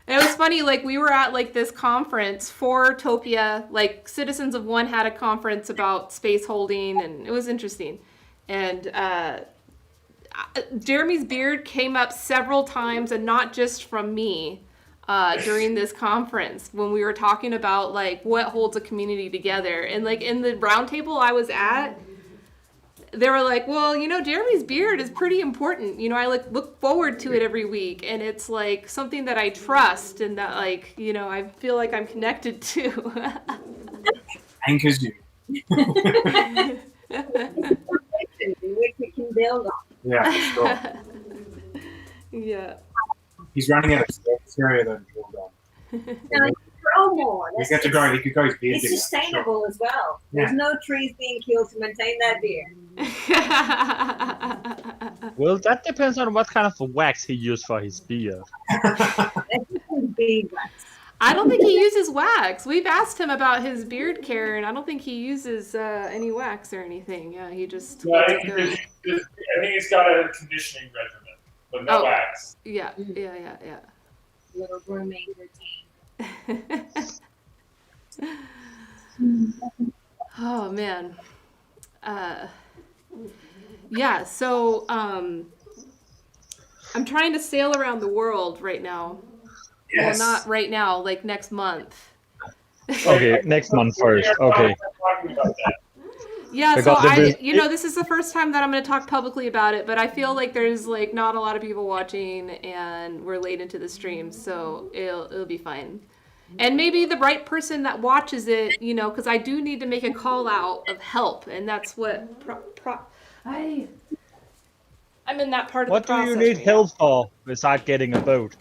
It was funny, like, we were at, like, this conference for Topia, like, Citizens of One had a conference about space holding, and it was interesting. And Jeremy's beard came up several times, and not just from me, during this conference, when we were talking about, like, what holds a community together. And, like, in the roundtable I was at, they were like, well, Jeremy's beard is pretty important. I look forward to it every week. And it's like something that I trust and that I feel like I'm connected to. Anchors you. Which we can build on. Yeah, for sure. Yeah. He's running out of surface area though to build on. No, grow more. He's got to grow. He could grow his beard It's bigger. sustainable as well. Yeah. There's no trees being killed to maintain that beard. Well, that depends on what kind of wax he used for his beard. I don't think he uses wax. We've asked him about his beard care, and I don't think he uses any wax or anything. Yeah, he just. No, I think he's got a conditioning regimen, but no wax. Yeah. Little grooming routine. Oh man. Yeah, so I'm trying to sail around the world right now. Yes. Well, not right now, like next month. Okay, next month first. Okay. Yeah, so this is the first time that I'm going to talk publicly about it, but I feel like there's like not a lot of people watching and we're late into the stream, so it'll be fine. And maybe the right person that watches it, because I do need to make a call out of help, and that's what I'm in that part of What the do process. you need right help for besides getting a boat?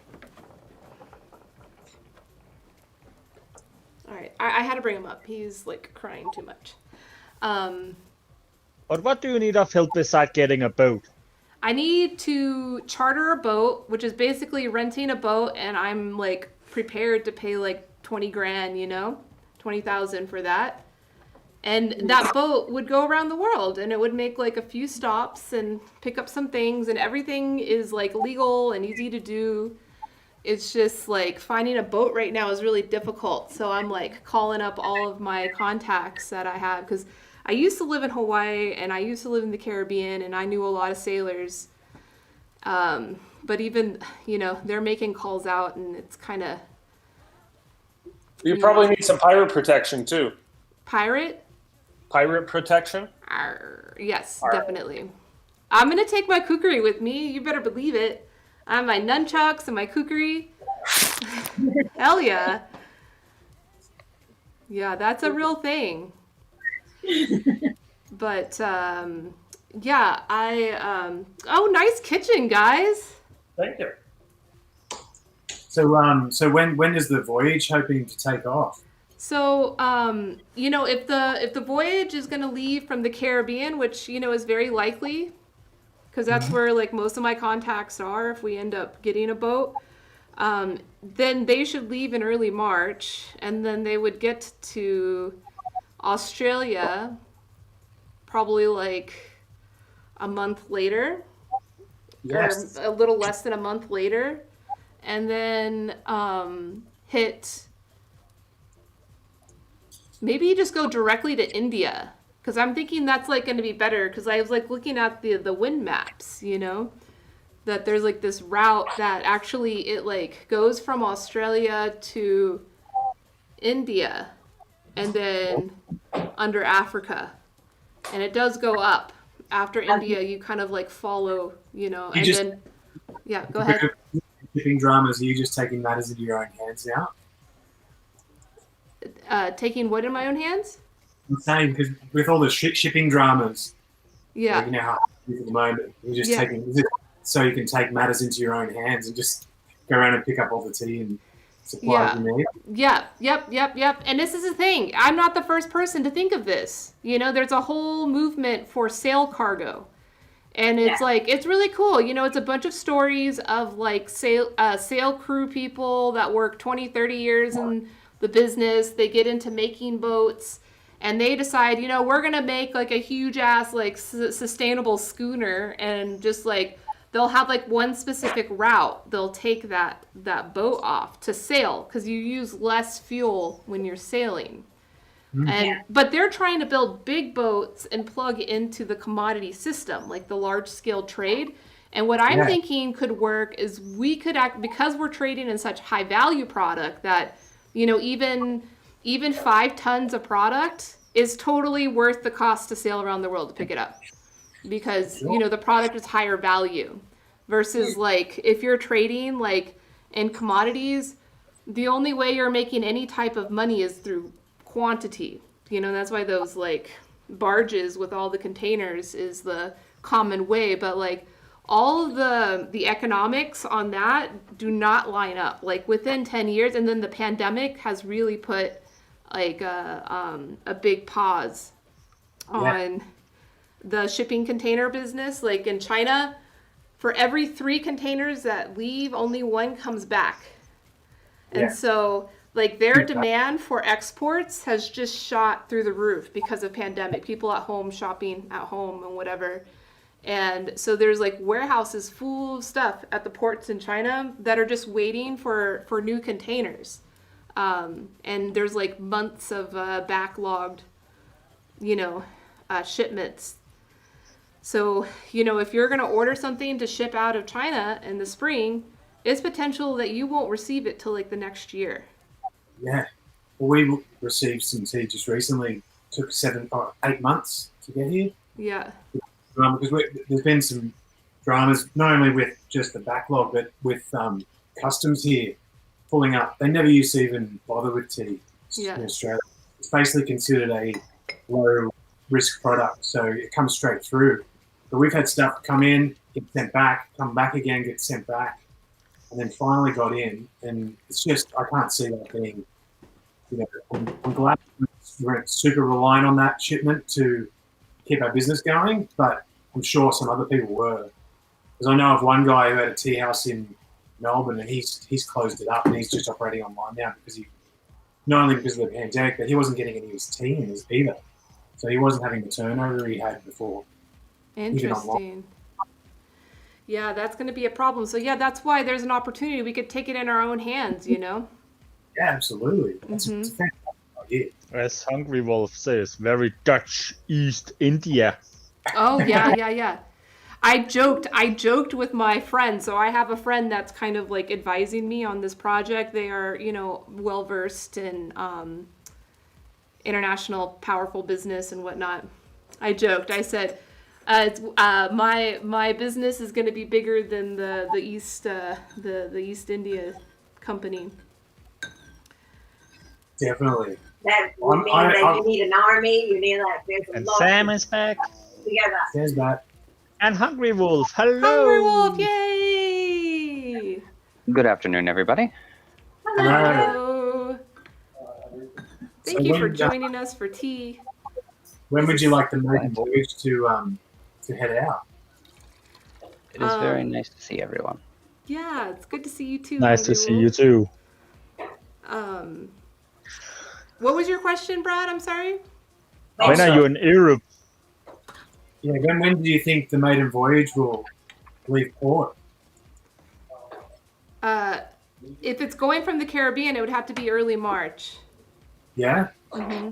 now. All right, I had to bring him up. He's like crying too much. But what do you need of help besides getting a boat? I need to charter a boat, which is basically renting a boat, and I'm like prepared to pay like 20 grand, 20,000 for that. And that boat would go around the world, and it would make like a few stops and pick up some things, and everything is like legal and easy to do. It's just like finding a boat right now is really difficult. So I'm like calling up all of my contacts that I have, because I used to live in Hawaii and I used to live in the Caribbean, and I knew a lot of sailors. But even, they're making calls out, and it's kind of... You probably need some pirate protection too. Pirate? Pirate protection? Yes, definitely. I'm going to take my kukri with me. You better believe it. I have my nunchucks and my kukri. Hell yeah. Yeah, that's a real thing. But, yeah, oh, nice kitchen, guys. Thank you. So when is the Voyage hoping to take off? So, if the Voyage is going to leave from the Caribbean, which, is very likely, because that's where, like, most of my contacts are if we end up getting a boat, then they should leave in early March, and then they would get to Australia probably, like, a month later. Yes. Or a little less than a month later. And then hit... Maybe just go directly to India, because I'm thinking that's like going to be better, because I was like looking at the wind maps, that there's like this route that actually it like goes from Australia to India and then under Africa, and it does go up. After India, you kind of like follow, then yeah, go ahead. Shipping dramas, are you just taking matters into your own hands now? Taking what in my own hands? I'm saying, because with all the shipping dramas, Yeah. like, how it is at the moment, you're just taking, is it so you can take matters into your own hands and just go around and pick up all the tea and supplies you need? Yeah. Yep. And this is the thing. I'm not the first person to think of this. There's a whole movement for sail cargo. And it's like, it's really cool. It's a bunch of stories of like sail crew people that work 20, 30 years in the business. They get into making boats, and they decide, we're going to make like a huge ass like sustainable schooner, and just like they'll have like one specific route. They'll take that boat off to sail, because you use less fuel when you're sailing. But they're trying to build big boats and plug into the commodity system, like the large scale trade. And what I'm thinking could work is we could because we're trading in such high value product that, even 5 tons of product is totally worth the cost to sail around the world to pick it up, because, the product is higher value versus like if you're trading like in commodities, the only way you're making any type of money is through quantity. That's why those like barges with all the containers is the common way, but like all of the economics on that do not line up like within 10 years. And then the pandemic has really put like a big pause on the shipping container business. Like in China, for every 3 containers that leave, only 1 comes back. And so like their demand for exports has just shot through the roof because of pandemic. People at home shopping at home and whatever. And so there's like warehouses full of stuff at the ports in China that are just waiting for new containers. And there's like months of backlogged, shipments. So, if you're going to order something to ship out of China in the spring, it's potential that you won't receive it till like the next year. Yeah. Well, we received some tea just recently. It took 7 or 8 months to get here. Yeah. Because there's been some dramas, not only with just the backlog, but with customs here pulling up. They never used to even bother with tea in Australia. It's basically considered a low risk product, so it comes straight through. But we've had stuff come in get sent back, come back again, get sent back, and then finally got in. And it's just, I can't see that being, I'm glad we weren't super reliant on that shipment to keep our business going, but I'm sure some other people were. Because I know of one guy who had a tea house in Melbourne, and he's closed it up, and he's just operating online now because not only because of the pandemic, but he wasn't getting any of his tea in either. So he wasn't having the turnover he had before. Interesting. Yeah, that's going to be a problem. So yeah, that's why there's an opportunity. We could take it in our own hands, Yeah, absolutely. That's a fantastic idea. As Hungry Wolf says, very Dutch East India. Oh yeah. I joked with my friend. So I have a friend that's kind of like advising me on this project. They are, well versed in international powerful business and whatnot. I joked. I said, my business is going to be bigger than the East India Company. Definitely. That would mean that you need an army. You need and Sam is back. Together. Sam's back. And Hungry Wolf. Hello. Hungry Wolf, yay! Good afternoon, everybody. Hello. Thank you for joining us for tea. When would you like the Maiden Voyage to head out? It is very nice to see everyone. Yeah, it's good to see you too. Nice to see you too. What was your question, Brad? I'm sorry. When are you in Europe? Yeah, when do you think the Maiden Voyage will leave port? If it's going from the Caribbean, it would have to be early March. Yeah? Mm-hmm.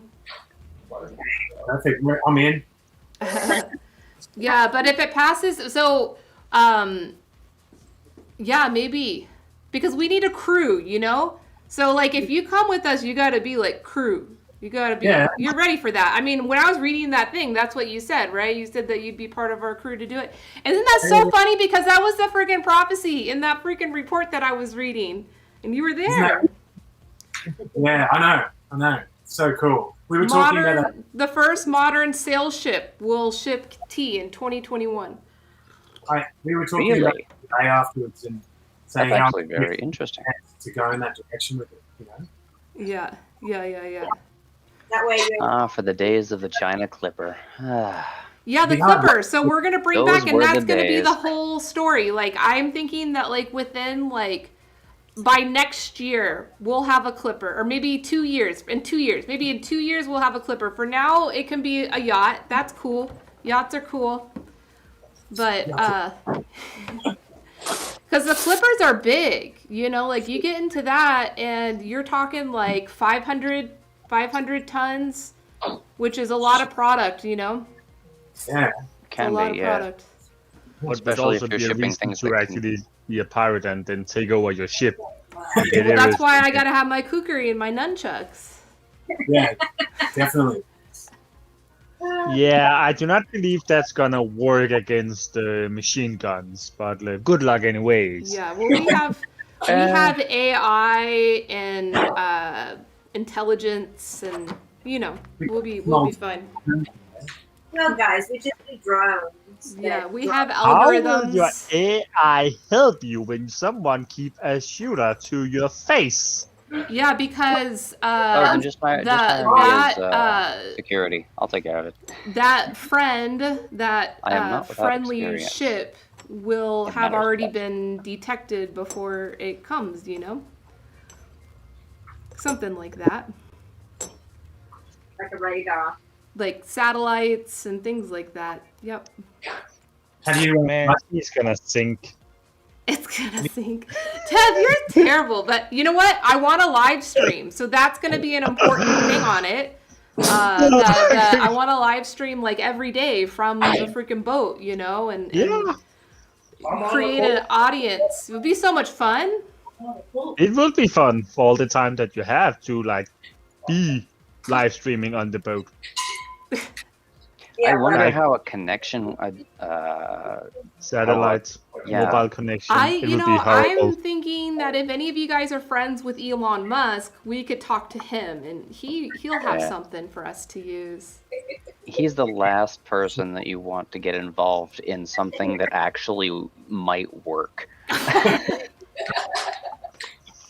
Perfect. I'm in. Yeah, but if it passes, so, yeah, maybe. Because we need a crew, So, like, if you come with us, you got to be, like, crew. You got to be, you're ready for that. I mean, when I was reading that thing, that's what you said, right? You said that you'd be part of our crew to do it. Isn't that so funny? Because that was the freaking prophecy in that freaking report that I was reading. And you were there. Yeah, I know. So cool. We were talking about the first modern sail ship will ship tea in 2021. We were talking about it the day afterwards and saying that's actually very interesting to go in that direction with it, Yeah. That way for the days of the China Clipper. Yeah, the Clipper. So we're going to bring back, and that's going to be days. the whole story. Like, I'm thinking that, like, within, like, by next year, we'll have a Clipper. Or maybe 2 years. Maybe in 2 years, we'll have a Clipper. For now, it can be a yacht. That's cool. Yachts are cool. But, because the Clippers are big. Like, you get into that, and you're talking, like, 500 tons, which is a lot of product, Yeah. Can a lot be, of product. Especially if you're shipping things to actually be a pirate and then take over your ship. That's why I gotta have my kukri and my nunchucks. Yeah, definitely. Yeah, I do not believe that's gonna work against machine guns, but good luck anyways. Yeah, well, we have AI and intelligence, and we'll be fine. Well, guys, we just need drones. Yeah, we have How algorithms. will your AI help you when someone keep a shooter to your face? Yeah, because then just hire me as security. I'll take care of it. that friend, that I am not without friendly experience. ship will It have matters already less. been detected before it comes, Something like that. Like a radar. Like satellites and things like that. Yep. Have you, Man, he's gonna sink. It's gonna sink. Ted, you're terrible. But you know what? I want a live stream, so that's gonna be an important thing on it. I want to live stream like every day from the freaking boat, and create an audience. It would be so much fun. It will be fun for all the time that you have to be live streaming on the boat. Yeah, I wonder right. how a connection, Satellites, mobile connection. It would be horrible. I'm thinking that if any of you guys are friends with Elon Musk, we could talk to him, and he'll have something for us to use. He's the last person that you want to get involved in something that actually might work.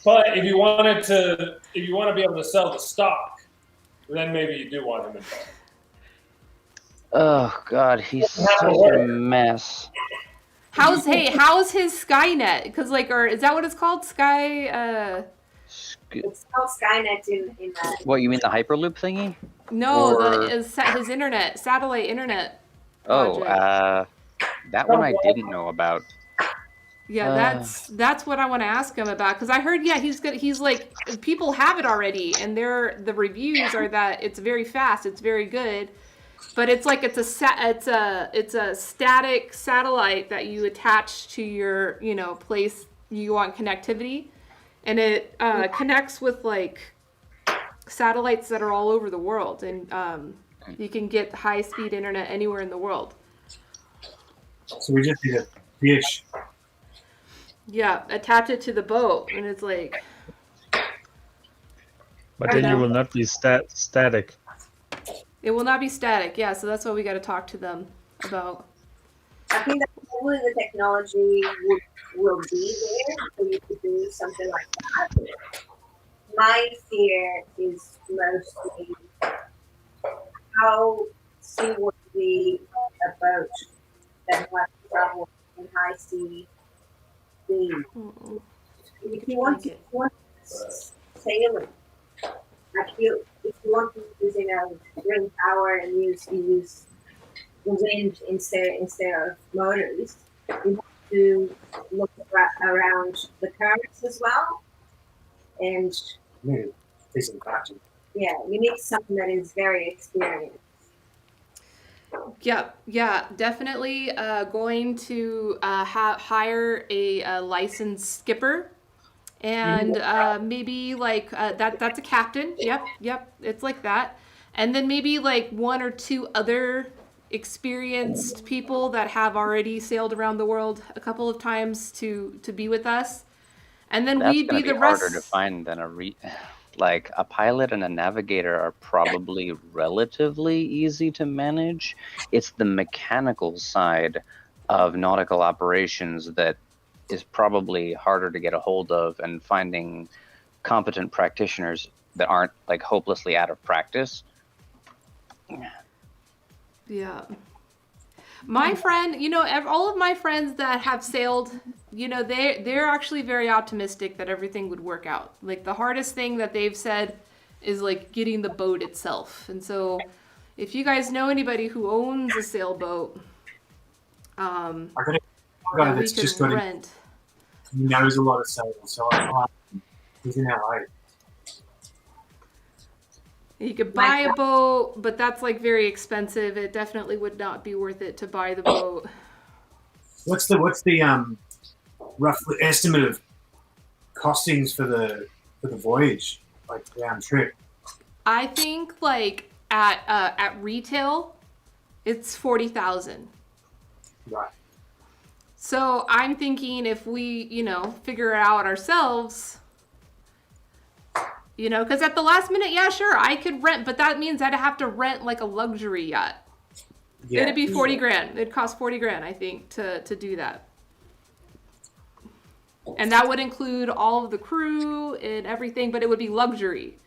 But if you want to be able to sell the stock, then maybe you do want him involved. Oh God, he's such a mess. How's his Skynet? Because or is that what it's called? It's called Skynet in What, you mean the Hyperloop thingy? No, Or... his internet, satellite internet. Oh, project. that one I didn't know about. Yeah, that's what I want to ask him about, because I heard he's good. He's like, people have it already, and the reviews are that it's very fast, it's very good, but it's like it's a static satellite that you attach to your place you want connectivity, and it connects with like satellites that are all over the world, and you can get high speed internet anywhere in the world. So we just need a dish. Yeah, attach it to the boat, and it's like. But then you will not be static. It will not be static, yeah. So that's what we got to talk to them about. I think that probably the technology will be there for you to do something like that. My fear is mostly how seaworthy a boat that has to travel in high sea. If you want to sailing, if you want to use wind power and use the wind instead of motors, you have to look around the currents as well. And yeah, you need someone that is very experienced. Yeah, definitely going to hire a licensed skipper, and maybe like that's a captain. Yep, it's like that, and then maybe like one or two other experienced people that have already sailed around the world a couple of times to be with us, and then we'd be the rest. Harder to find than like a pilot and a navigator are probably relatively easy to manage. It's the mechanical side of nautical operations that is probably harder to get a hold of, and finding competent practitioners that aren't like hopelessly out of practice. Yeah. My friend, all of my friends that have sailed, they're actually very optimistic that everything would work out. Like the hardest thing that they've said is like getting the boat itself. And so if you guys know anybody who owns a sailboat, I got a guy that's just got rent. He knows a lot of sailing, so he's in LA. You could buy a boat, but that's like very expensive. It definitely would not be worth it to buy the boat. What's the roughly estimate of costings for the voyage, like round trip? I think like at retail, it's $40,000. Right. So I'm thinking if we figure it out ourselves. Because at the last minute, yeah, sure, I could rent, but that means I'd have to rent like a luxury yacht. Yeah. It'd be $40,000. It'd cost $40,000, I think, to do that. And that would include all of the crew and everything, but it would be luxury.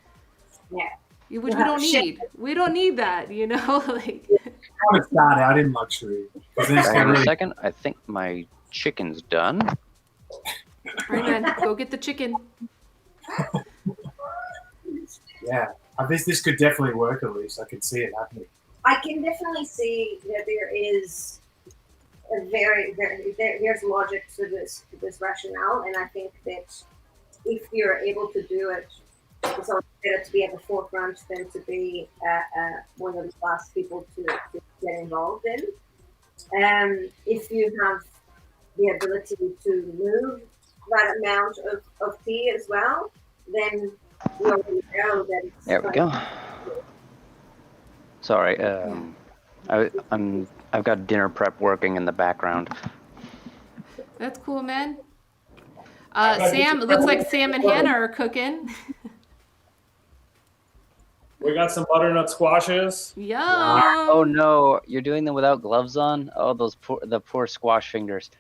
Yeah. Which we don't need. We don't need that, like. I want to start out in luxury. Hang on a second. I think my chicken's done. All right, man. Go get the chicken. Yeah, this could definitely work. At least I could see it happening. I can definitely see that there is there's logic to this rationale, and I think that if you're able to do it, it's always better to be at the forefront than to be one of the last people to get involved in. If you have the ability to move that amount of tea as well, then we already know that it's there we go. Sorry, I've got dinner prep working in the background. That's cool, man. Sam, it looks like Sam and Hannah are cooking. We got some butternut squashes. Yum. Oh no, you're doing them without gloves on? Oh, the poor squash fingers.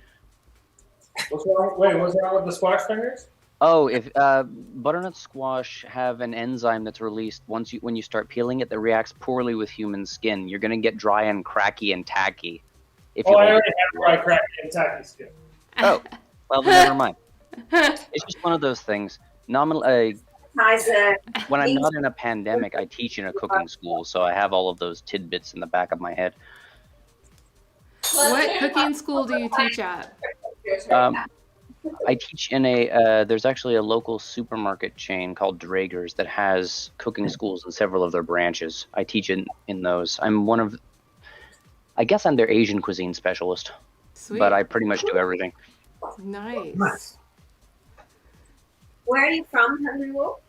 What's wrong? Wait, what's wrong with the squash fingers? Oh, if butternut squash have an enzyme that's released when you start peeling it that reacts poorly with human skin. You're gonna get dry and cracky and tacky. If you I hold already it have dry, cracky, and tacky skin. Oh, well then never mind. It's just one of those things. When I'm not in a pandemic, I teach in a cooking school, so I have all of those tidbits in the back of my head. What cooking school do you teach at? I teach in there's actually a local supermarket chain called Draeger's that has cooking schools in several of their branches. I teach in those. I guess I'm their Asian cuisine specialist. Sweet. But I pretty much do everything. Nice. Where are you from, Henry Wolf?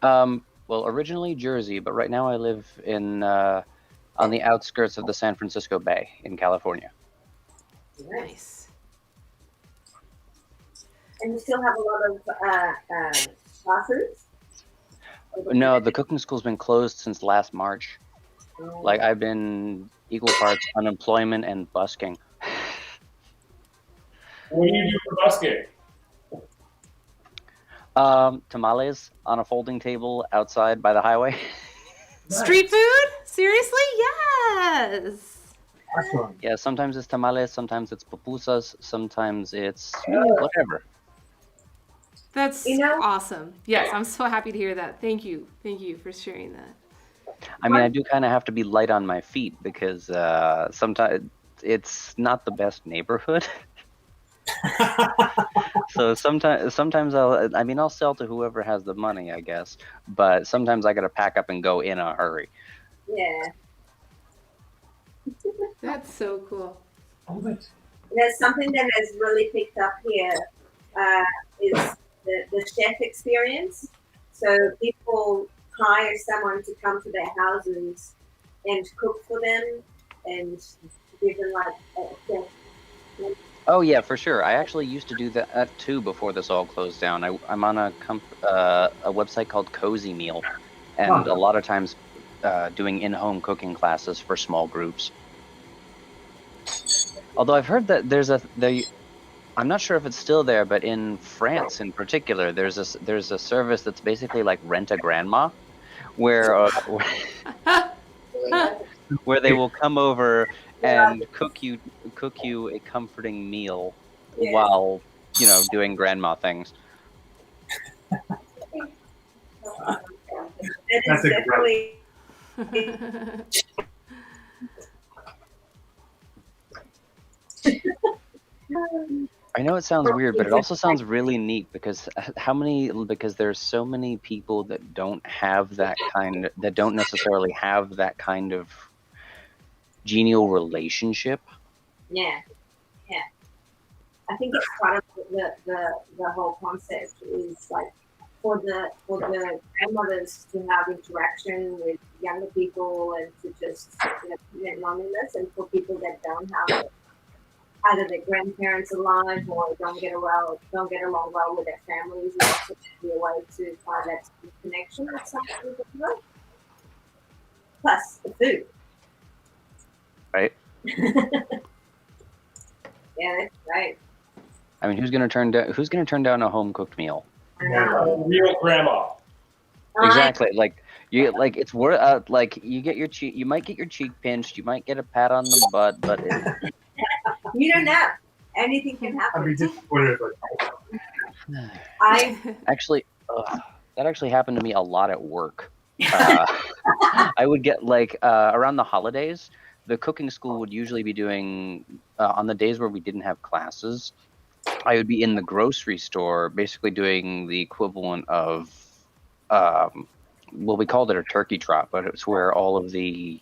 Well, originally Jersey, but right now I live in on the outskirts of the San Francisco Bay in California. Nice. And you still have a lot of classes? No, the cooking school's been closed since last March. Like, I've been equal parts unemployment and busking. What do you do for busking? Tamales on a folding table outside by the highway. Street food? Seriously? Yes. Excellent. Yeah, sometimes it's tamales, sometimes it's pupusas, sometimes it's whatever. That's awesome. Yes, I'm so happy to hear that. Thank you. Thank you for sharing that. I mean, I do kind of have to be light on my feet because sometimes it's not the best neighborhood. So sometimes I'll sell to whoever has the money, I guess. But sometimes I got to pack up and go in a hurry. Yeah. That's so cool. There's something that has really picked up here is the chef experience. So people hire someone to come to their houses and cook for them and give them like a chef. Oh yeah, for sure. I actually used to do that too before this all closed down. I'm on a website called Cozy Meal, and a lot of times doing in-home cooking classes for small groups. Although I've heard that I'm not sure if it's still there, but in France in particular, there's a service that's basically like Rent a Grandma, where where they will come over and cook you a comforting meal while doing grandma things. That's definitely. I know it sounds weird, but it also sounds really neat because there's so many people that don't necessarily have that kind of genial relationship. Yeah. I think it's part of the whole concept is like for the grandmothers to have interaction with younger people and to just prevent loneliness, and for people that don't have either their grandparents alive or don't get along well with their families, it also be a way to find that connection with something different. Plus the food. Right. Yeah, that's right. I mean, who's gonna turn down a home cooked meal? Real grandma. Exactly. It's worth you might get your cheek pinched, you might get a pat on the butt, but you don't know. Anything can happen. I'd be disappointed that actually happened to me a lot at work. I would get around the holidays, the cooking school would usually be doing on the days where we didn't have classes, I would be in the grocery store basically doing the equivalent of we called it a turkey trot, but it was where all of the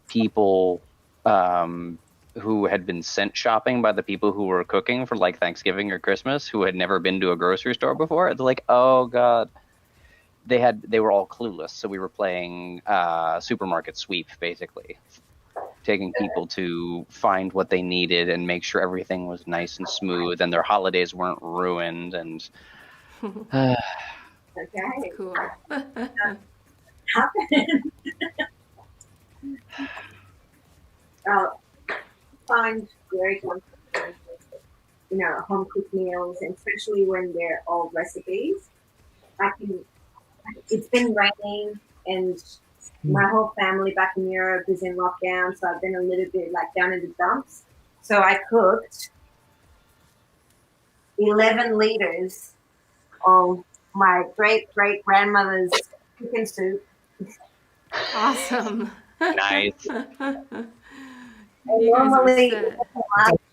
people who had been sent shopping by the people who were cooking for like Thanksgiving or Christmas, who had never been to a grocery store before. It's like, oh god, they were all clueless. So we were playing supermarket sweep, basically, taking people to find what they needed and make sure everything was nice and smooth and their holidays weren't ruined. And okay, cool. happen. I'll find very comfortable, home cooked meals, and especially when they're all recipes. It's been raining and my whole family back in Europe is in lockdown, so I've been a little bit like down in the dumps. So I cooked 11 liters of my great grandmother's chicken soup. Awesome. Nice. You guys are Normally, set.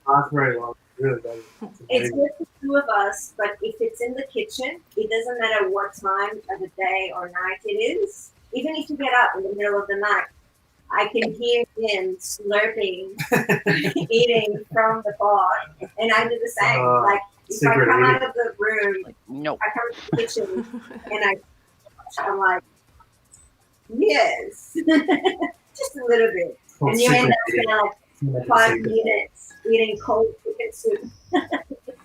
Not very long. Really doesn't. it's just the two of us, but if it's in the kitchen, it doesn't matter what time of the day or night it is. Even if you get up in the middle of the night, I can hear him slurping, eating from the pot, and I do the same. Like if I come out of the room, No. I come to the kitchen, and I'm like, yes, just a little bit, and you end up spending like 5 minutes eating cold chicken soup.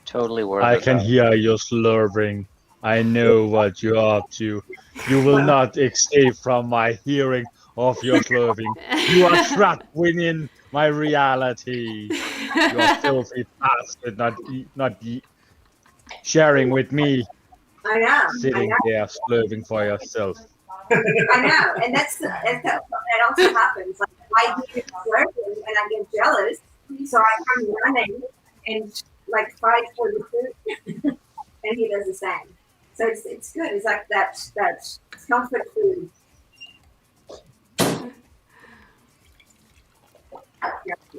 Totally worth it. I can though. hear you slurping. I know what you're up to. You will not escape from my hearing of your slurping. You are trapped within my reality. You are filthy bastard, not sharing with me, I know. sitting there slurping for yourself. I know, and that also happens. Like I hear slurping and I get jealous, so I come running and like fight for the food, and he does the same. So it's good. It's like that comfort food.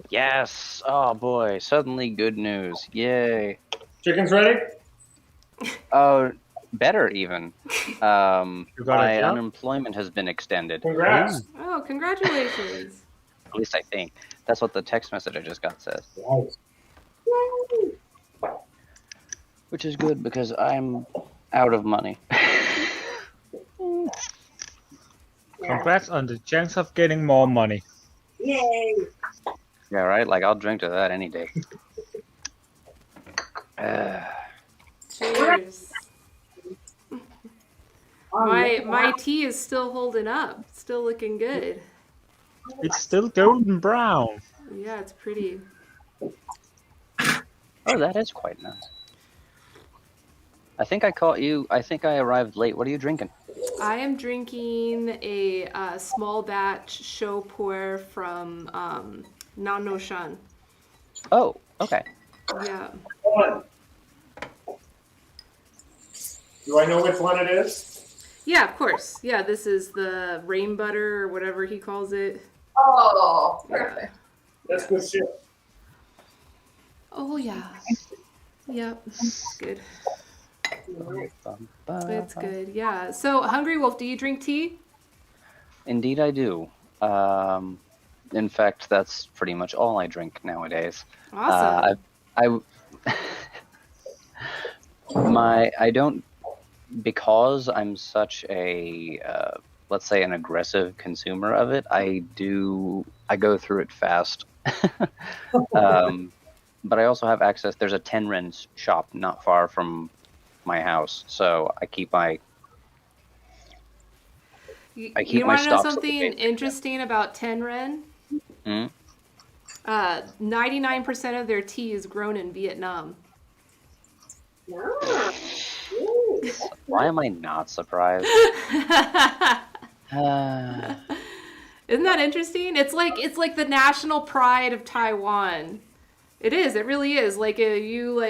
Yes. Oh boy. Suddenly good news. Yay. Chicken's ready? Oh, better even. got My a job? unemployment has been extended. Congrats. Oh, congratulations. At least I think. That's what the text message I just got says. Which is good because I'm out of money. Congrats on the chance of getting more money. Yay! Yeah, right? Like, I'll drink to that any day. Cheers. My tea is still holding up. Still looking good. It's still golden brown. Yeah, it's pretty. Oh, that is quite nice. I think I caught you. I think I arrived late. What are you drinking? I am drinking a small batch show pour from Nanoshan. Oh, okay. Yeah. Do I know which one it is? Yeah, of course. Yeah, this is the rain butter or whatever he calls it. Oh, perfect. That's good shit. Oh, yeah. Yep. Good. It's good. Yeah. So, Hungry Wolf, do you drink tea? Indeed, I do. In fact, that's pretty much all I drink nowadays. Awesome. I don't, because I'm such a let's say an aggressive consumer of it. I go through it fast. But I also have access. There's a Tenren shop not far from my house, so I keep my You my want to know stocks up to something date. interesting about Tenren? Hmm? 99% of their tea is grown in Vietnam. Why am I not surprised? Isn't that interesting? It's like the national pride of Taiwan. It is. It really is. Like you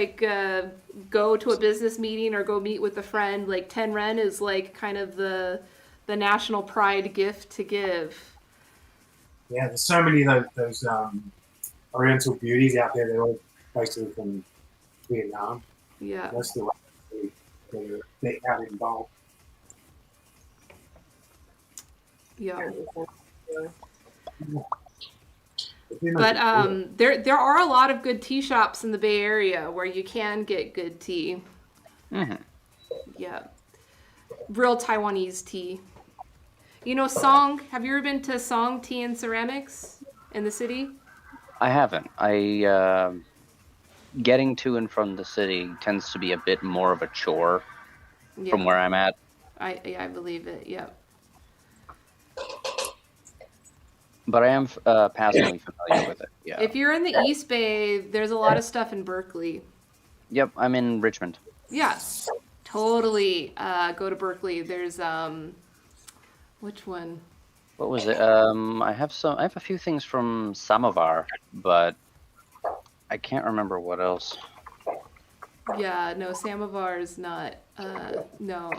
go to a business meeting or go meet with a friend. Like Tenren is like kind of the national pride gift to give. Yeah, there's so many of those Oriental beauties out there. They're all basically from Vietnam. Yeah. That's the way they're out in bulk. Yeah. But there are a lot of good tea shops in the Bay Area where you can get good tea. Mm-hmm. Yeah. Real Taiwanese tea. You know Song? Have you ever been to Song Tea and Ceramics in the city? I haven't. Getting to and from the city tends to be a bit more of a chore Yeah. from where I'm at. I believe it. Yeah. but I am passingly familiar with it. Yeah. If you're in the East Bay, there's a lot of stuff in Berkeley. Yep, I'm in Richmond. Yeah, totally. Go to Berkeley. There's which one? What was it? I have a few things from Samovar, but I can't remember what else. Yeah, no, Samovar is not. No.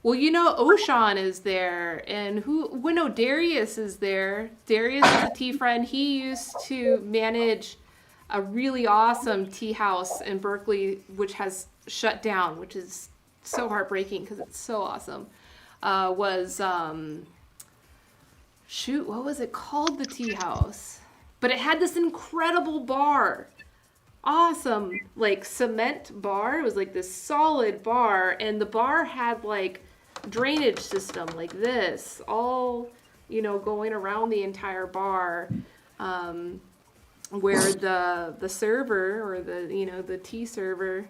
Well, you know, Oshan is there, and Darius is there. Darius is a tea friend. He used to manage a really awesome tea house in Berkeley, which has shut down, which is so heartbreaking because it's so awesome. What was it called? The tea house, but it had this incredible bar. Awesome, like cement bar. It was like this solid bar, and the bar had like drainage system like this, all going around the entire bar, where the server or the tea server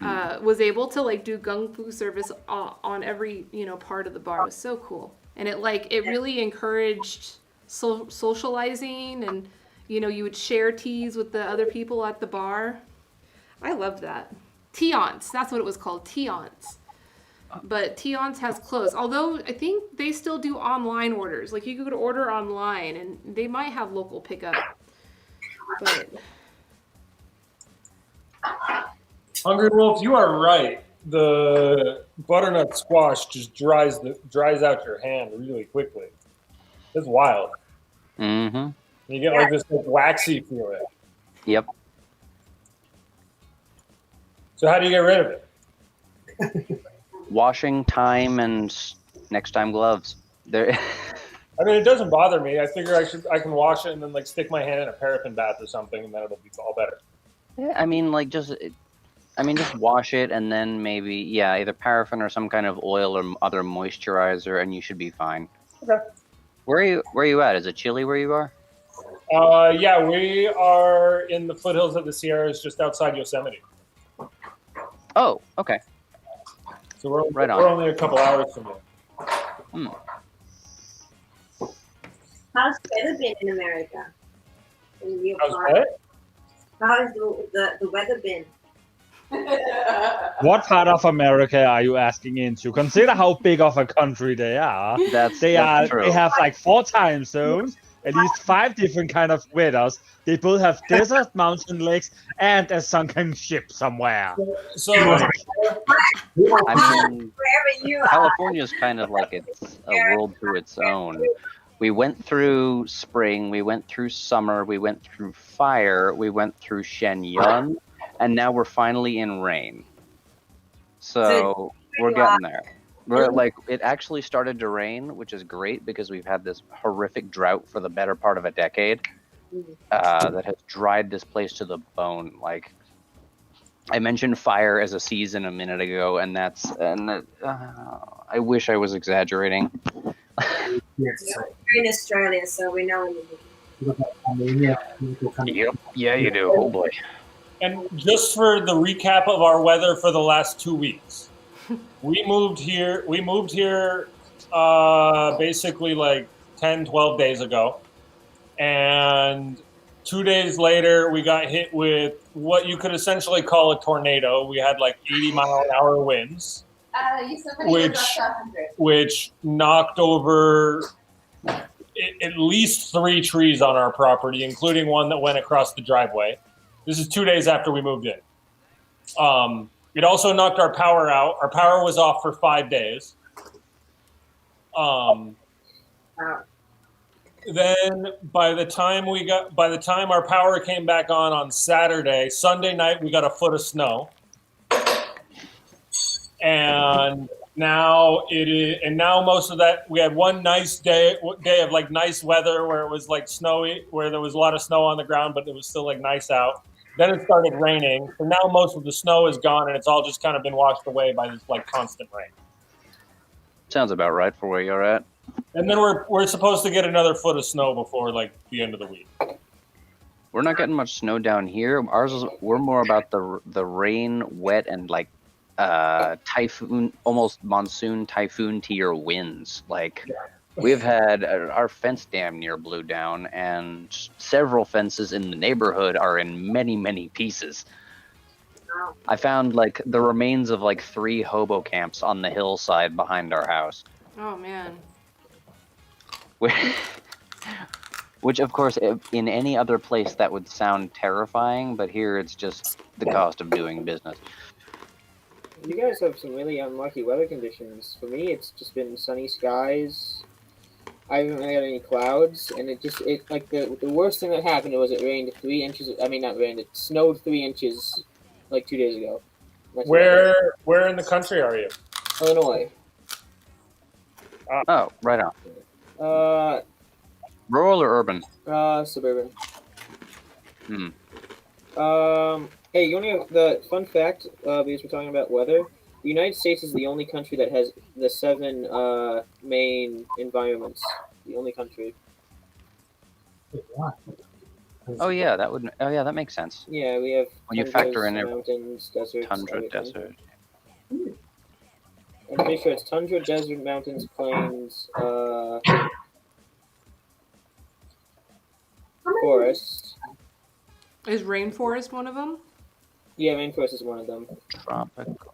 was able to like do gung fu service on every part of the bar. It was so cool, and it really encouraged socializing, and you would share teas with the other people at the bar. I loved that. Teahouse, that's what it was called, Teahouse. But Teahouse has closed. Although I think they still do online orders. Like you could order online, and they might have local pickup. But Hungry Wolf, you are right. The butternut squash just dries out your hand really quickly. It's wild. Mm-hmm. You get like this like, waxy feeling. Yep. So how do you get rid of it? Washing, time, and next time gloves. There. I mean, it doesn't bother me. I figure I can wash it and then like stick my hand in a paraffin bath or something, and then it'll be all better. Yeah, I mean, just wash it and then maybe either paraffin or some kind of oil or other moisturizer, and you should be fine. Okay. Where are you at? Is it chilly where you are? Yeah, we are in the foothills of the Sierras, just outside Yosemite. Oh, okay. So we're right on. We're only a couple hours from there. How's weather been in America? How's what? How has the weather been? What part of America are you asking into? Consider how big of a country they are. That's They true. have like 4 time zones, at least 5 different kind of weathers. They both have desert, mountain lakes, and a sunken ship somewhere. So I mean, Wherever you are. California's kind of like it's a world to its own. We went through spring, we went through summer, we went through fire, we went through Shenyang, and now we're finally in rain. So we're getting there. We're like, it actually started to rain, which is great because we've had this horrific drought for the better part of a decade that has dried this place to the bone. Like, I mentioned fire as a season a minute ago, and I wish I was exaggerating. We're in Australia, so we know. Yep. Yeah, you do. Oh boy. And just for the recap of our weather for the last 2 weeks, we moved here basically like 10, 12 days ago. And 2 days later, we got hit with what you could essentially call a tornado. We had like 80-mile-an-hour winds, which knocked over at least 3 trees on our property, including one that went across the driveway. This is 2 days after we moved in. It also knocked our power out. Our power was off for 5 days. Then by the time our power came back on Saturday, Sunday night we got a foot of snow. And now most of that, we had one nice day of like nice weather where it was like snowy, where there was a lot of snow on the ground, but it was still like nice out. Then it started raining. So now most of the snow is gone, and it's all just kind of been washed away by this like constant rain. Sounds about right for where you're at. And then we're supposed to get another foot of snow before like the end of the week. We're not getting much snow down here. We're more about the rain, wet, and like typhoon, almost monsoon typhoon tier winds. Like We've had our fence damn near blew down, and several fences in the neighborhood are in many, many pieces. Wow. I found like the remains of like 3 hobo camps on the hillside behind our house. Oh man. Which, of course, in any other place that would sound terrifying, but here it's just the cost of doing business. You guys have some really unlucky weather conditions. For me, it's just been sunny skies. I haven't really had any clouds, and it like the worst thing that happened was it rained 3 inches. I mean, not rained. It snowed 3 inches, like 2 days ago. That's Where in the country are you? Illinois. Oh, right on. Rural or urban? Suburban. Hmm. Hey, you want to know the fun fact? Because we're talking about weather, the United States is the only country that has the 7 main environments. The only country. Oh yeah, that makes sense. Yeah, we have When you factor in mountains, deserts, tundra, everything. desert. I'm pretty sure it's tundra, desert, mountains, plains, forest. Is rainforest one of them? Yeah, rainforest is one of them. Tropical.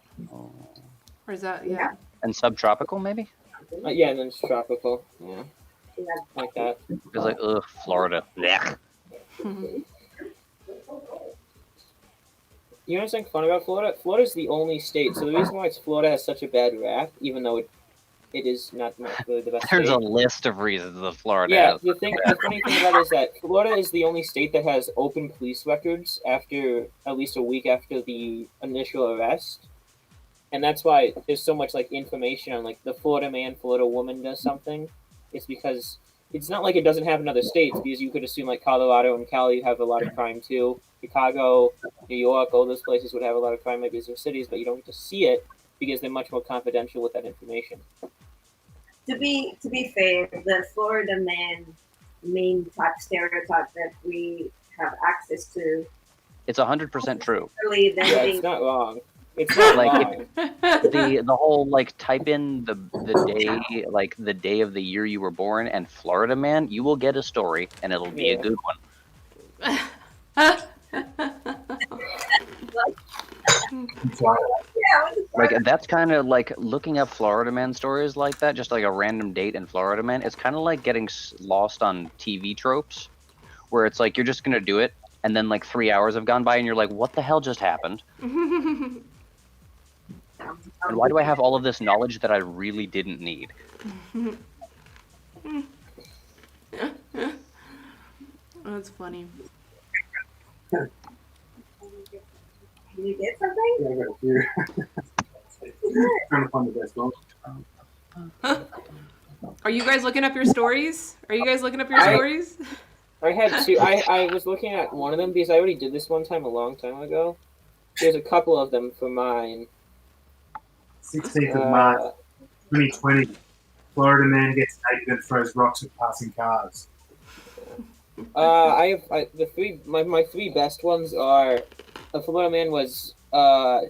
Or is that yeah? And subtropical, maybe? Yeah, and then it's tropical. Yeah, like that. It's like, ugh, Florida. Blech. You know what's something fun about Florida? Florida's the only state. So the reason why Florida has such a bad rap, even though it is not really the best There's state. a list of reasons that Florida Yeah, has. the funny thing about it is that Florida is the only state that has open police records after at least a week after the initial arrest. And that's why there's so much like information on like the Florida man, Florida woman does something. It's because it's not like it doesn't have in other states, because you could assume like Colorado and Cali have a lot of crime too. Chicago, New York, all those places would have a lot of crime, maybe as their cities, but you don't get to see it because they're much more confidential with that information. To be fair, the Florida man main type stereotype that we have access to. It's 100% true. Really, Yeah, it's not wrong. It's not not like wrong. the whole like type in the day, like the day of the year you were born and Florida man, you will get a story and it'll be a good one. Like that's kind of like looking up Florida man stories like that, just like a random date in Florida man. It's kind of like getting lost on TV tropes, where it's like you're just gonna do it, and then like 3 hours have gone by, and you're like, "What the hell just happened?" And why do I have all of this knowledge that I really didn't need? That's funny. Can you get something? Yeah, I got a few. Trying to find the best one. Are you guys looking up your stories? Stories? I had two. I was looking at one of them because I already did this one time a long time ago. There's a couple of them for mine. 16th of March, 2020. Florida man gets naked and throws rocks at passing cars. My 3 best ones are a Florida man was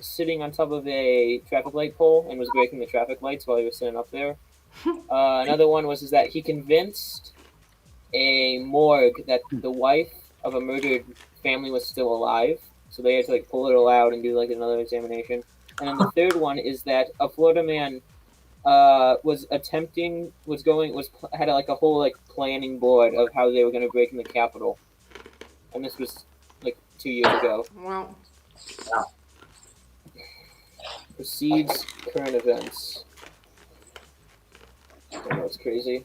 sitting on top of a traffic light pole and was breaking the traffic lights while he was sitting up there. Another one was that he convinced a morgue that the wife of a murdered family was still alive, so they had to like pull it all out and do like another examination. And then the third one is that a Florida man had like a whole like planning board of how they were going to break in the Capitol, and this was like 2 years ago. Wow. Proceeds current events. I know it's crazy.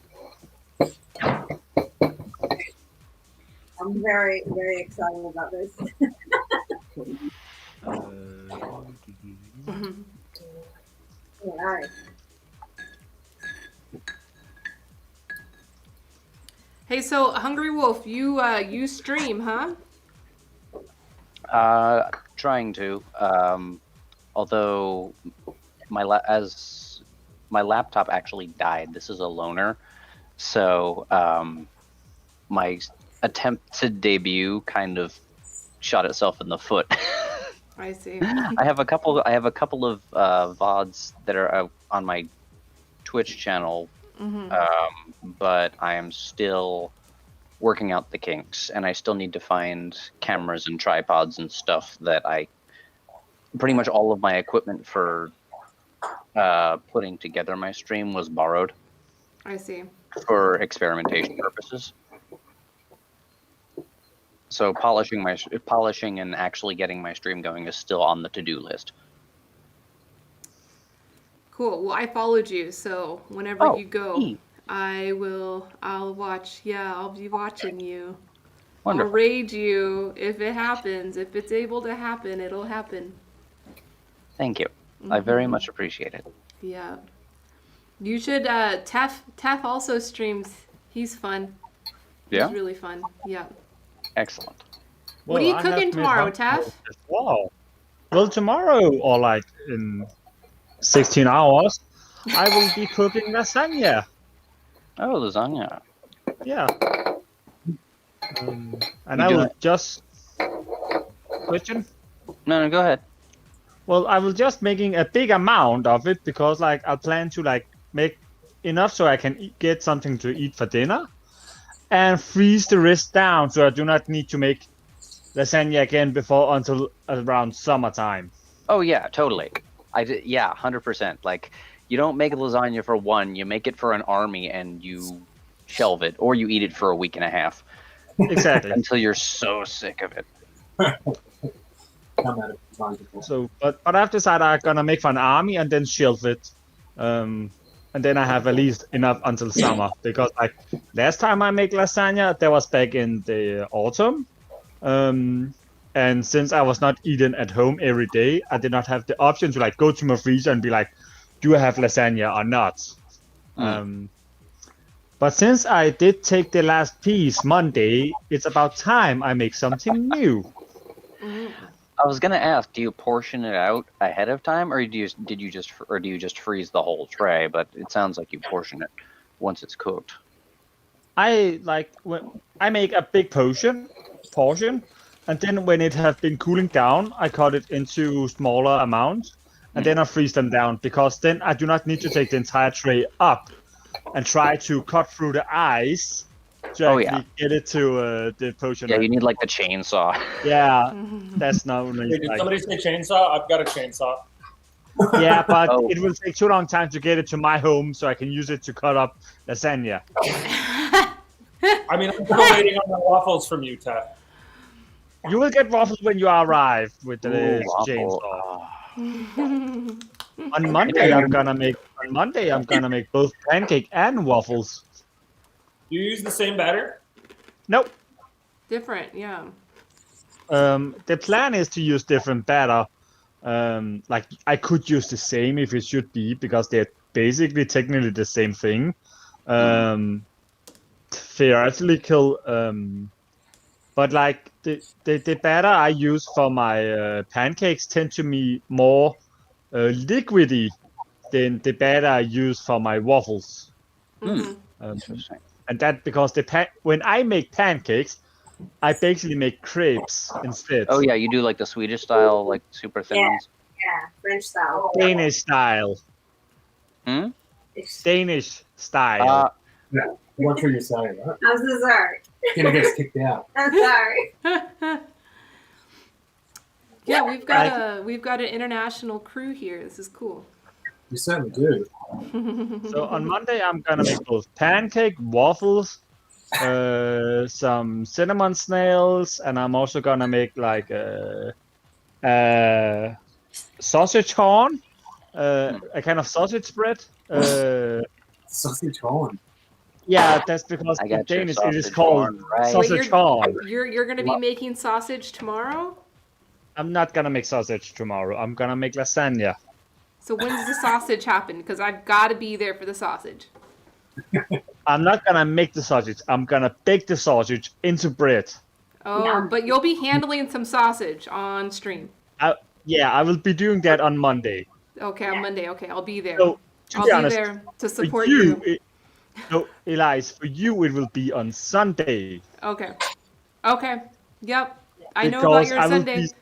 I'm very, very excited about this. All right. Hey, so Hungry Wolf, you stream, huh? Trying to. Although my laptop actually died. This is a loaner, so my attempt to debut kind of shot itself in the foot. I see. I have a couple of VODs that are on my Twitch channel But I am still working out the kinks, and I still need to find cameras and tripods and stuff that pretty much all of my equipment for putting together my stream was borrowed I see. for experimentation purposes. So polishing and actually getting my stream going is still on the to-do list. Cool. Well, I followed you, so whenever you go, neat. I'll watch. Yeah, I'll be watching you. Wonderful. I'll raid you if it happens. If it's able to happen, it'll happen. Thank you. I very much appreciate it. Yeah. You should, Tef also streams. He's fun. Yeah? He's really fun. Yeah. Excellent. What are you I cooking have made tomorrow, hummus Tef? as well. Well, tomorrow, or like in 16 hours, I will be cooking lasagna. Oh, lasagna. Yeah. And You I will doing- just... Question? No, go ahead. Well, I will just making a big amount of it because like I plan to like make enough so I can get something to eat for dinner and freeze the rest down so I do not need to make lasagna again until around summertime. Oh yeah, totally. Yeah, 100%. Like, you don't make a lasagna for one, you make it for an army and you shelve it, or you eat it for a week and a half. Exactly. Until you're so sick of it. So, but I've decided I'm gonna make for an army and then shelve it, and then I have at least enough until summer because like last time I made lasagna, that was back in the autumn, and since I was not eating at home every day, I did not have the option to like go to my freezer and be like, do I have lasagna or not? But since I did take the last piece Monday, it's about time I make something new. I was gonna ask, do you portion it out ahead of time, or do you just freeze the whole tray? But it sounds like you portion it once it's cooked. I make a big portion, and then when it has been cooling down, I cut it into smaller amounts, and then I freeze them down because then I do not need to take the entire tray up and try to cut through the ice to actually get it to the potion. Yeah, you need like the chainsaw. Yeah, that's not really. Wait, did somebody say chainsaw? I've got a chainsaw. Yeah, but it will take too long time to get it to my home, so I can use it to cut up lasagna. I mean, I'm still waiting on the waffles from you, Tef. You will get waffles when you arrive with the chainsaw. On Monday, I'm gonna make both pancake and waffles. You use the same batter? Nope. Different, yeah. The plan is to use different batter. Like I could use the same if it should be because they're basically technically the same thing. Theoretical, but like the batter I use for my pancakes tend to be more liquidy than the batter I use for my waffles. Interesting. And that because when I make pancakes, I basically make crepes instead. Oh yeah, you do like the Swedish style, like super thin ones. Yeah, French style. Danish style. Hmm? Danish style. Yeah, what were you saying? Right? I'm so sorry. Gonna get kicked out. I'm sorry. Yeah, we've got an international crew here. This is cool. You certainly do. So on Monday, I'm gonna make both pancake, waffles, some cinnamon snails, and I'm also gonna make like a sausage horn, a kind of sausage spread. Sausage horn. Yeah, that's because I in got your Danish it is sausage called horn, right. sausage horn. You're gonna be making sausage tomorrow? I'm not gonna make sausage tomorrow. I'm gonna make lasagna. So when does the sausage happen? Because I've got to be there for the sausage. I'm not gonna make the sausage. I'm gonna bake the sausage into bread. Oh, but you'll be handling some sausage on stream. Yeah, I will be doing that on Monday. Okay, on Monday. Okay, I'll be there. So, to I'll be be honest, there to for support you. No, Elias, for you it will be on Sunday. Okay. Okay. Yep. I know Because about your I will Sunday. be-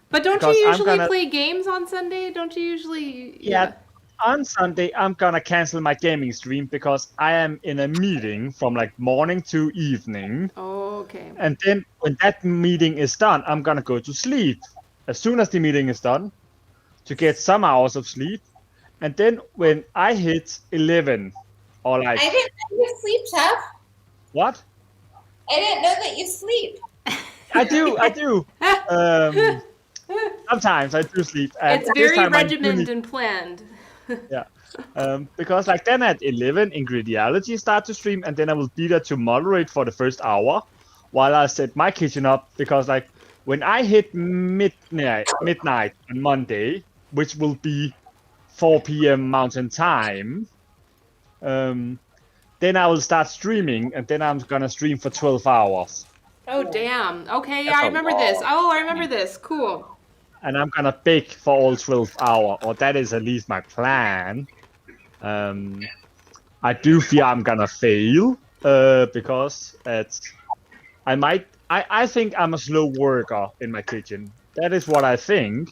But don't you because I'm usually gonna- play games on Sunday? Don't you usually? Yeah, on Sunday, I'm gonna cancel my gaming stream because I am in a meeting from like morning to evening. Okay. And then when that meeting is done, I'm gonna go to sleep as soon as the meeting is done to get some hours of sleep. And then when I hit 11 or like I didn't know you sleep, Chef. what? I didn't know that you sleep. I do. Sometimes I do sleep. And It's this very time I regimented and planned. Yeah. Because like then at 11, Ingridiality start to stream, and then I will be there to moderate for the first hour while I set my kitchen up. Because like when I hit midnight on Monday, which will be 4 p.m. Mountain Time, then I will start streaming, and then I'm gonna stream for 12 hours. Oh damn. Okay, yeah, That's I a remember lot. this. Oh, I remember this. Cool. And I'm gonna bake for all 12 hours, or that is at least my plan. I do fear I'm gonna fail, because I think I'm a slow worker in my kitchen. That is what I think,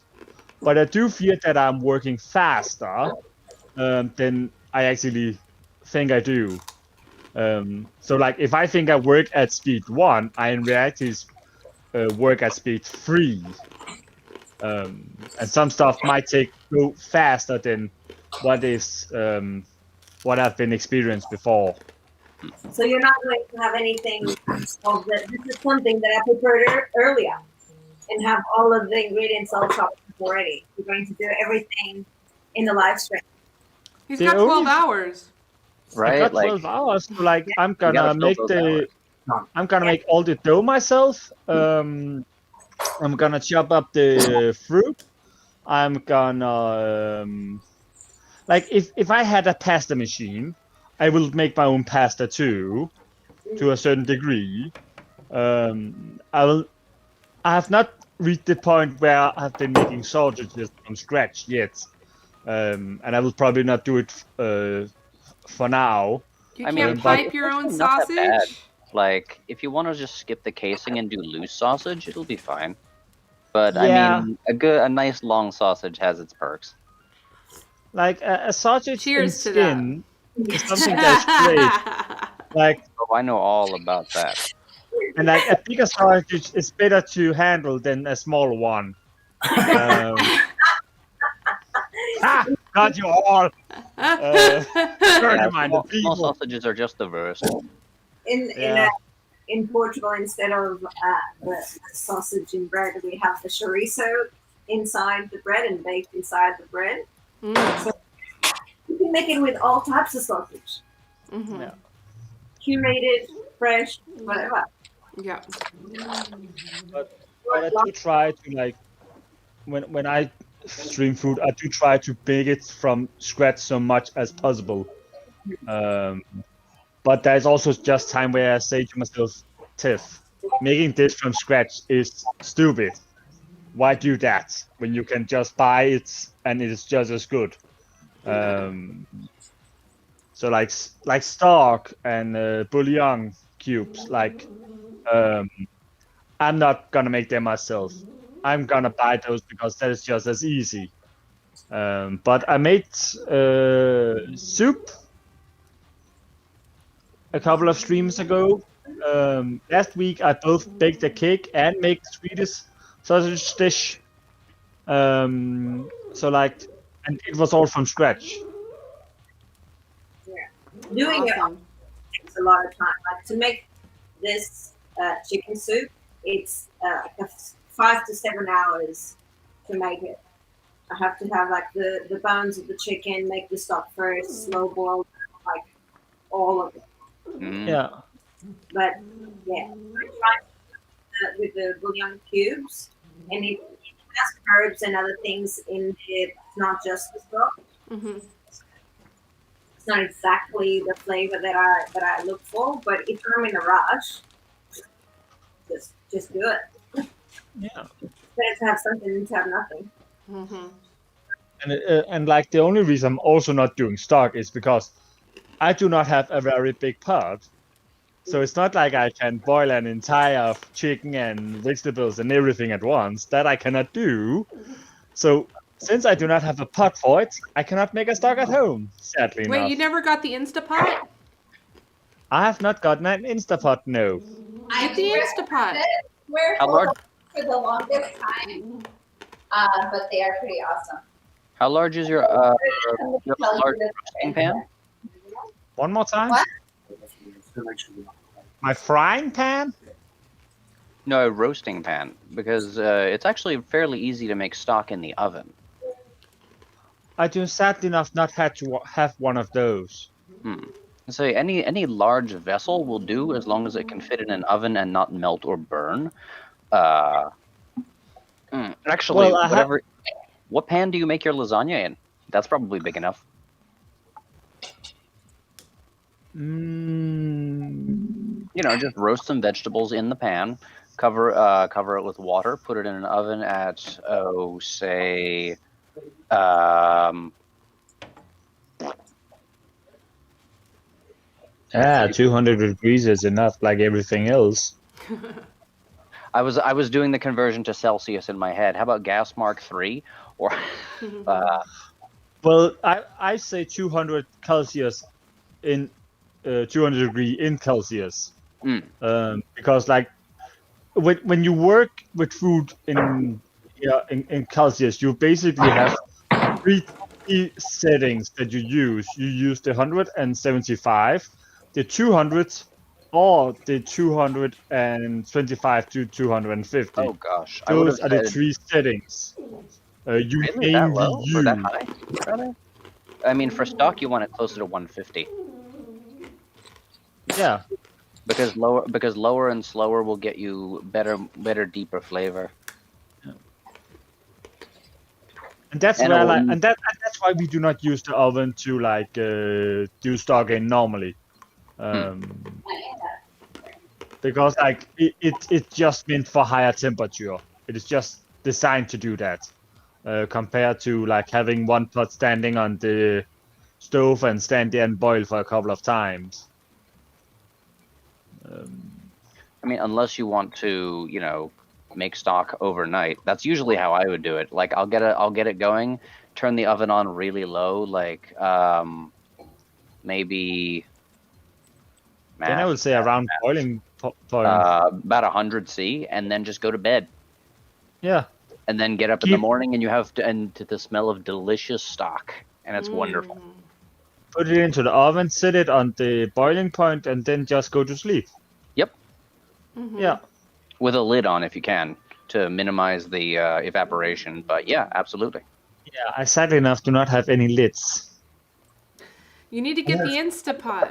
but I do fear that I'm working faster than I actually think I do. So like if I think I work at speed 1, I in reality work at speed 3. And some stuff might go faster than what I've been experienced before. So you're not going to have anything of that. This is something that I prepared earlier and have all of the ingredients all chopped up already. You're going to do everything in the live stream. He's The got 12 only- hours. I Right? got Like 12 hours. So like I'm gotta gonna fill make those hours. I'm gonna make all the dough myself. I'm gonna chop up the fruit. I'm gonna like if I had a pasta machine, I will make my own pasta too, to a certain degree. I have not reached the point where I've been making sausages from scratch yet, and I will probably not do it for now. You I can't mean, but- pipe your own it's not that bad. sausage? Like, if you want to just skip the casing and do loose sausage, it'll be fine. But Yeah. I mean, a nice long sausage has its perks. Like a sausage Cheers in to that. skin is something that's great. Like Oh, I know all about that. and like a bigger sausage is better to handle than a small one. Got you all. Yeah, Dirty-minded small people. sausages are just the worst. Yeah. In Portugal, instead of the sausage and bread, we have the chorizo inside the bread and baked inside the bread. Mm. So you can make it with all types of sausage, Mhm. Yeah. curated, fresh, whatever. Yeah. But I do try to like when I stream food, I do try to bake it from scratch so much as possible. But there's also just time where I say to myself, Tiff, making this from scratch is stupid. Why do that when you can just buy it and it is just as good? So like stock and bouillon cubes, like I'm not gonna make them myself. I'm gonna buy those because that is just as easy. But I made soup a couple of streams ago. Last week I both baked a cake and made Swedish sausage dish. So like, and it was all from scratch. Doing it Awesome. takes a lot of time. Like to make this chicken soup, it's like 5 to 7 hours to make it. I have to have like the bones of the chicken, make the stock first, slow boil, like all of it. Mm. Yeah. But yeah, I tried with the bouillon cubes, and it has herbs and other things in it. It's not just the stock. Mhm. It's not exactly the flavor that I look for, but if I'm in a rush, just do it. Yeah. Better to have something than to have nothing. Mhm. And like the only reason I'm also not doing stock is because I do not have a very big pot. So it's not like I can boil an entire chicken and vegetables and everything at once. That I cannot do. So Since I do not have a pot for it, I cannot make a stock at home, sadly Wait, enough. you never got the Instapot? I have not gotten an Instapot, no. Get the Instapot. We're How large? for the longest time, but they are pretty awesome. How large is your large roasting pan? One more time? What? My frying pan? No, a roasting pan, because it's actually fairly easy to make stock in the oven. I do sadly enough not had to have one of those. So any large vessel will do as long as it can fit in an oven and not melt or burn. Actually, Well, what pan do you make your lasagna in? That's probably big enough. You know, just roast some vegetables in the pan, cover it with water, put it in an oven at say 200 degrees is enough, like everything else. I was doing the conversion to Celsius in my head. How about gas Mark III? Or well, I say 200 Celsius in 200 degree in Celsius. Because like when you work with food in Celsius, you basically have three settings that you use. You use the 175, the 200, or the 225 to 250. Oh gosh, those are the three settings you really that mainly low use. or that high? Rather? I mean, for stock, you want it closer to 150. Yeah. Because lower and slower will get you better, deeper flavor. And that's that's why we do not use the oven to like do stock in normally. Because like it's just meant for higher temperature. It is just designed to do that. Compared to like having one pot standing on the stove and stand there and boil for a couple of times. I mean, unless you want to, you know, make stock overnight. That's usually how I would do it. Like I'll get it going, turn the oven on really low, like maybe. Then I would say around boiling point. About 100 C, and then just go to bed. Yeah. And then get up in the morning, and you have to the smell of delicious stock, and it's wonderful. Put it into the oven, set it on the boiling point, and then just go to sleep. Yep. Yeah. With a lid on if you can, to minimize the evaporation. But yeah, absolutely. Yeah, I sadly enough do not have any lids. You need to get the Instapot.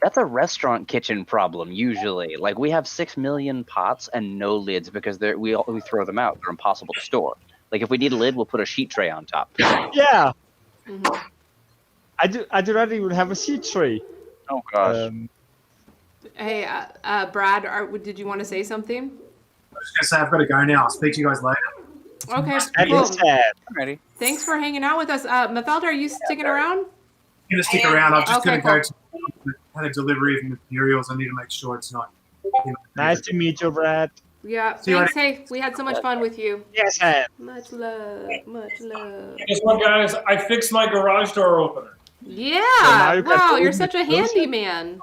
That's a restaurant kitchen problem usually. Like we have 6 million pots and no lids because we throw them out. They're impossible to store. Like if we need a lid, we'll put a sheet tray on top. Yeah. I do not even have a sheet tray. Oh gosh. Hey, Brad, did you want to say something? I was just gonna say I've got to go now. I'll speak to you guys later. Okay, cool. Ready. Thanks for hanging out with us. Mafalda, are you sticking around? I'm gonna stick around. I'm just Okay, gonna go to had a delivery of materials. I need to make sure it's not. Nice to meet you, Brad. Yeah, See you thanks. Hey, we had so much fun with you. Yes, I am. Much love, much love. Guess what, guys? I fixed my garage door opener. Yeah, now you can wow, you're open such a it closer. handyman.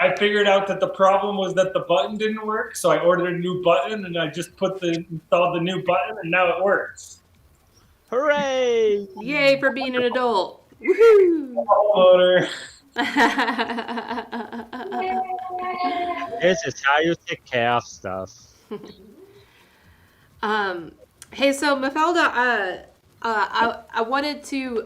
I figured out that the problem was that the button didn't work, so I ordered a new button, and I just installed the new button, and now it works. Hooray! Yay for being an adult. Woohoo! Motor. This is how you take care of stuff. Hey, so Mafalda, I wanted to,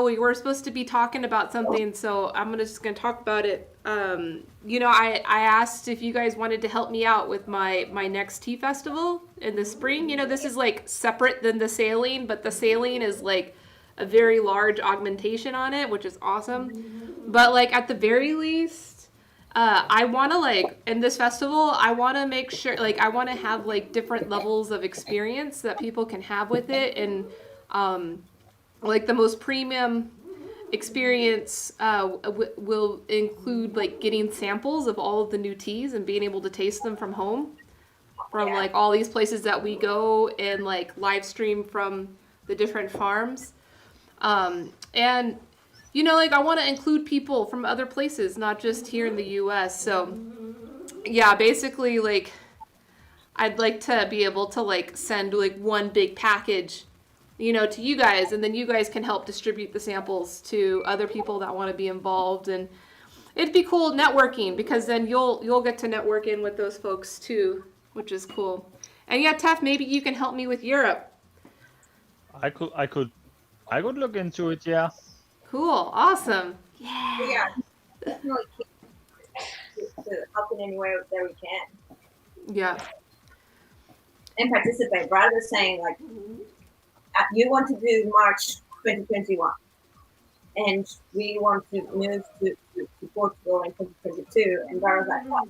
we were supposed to be talking about something, so I'm just gonna talk about it. I asked if you guys wanted to help me out with my next tea festival in the spring. You know, this is like separate than the sailing, but the sailing is like a very large augmentation on it, which is awesome. But like at the very least, I want to like in this festival, I want to make sure like I want to have like different levels of experience that people can have with it, and like the most premium experience will include like getting samples of all of the new teas and being able to taste them from home. from like all these places that we go and like live stream from the different farms. And you know, like I want to include people from other places, not just here in the US. So yeah, basically like I'd like to be able to like send like one big package, you know, to you guys, and then you guys can help distribute the samples to other people that want to be involved. And it'd be cool networking, because then you'll get to network in with those folks too, which is cool. And yeah, Tef, maybe you can help me with Europe. I could look into it. Yeah. Cool, awesome. Yeah, definitely to help in any way that we can. Yeah. And participate, rather than saying like, you want to do March 2021, and we want to move to Portugal in 2022, and Dara's like, wow,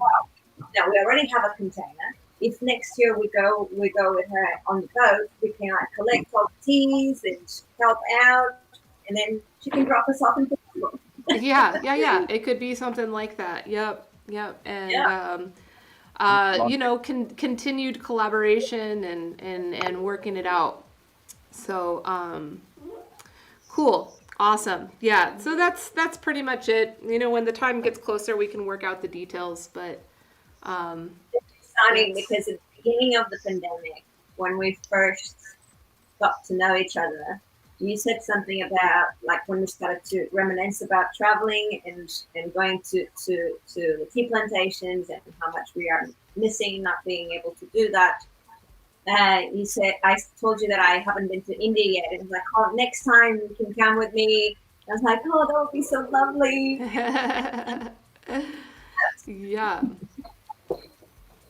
now we already have a container. If next year we go with her on the boat, we can like collect all the teas and help out, and then she can drop us off in Portugal. Yeah. It could be something like that. Yep. And you know, continued collaboration and working it out. So cool, awesome. Yeah. So that's pretty much it. You know, when the time gets closer, we can work out the details. But it's exciting because at the beginning of the pandemic, when we first got to know each other, you said something about like when we started to reminisce about traveling and going to the tea plantations and how much we are missing not being able to do that. You said, I told you that I haven't been to India yet. And it was like, oh, next time you can come with me. I was like, oh, that would be so lovely. Yeah.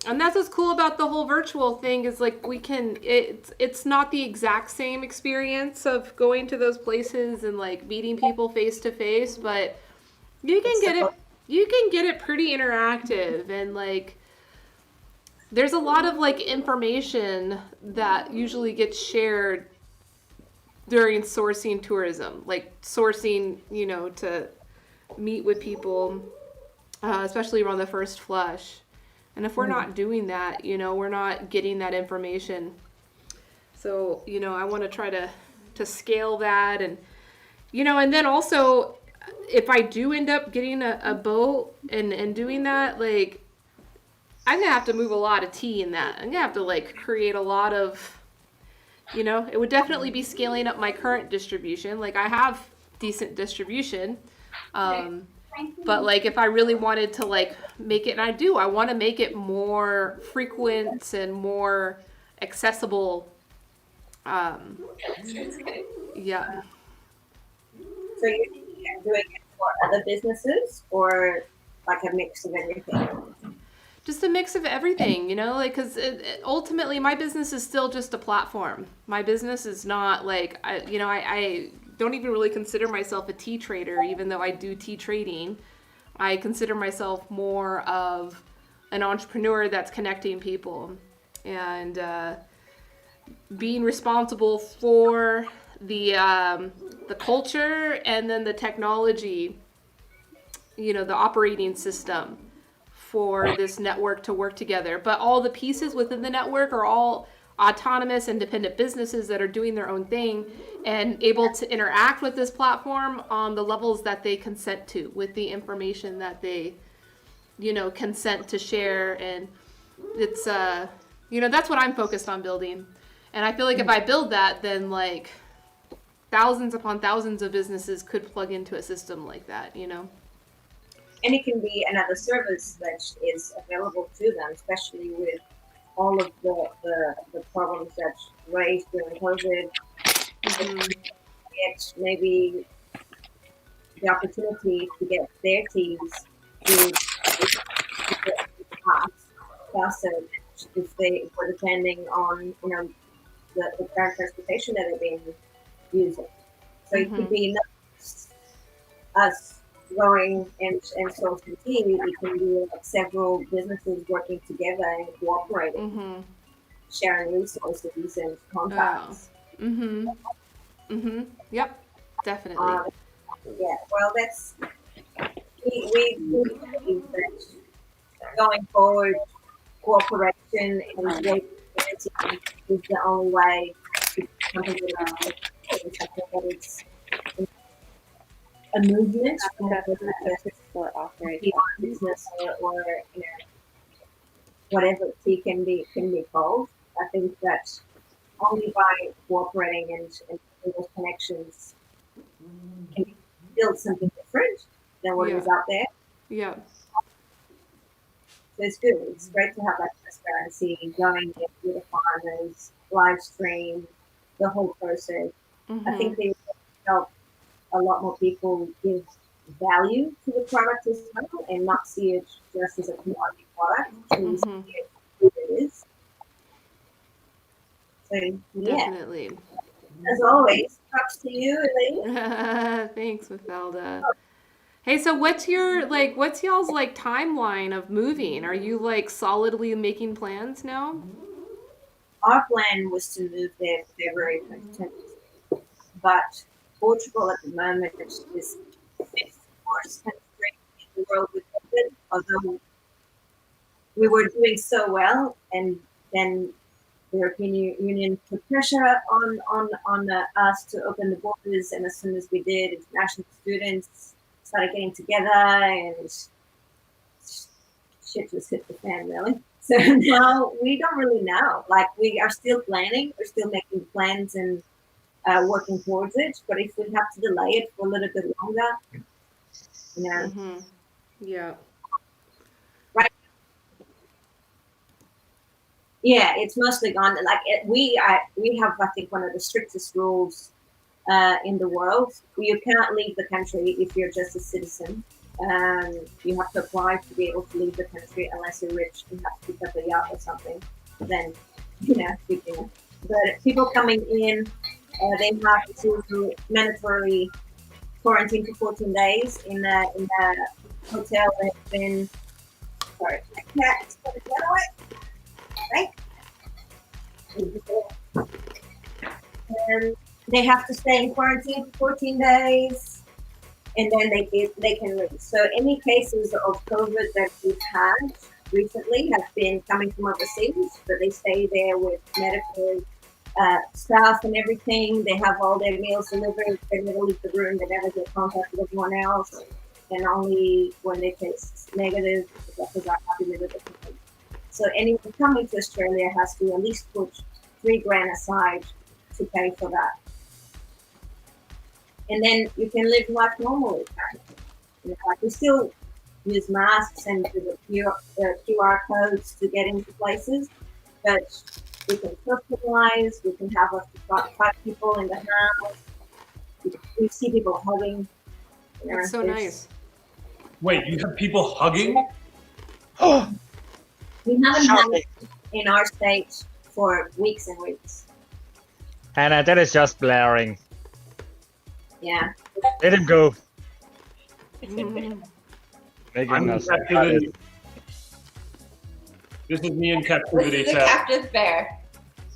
And that's what's cool about the whole virtual thing is like we can, it's not the exact same experience of going to those places and like meeting people face to face, but you can get it pretty interactive, and like there's a lot of like information that usually gets shared during sourcing tourism, like sourcing, you know, to meet with people, especially around the first flush. And if we're not doing that, you know, we're not getting that information. So, you know, I want to try to scale that. And, you know, and then also, if I do end up getting a boat and doing that, like, I'm going to have to move a lot of tea in that. I'm going to have to, like, create a lot of, you know, it would definitely be scaling up my current distribution. Like, I have decent distribution. But like if I really wanted to like make it, and I want to make it more frequent and more accessible. Yeah. So you're doing it for other businesses or like a mix of everything? Just a mix of everything, you know, like, cause ultimately my business is still just a platform. My business is not like, I don't even really consider myself a tea trader, even though I do tea trading. I consider myself more of an entrepreneur that's connecting people and being responsible for the culture and then the technology, you know, the operating system for this network to work together. But all the pieces within the network are all autonomous, independent businesses that are doing their own thing and able to interact with this platform on the levels that they consent to, with the information that they, you know, consent to share. And it's, you know, that's what I'm focused on building. And I feel like if I build that, then like thousands upon thousands of businesses could plug into a system like that, you know? And it can be another service that is available to them, especially with all of the problems that raised during COVID. It's maybe the opportunity to get their teams to faster if they were depending on, you know, the current transportation that they've been using. So it could be not just us growing and sourcing tea. It can be like several businesses working together and cooperating, sharing resources and contacts. Yep, definitely. Yeah, well, that's we believe that going forward, cooperation and building community is the only way to do something that is a movement, for offering business or you know whatever it can be called. I think that only by cooperating and those connections can build something different than what is out there. Yeah. So it's good. It's great to have that transparency going with the farmers, live stream, the whole process. Mm-hmm. I think they help a lot more people give value to the product as well and not see it just as a commodity product, truly see it for what it is. So yeah. Definitely. As always, props to you, Elaine. Thanks, Mafalda. Hey, so what's y'all's like timeline of moving? Are you like solidly making plans now? Our plan was to move there February 2020, but Portugal at the moment is the fifth worst country in the world with COVID. Although we were doing so well, and then the European Union put pressure on us to open the borders, and as soon as we did, international students started getting together, and shit just hit the fan, really. So now we don't really know. Like, we are still planning, we're still making plans and working towards it. But if we have to delay it for a little bit longer, you know. Mm-hmm. Yeah. Right. Yeah, it's mostly gone. Like we have, I think, one of the strictest rules in the world. You cannot leave the country if you're just a citizen. You have to apply to be able to leave the country unless you're rich and have to pick up a yacht or something. Then, you know, but people coming in, they have to do mandatory quarantine for 14 days in a hotel that's been. Sorry, my cat is going to get away. Right? And they have to stay in quarantine for 14 days, and then they can leave. So any cases of COVID that we've had recently have been coming from overseas, but they stay there with medical staff and everything. They have all their meals delivered. They never leave the room. They never get contact with everyone else, and only when they test negative, because are happy with it. So anyone coming to Australia has to at least put $3,000 aside to pay for that. And then you can live life normally. You know, like we still use masks and the QR codes to get into places, but we can socialize, we can have up to 5 people in the house, we see people hugging. You know, That's so nice. Wait, you have people hugging? We haven't had it in our state for weeks and weeks. Hannah, that is just blaring. Yeah. Let him go. I'm Making in us. captivity. This is me in captivity. This is a captive bear.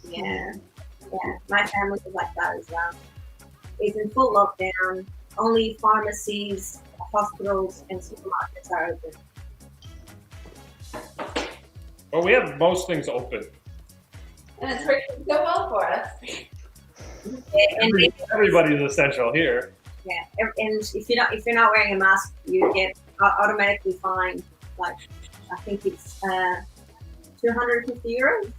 Yeah. Yeah. My family is like that as well. It's in full lockdown. Only pharmacies, hospitals, and supermarkets are open. Well, we have most things open. And it's working so well for us. Everybody's essential here. Yeah, and if you're not wearing a mask, you get automatically fined. Like, I think it's €250.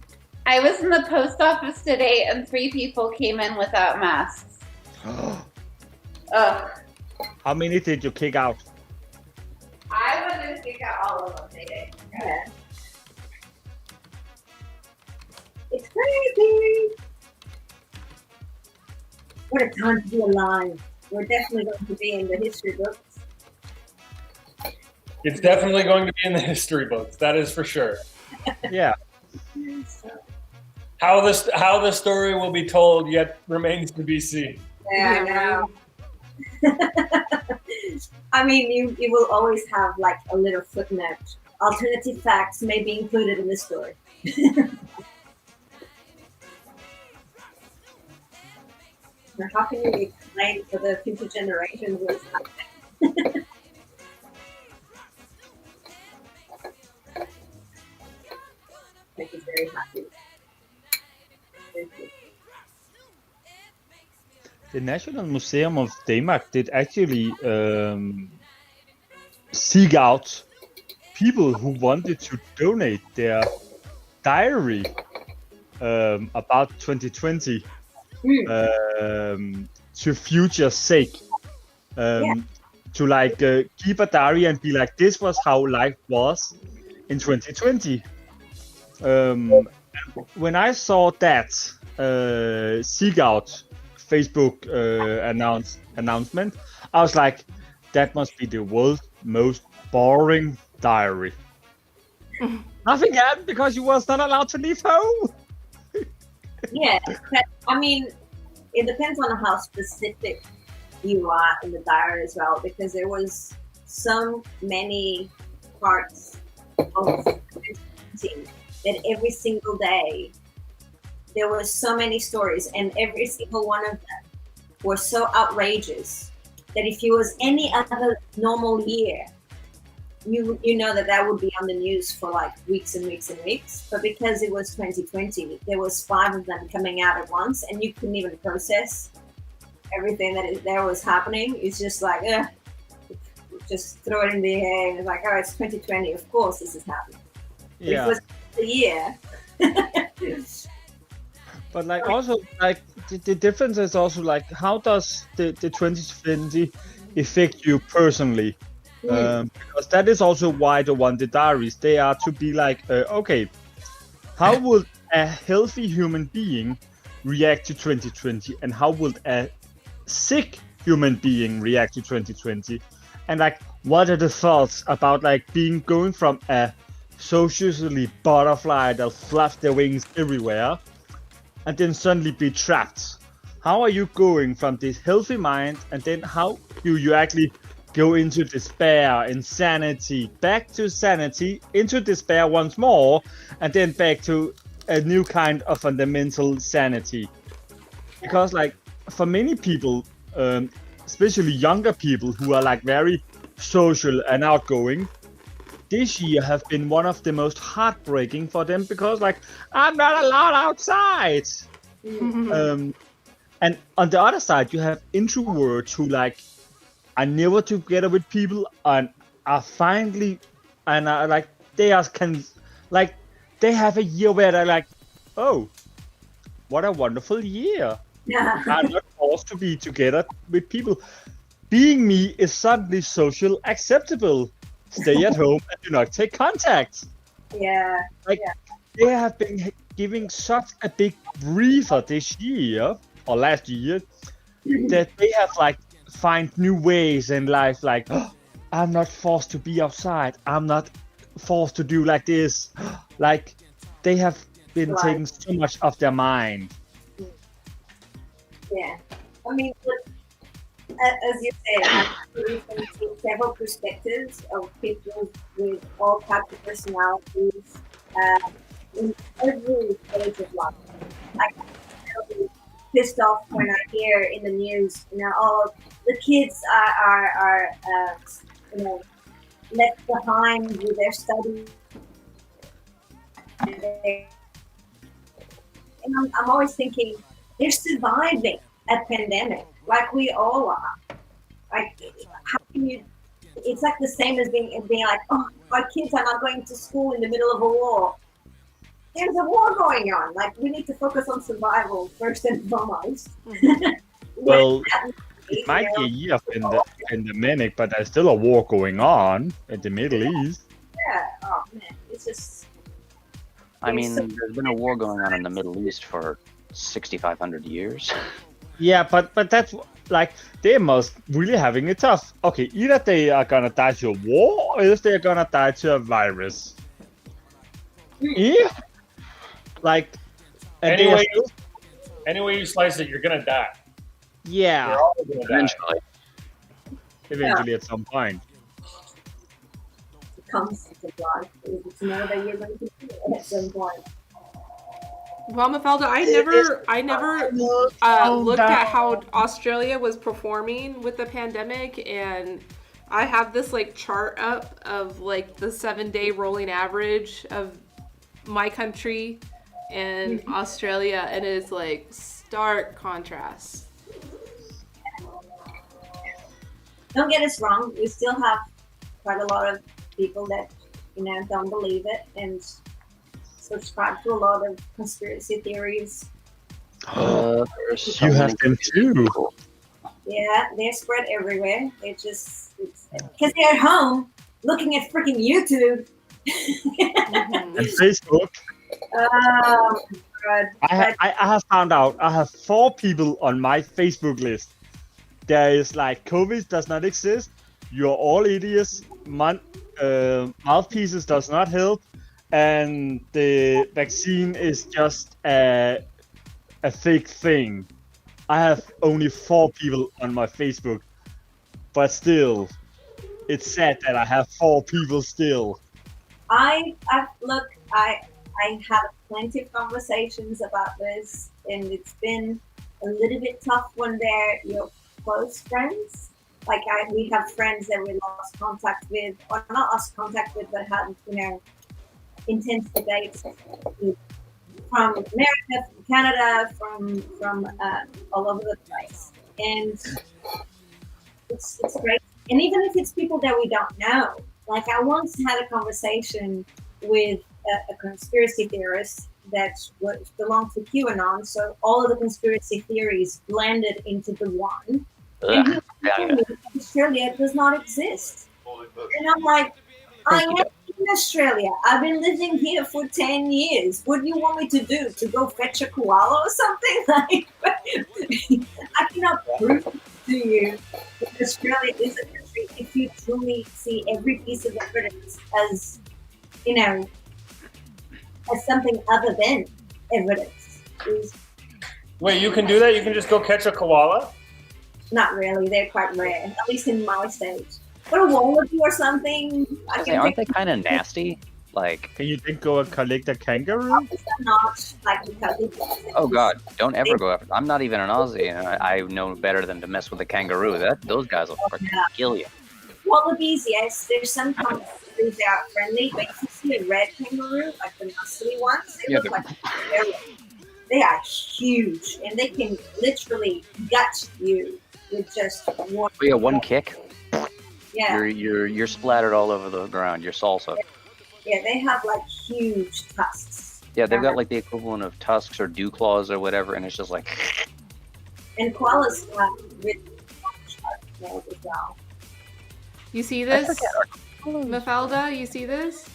I was in the post office today, and 3 people came in without masks. Ugh. How many did you kick out? I wouldn't kick out all of them. They did. Yeah. It's crazy. What a time to be alive. We're definitely going to be in the history books. It's definitely going to be in the history books. That is for sure. Yeah. How the story will be told yet remains to be seen. Yeah, I know. I mean, you will always have like a little footnote. Alternative facts may be included in the story. How can you explain for the future generations what's happening? very happy. The National Museum of Denmark did actually seek out people who wanted to donate their diary about 2020 to future's sake. To like keep a diary and be like, this was how life was in 2020. When I saw that seek out Facebook announcement, I was like, that must be the world's most boring diary. Nothing happened because you was not allowed to leave home. Yeah, but, I mean, it depends on how specific you are in the diary as well, because there was so many parts of 2020 that every single day there were so many stories, and every single one of them were so outrageous that if it was any other normal year, you know that would be on the news for like weeks and weeks and weeks. But because it was 2020, there was 5 of them coming out at once, and you couldn't even process everything that was happening. It's just like, just throw it in the air, and it's like, oh, it's 2020. Of course, this is happening. Yeah. It was the year. But like also like the difference is also like, how does the 2020 affect you personally? Because that is also why the wanted diaries, they are to be like, okay, how would a healthy human being react to 2020, and how would a sick human being react to 2020, and like what are the thoughts about like going from a socially butterfly that flaps their wings everywhere and then suddenly be trapped? How are you going from this healthy mind, and then how do you actually go into despair, insanity, back to sanity, into despair once more, and then back to a new kind of fundamental sanity? Because like for many people, especially younger people who are like very social and outgoing, this year have been one of the most heartbreaking for them, because like, I'm not allowed outside. And on the other side, you have introverts who like are never together with people and are finally, and are like, they have a year where they're like, oh, what a wonderful year. I'm not forced to be together with people. Being me is suddenly social acceptable. Stay at home and do not take contact. Yeah. Like, they have been giving such a big breather this year, or last year, that they have like find new ways in life. Like, oh, I'm not forced to be outside. I'm not forced to do like this. Like, they have been taking so much of their mind. Yeah. I mean, as you said, we can see several perspectives of people with all types of personalities in every stage of life. Like, I'll be pissed off when I hear in the news, oh, the kids are left behind with their studies. And I'm always thinking, they're surviving a pandemic like we all are. Like, how can you? It's like the same as being like, oh, my kids are not going to school in the middle of a war. There's a war going on. Like, we need to focus on survival first and foremost. Well, it might be a year of pandemic, but there's still a war going on in the Middle East. Yeah. Oh man, it's just. I mean, there's been a war going on in the Middle East for 6,500 years. Yeah, but that's like, they must really having it tough. Okay, either they are gonna die to a war, or else they're gonna die to a virus. Yeah. Like, anyway you slice it, you're gonna die. Yeah. We're all gonna die. Eventually, at some point. Concept of life is to know that you're going to do it at some point. Well, Mafalda, I never looked at how Australia was performing with the pandemic, and I have this like chart up of like the 7-day rolling average of my country and Australia, and it is like stark contrast. Don't get us wrong, we still have quite a lot of people that, don't believe it and subscribe to a lot of conspiracy theories. There's so You many have them too. people. Yeah, they're spread everywhere. Because they're at home looking at freaking YouTube. And Facebook. Oh, God. I have found out I have 4 people on my Facebook list. There is like COVID does not exist. You're all idiots. Mouthpieces does not help, and the vaccine is just a fake thing. I have only 4 people on my Facebook, but still, it's sad that I have 4 people still. I had plenty of conversations about this, and it's been a little bit tough when they're your close friends. Like we have friends that we lost contact with, or not lost contact with, but had intense debates from America, from Canada, from all over the place, and it's great. And even if it's people that we don't know, like I once had a conversation with a conspiracy theorist that belonged to QAnon, so all of the conspiracy theories blended into the one. And he told me Australia does not exist. And I'm like, I am in Australia. I've been living here for 10 years. What do you want me to do? To go fetch a koala or something? Like, I cannot prove to you that Australia is a country if you truly see every piece of evidence as, as something other than evidence. Wait, you can do that? You can just go catch a koala? Not really. They're quite rare, at least in my state. But a wallaby or something. Aren't they kind of nasty? Like, can you then go and collect a kangaroo? Not like because oh God, don't ever go after. I'm not even an Aussie, and I know better than to mess with a kangaroo. Those guys will freaking kill you. Wallabies, yes. There's some kangaroos that are friendly, but if you see a red kangaroo, like the muscly ones, they look like they are huge, and they can literally gut you with just one. Oh, yeah, one kick. Yeah. You're splattered all over the ground. You're salsa. Yeah, they have like huge tusks. Yeah, they've got like the equivalent of tusks or dew claws or whatever, and it's just like. And koalas have really sharp nails as well. You see this, Mafalda? You see this?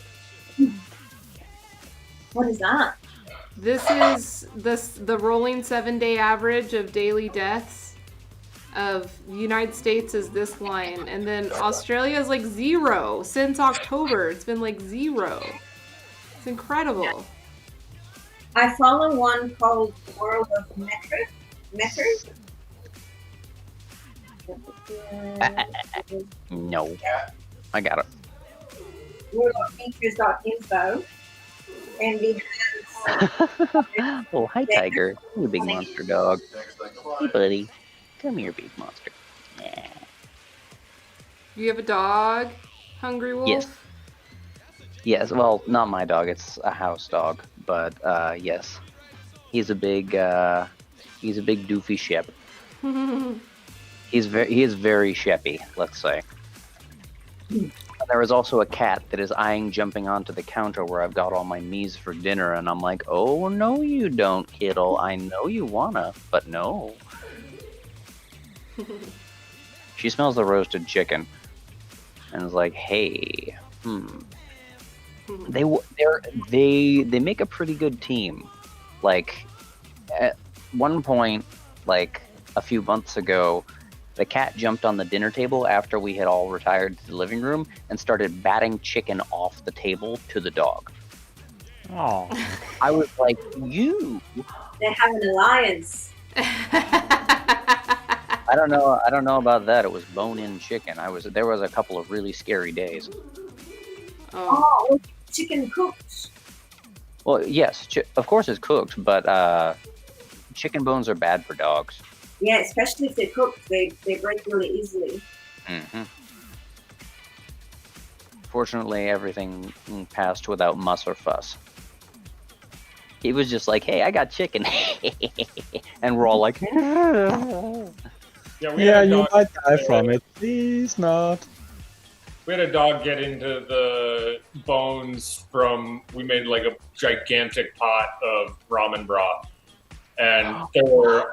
What is that? This is the rolling 7-day average of daily deaths. Of the United States is this line, and then Australia is like 0 since October. It's been like 0. It's incredible. I follow one called World of Metro. No, I got it. Worldofmeters.info, and it has. Oh, hi, Tiger. You big monster dog. Hey, buddy. Come here, big monster. Yeah. You have a dog, Hungry Wolf? Yes. Yes, well, not my dog. It's a house dog, but yes, he's a big doofy shep. He is very sheppy, let's say. And there is also a cat that is eyeing jumping onto the counter where I've got all my me's for dinner, and I'm like, oh no, you don't, kiddo. I know you wanna, but no. She smells the roasted chicken and is like, "Hey, They make a pretty good team. Like at one point, like a few months ago, the cat jumped on the dinner table after we had all retired to the living room and started batting chicken off the table to the dog. Oh, I was like, you. They have an alliance. I don't know about that. It was bone-in chicken. There was a couple of really scary days. Oh, chicken cooked. Well, yes, of course it's cooked, but chicken bones are bad for dogs. Yeah, especially if they're cooked, they break really easily. Mm-hmm. Fortunately, everything passed without muss or fuss. He was just like, "Hey, I got chicken," and we're all like, Yeah, Yeah, you might die from it. Please not. We had a dog get into the bones from. We made like a gigantic pot of ramen broth, and there were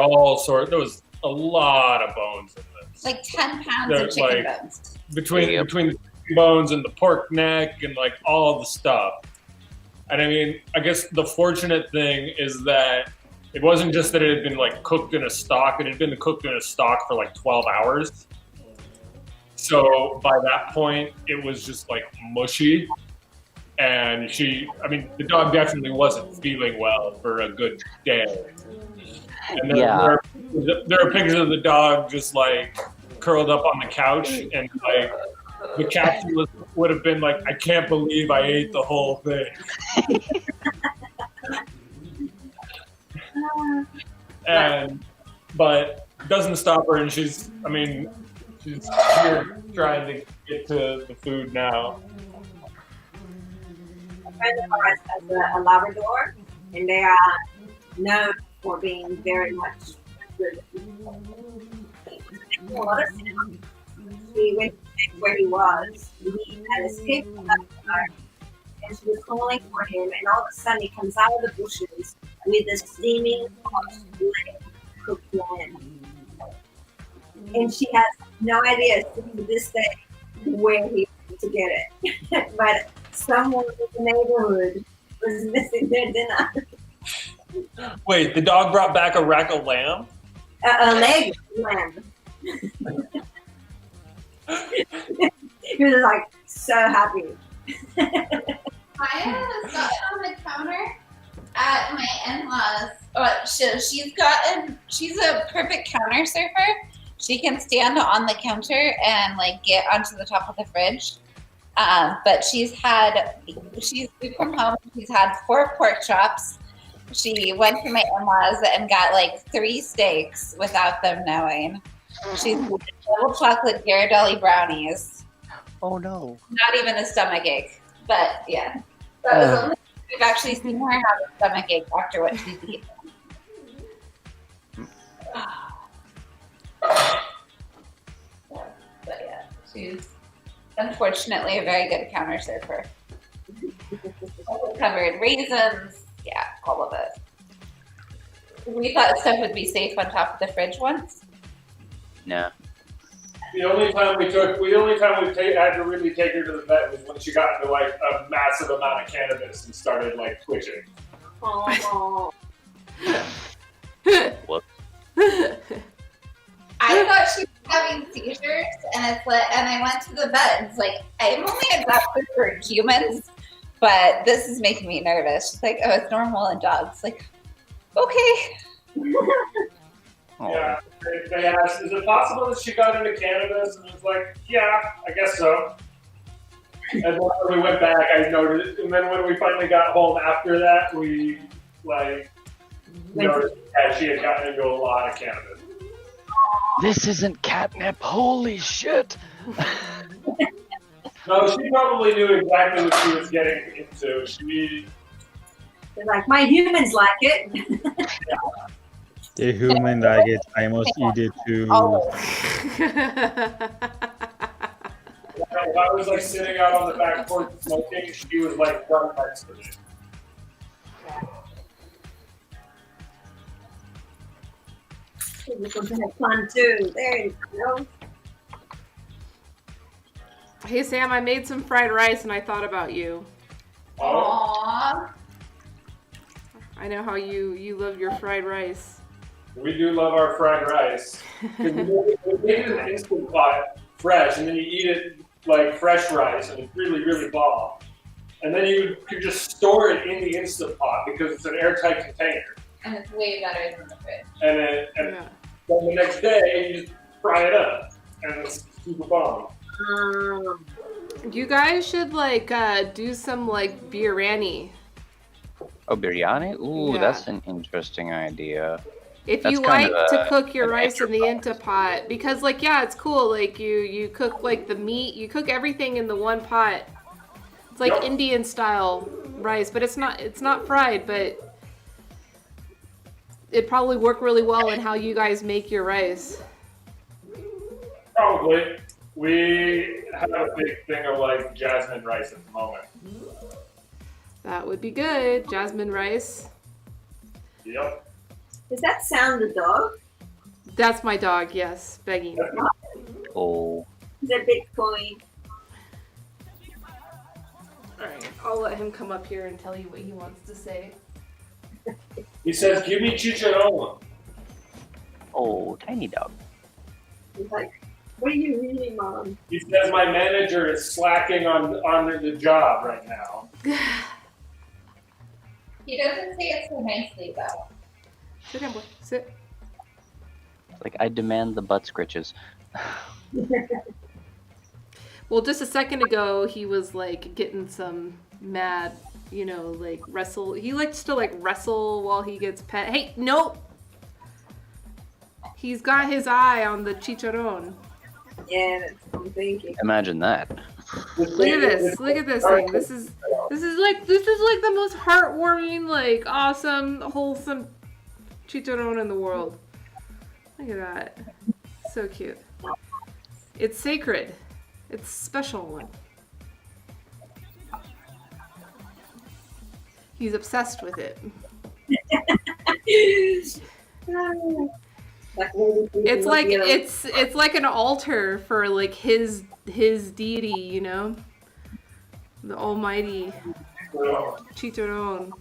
all sorts. There was a lot of bones in this. Like 10 pounds They're of chicken like- bones. between Yep. the bones and the pork neck and like all the stuff. And I mean, I guess the fortunate thing is that it wasn't just that it had been like cooked in a stock; it had been cooked in a stock for like 12 hours. So by that point, it was just like mushy. And the dog definitely wasn't feeling well for a good day. And there are pictures of the dog just like curled up on the couch, and like the caption would have been like, "I can't believe I ate the whole thing." But it doesn't stop her, and she's here trying to get to the food now. A friend of ours has a Labrador, and they are known for being very much good. A lot of sound. We went to check where he was. He had escaped from that fire, and she was calling for him, and all of a sudden he comes out of the bushes with a steaming hot leg, cooked lamb. And she has no idea to this day where he went to get it. But someone in the neighborhood was missing their dinner. Wait, the dog brought back a rack of lamb? A leg of lamb. He was like so happy. Maya has gotten on the counter at my in-laws. She's a perfect counter surfer. She can stand on the counter and like get onto the top of the fridge. But we've come home. She's had 4 pork chops. She went to my in-laws and got like 3 steaks without them knowing. She's little chocolate Ghirardelli brownies. "Oh no!" Not even a stomach ache. But yeah, that was only we've actually seen her have a stomach ache after what she's eaten. But yeah, she's unfortunately a very good counter surfer. Covered raisins, yeah, all of it. We thought stuff would be safe on top of the fridge once. No. The only time we had to really take her to the vet was when she got into like a massive amount of cannabis and started like twitching. Oh. What? I thought she was having seizures, and I went to the vet, and it's like, I'm only a doctor for humans, but this is making me nervous. She's like, oh, it's normal in dogs. Like, okay. Yeah, they asked, is it possible that she got into cannabis? And it was like, yeah, I guess so. And then when we went back, I noticed, and then when we finally got home after that, we noticed that she had gotten into a lot of cannabis. This isn't catnip. Holy shit! No, she probably knew exactly what she was getting into. They're like, my humans like it. The human like it. I must eat it too. Oh. If I was like sitting out on the back porch smoking, she was like right next to me. We're supposed to have fun too. There you go. Hey Sam, I made some fried rice and I thought about you. Aww. I know how you love your fried rice. We do love our fried rice. We make it in an instant pot, fresh, and then you eat it like fresh rice, and it's really, really bomb. And then you could just store it in the instant pot because it's an airtight container. And it's way better than the fridge. And then the next day, you just fry it up, and it's super bomb. You guys should like do some like biryani. Oh, biryani? Ooh, Yeah. that's an interesting idea. If That's you kind like of to cook your an rice in the extra Intapot, because like yeah, it's cool. Like you cook like the meat, you cook everything in the one pot. It's like Yep. Indian style rice, but it's not fried, but it'd probably work really well in how you guys make your rice. Probably. We have a big thing of like jasmine rice at the moment. That would be good. Jasmine rice. Yep. Does that sound the dog? That's my dog, yes, begging. Oh. Is that Bitcoin? Alright, I'll let him come up here and tell you what he wants to say. He says, "Give me chicharron." Oh, tiny dog. He's like, what are you reading, Mom? He says my manager is slacking on the job right now. He doesn't say it so nicely, though. Sit down, boy. Sit. Like, I demand the butt scritches. Well, just a second ago, he was like getting some mad, you know, like wrestle. He likes to like wrestle while he gets pet. Hey, nope. He's got his eye on the chicharron. Yeah, that's what I'm thinking. Imagine that. Look at this. Look at this thing. This is like the most heartwarming, like awesome, wholesome chicharron in the world. Look at that. So cute. It's sacred. It's a special one. He's obsessed with it. It's like an altar for like his deity, you know, the almighty chicharron.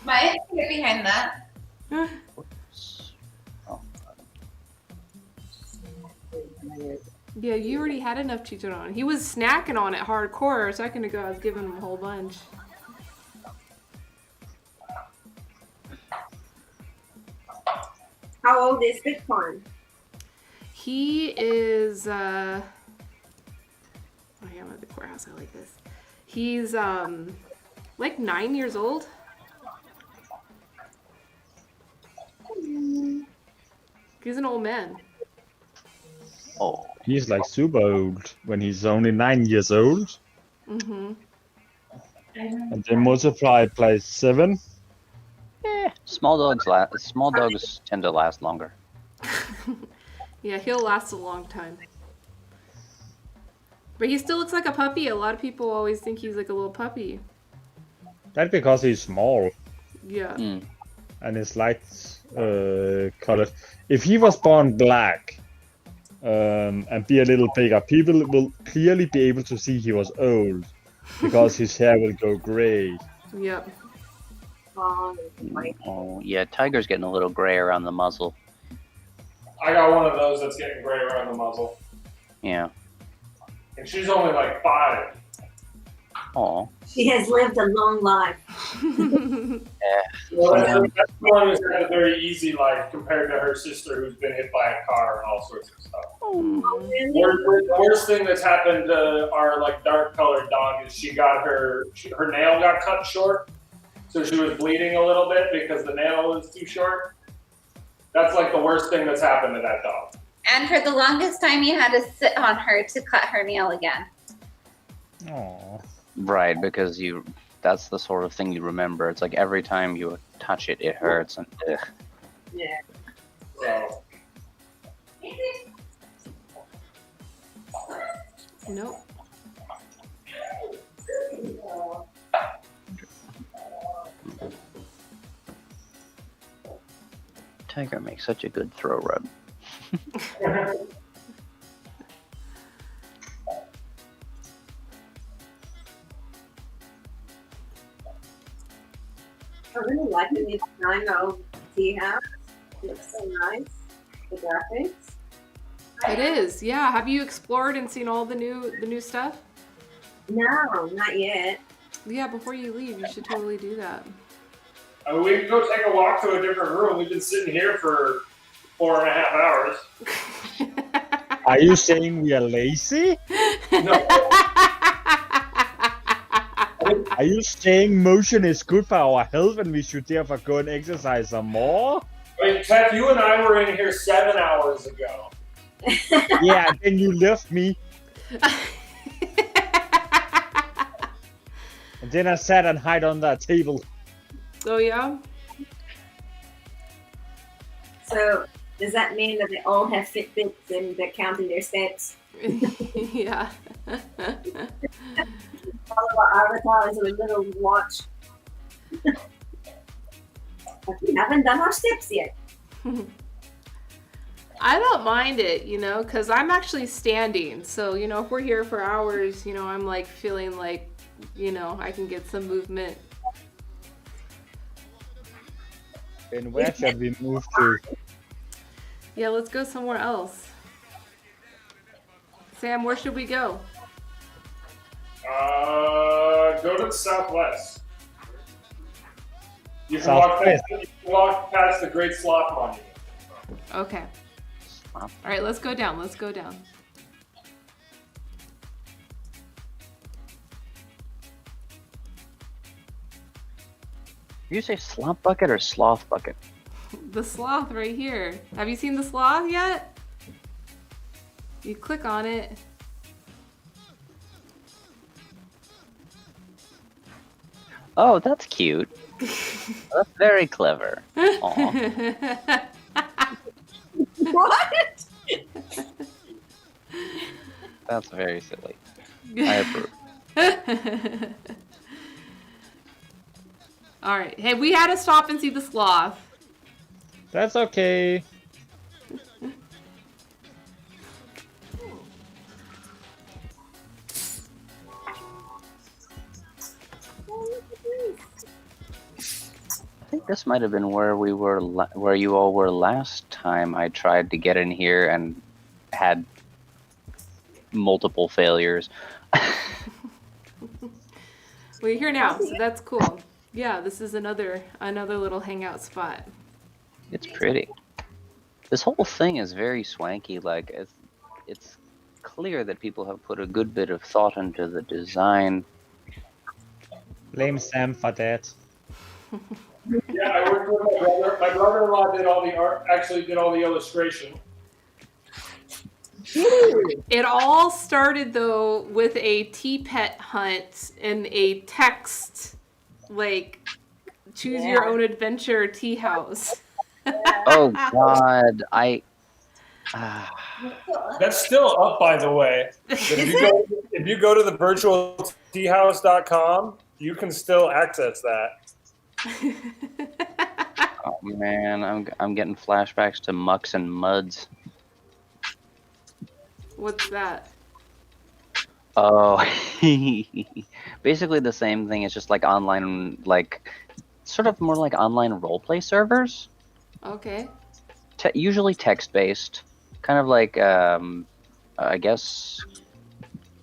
Maya can get behind that. Yeah, you already had enough chicharron. He was snacking on it hardcore a second ago. I was giving him a whole bunch. How old is Bitcoin? He is, oh yeah, I'm at the courthouse. I like this. He's, like 9 years old. He's an old man. Oh. He's like super old when he's only 9 years old. Mm-hmm. And then multiply by 7. Small dogs tend to last longer. Yeah, he'll last a long time. But he still looks like a puppy. A lot of people always think he's like a little puppy. That's because he's small. Yeah. Mm. And his light colored. If he was born black and be a little bigger, people will clearly be able to see he was old because his hair will go gray. Yep. Oh, yeah, Tiger's getting a little gray around the muzzle. I got one of those that's getting gray around the muzzle. Yeah. And she's only like 5. Oh. She has lived a long life. Well, that's the one who's had a very easy life compared to her sister who's been hit by a car and all sorts of stuff. The worst thing that's happened to our like dark colored dog is she got her nail got cut short. So she was bleeding a little bit because the nail was too short. That's like the worst thing that's happened to that dog. And for the longest time, you had to sit on her to cut her nail again. Aww. Right, because that's the sort of thing you remember. It's like every time you touch it, it hurts and ugh. Yeah. So. Nope. Tiger makes such a good throw rub. I really like the new design of teahouse. It looks so nice. The graphics. It is. Yeah. Have you explored and seen all the new stuff? No, not yet. Yeah. Before you leave, you should totally do that. I mean, we can go take a walk to a different room. We've been sitting here for 4.5 hours. Are you saying we are lazy? No. Are you saying motion is good for our health and we should therefore go and exercise some more? I mean, Kev, you and I were in here 7 hours ago. Yeah, and then you left me. And then I sat and hide on that table. Oh yeah. So does that mean that they all have Fitbits and they're counting their steps? Yeah. All of our avatars with a little watch. But we haven't done our steps yet. I don't mind it, because I'm actually standing. So, if we're here for hours, I'm like feeling like, I can get some movement. And where should we move to? Yeah, let's go somewhere else. Sam, where should we go? Go to the southwest. You can walk past the Great Sloth Monument. Okay. All right, let's go down. Let's go down. Did you say slop bucket or sloth bucket? The sloth right here. Have you seen the sloth yet? You click on it. Oh, that's cute. That's very clever. Aw. What? That's very silly. I approve. All right. Hey, we had to stop and see the sloth. That's okay. I think this might have been where we were, where you all were last time I tried to get in here and had multiple failures. Well, you're here now, so that's cool. Yeah, this is another little hangout spot. It's pretty. This whole thing is very swanky. Like it's clear that people have put a good bit of thought into the design. Blame Sam for that. Yeah, I worked with my brother. My brother-in-law did all the art. Actually, did all the illustration. It all started though with a tea pet hunt and a text like choose your own adventure tea house. Oh God, That's still up, by the way. If you go to the virtual teahouse.com, you can still access that. Oh man, I'm getting flashbacks to Mucks and Muds. What's that? Oh, basically the same thing. It's just like online, like sort of more like online roleplay servers. Okay. Usually text-based, kind of like I guess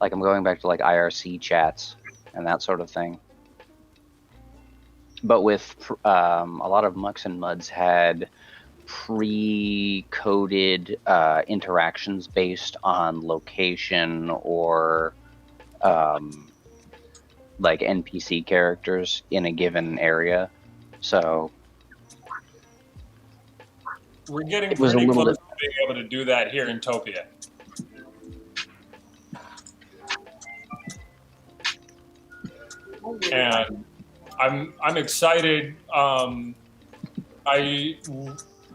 like I'm going back to like IRC chats and that sort of thing. But with a lot of Mucks and Muds had pre-coded interactions based on location or like NPC characters in a given area. So we're getting it was pretty a little close bit. to being able to do that here in Topia. And I'm excited.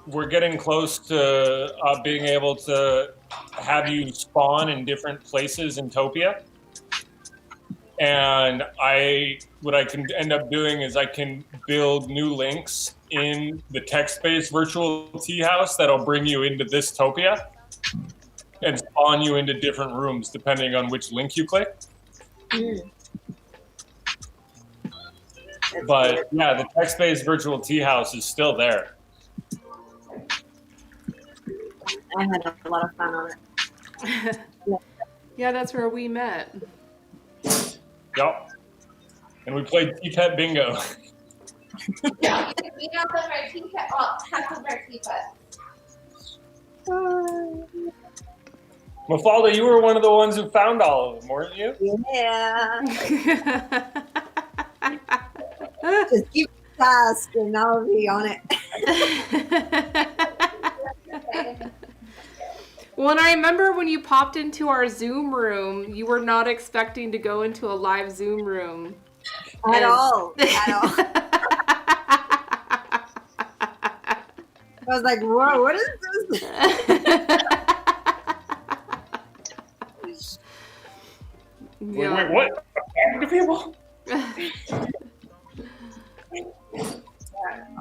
We're getting close to being able to have you spawn in different places in Topia. And what I can end up doing is I can build new links in the text-based virtual tea house that'll bring you into this Topia and spawn you into different rooms depending on which link you click. But yeah, the text-based virtual tea house is still there. I had a lot of fun on it. Yeah, that's where we met. Yep. And we played T-Pet Bingo. Yeah, we know that our teapot, well, half of our teapot. Mafalda, you were one of the ones who found all of them, weren't you? Yeah. Just keep the task and I'll be on it. Well, and I remember when you popped into our Zoom room, you were not expecting to go into a live Zoom room. At all. I was like, whoa, what is this? Yeah. Wait, what? What people?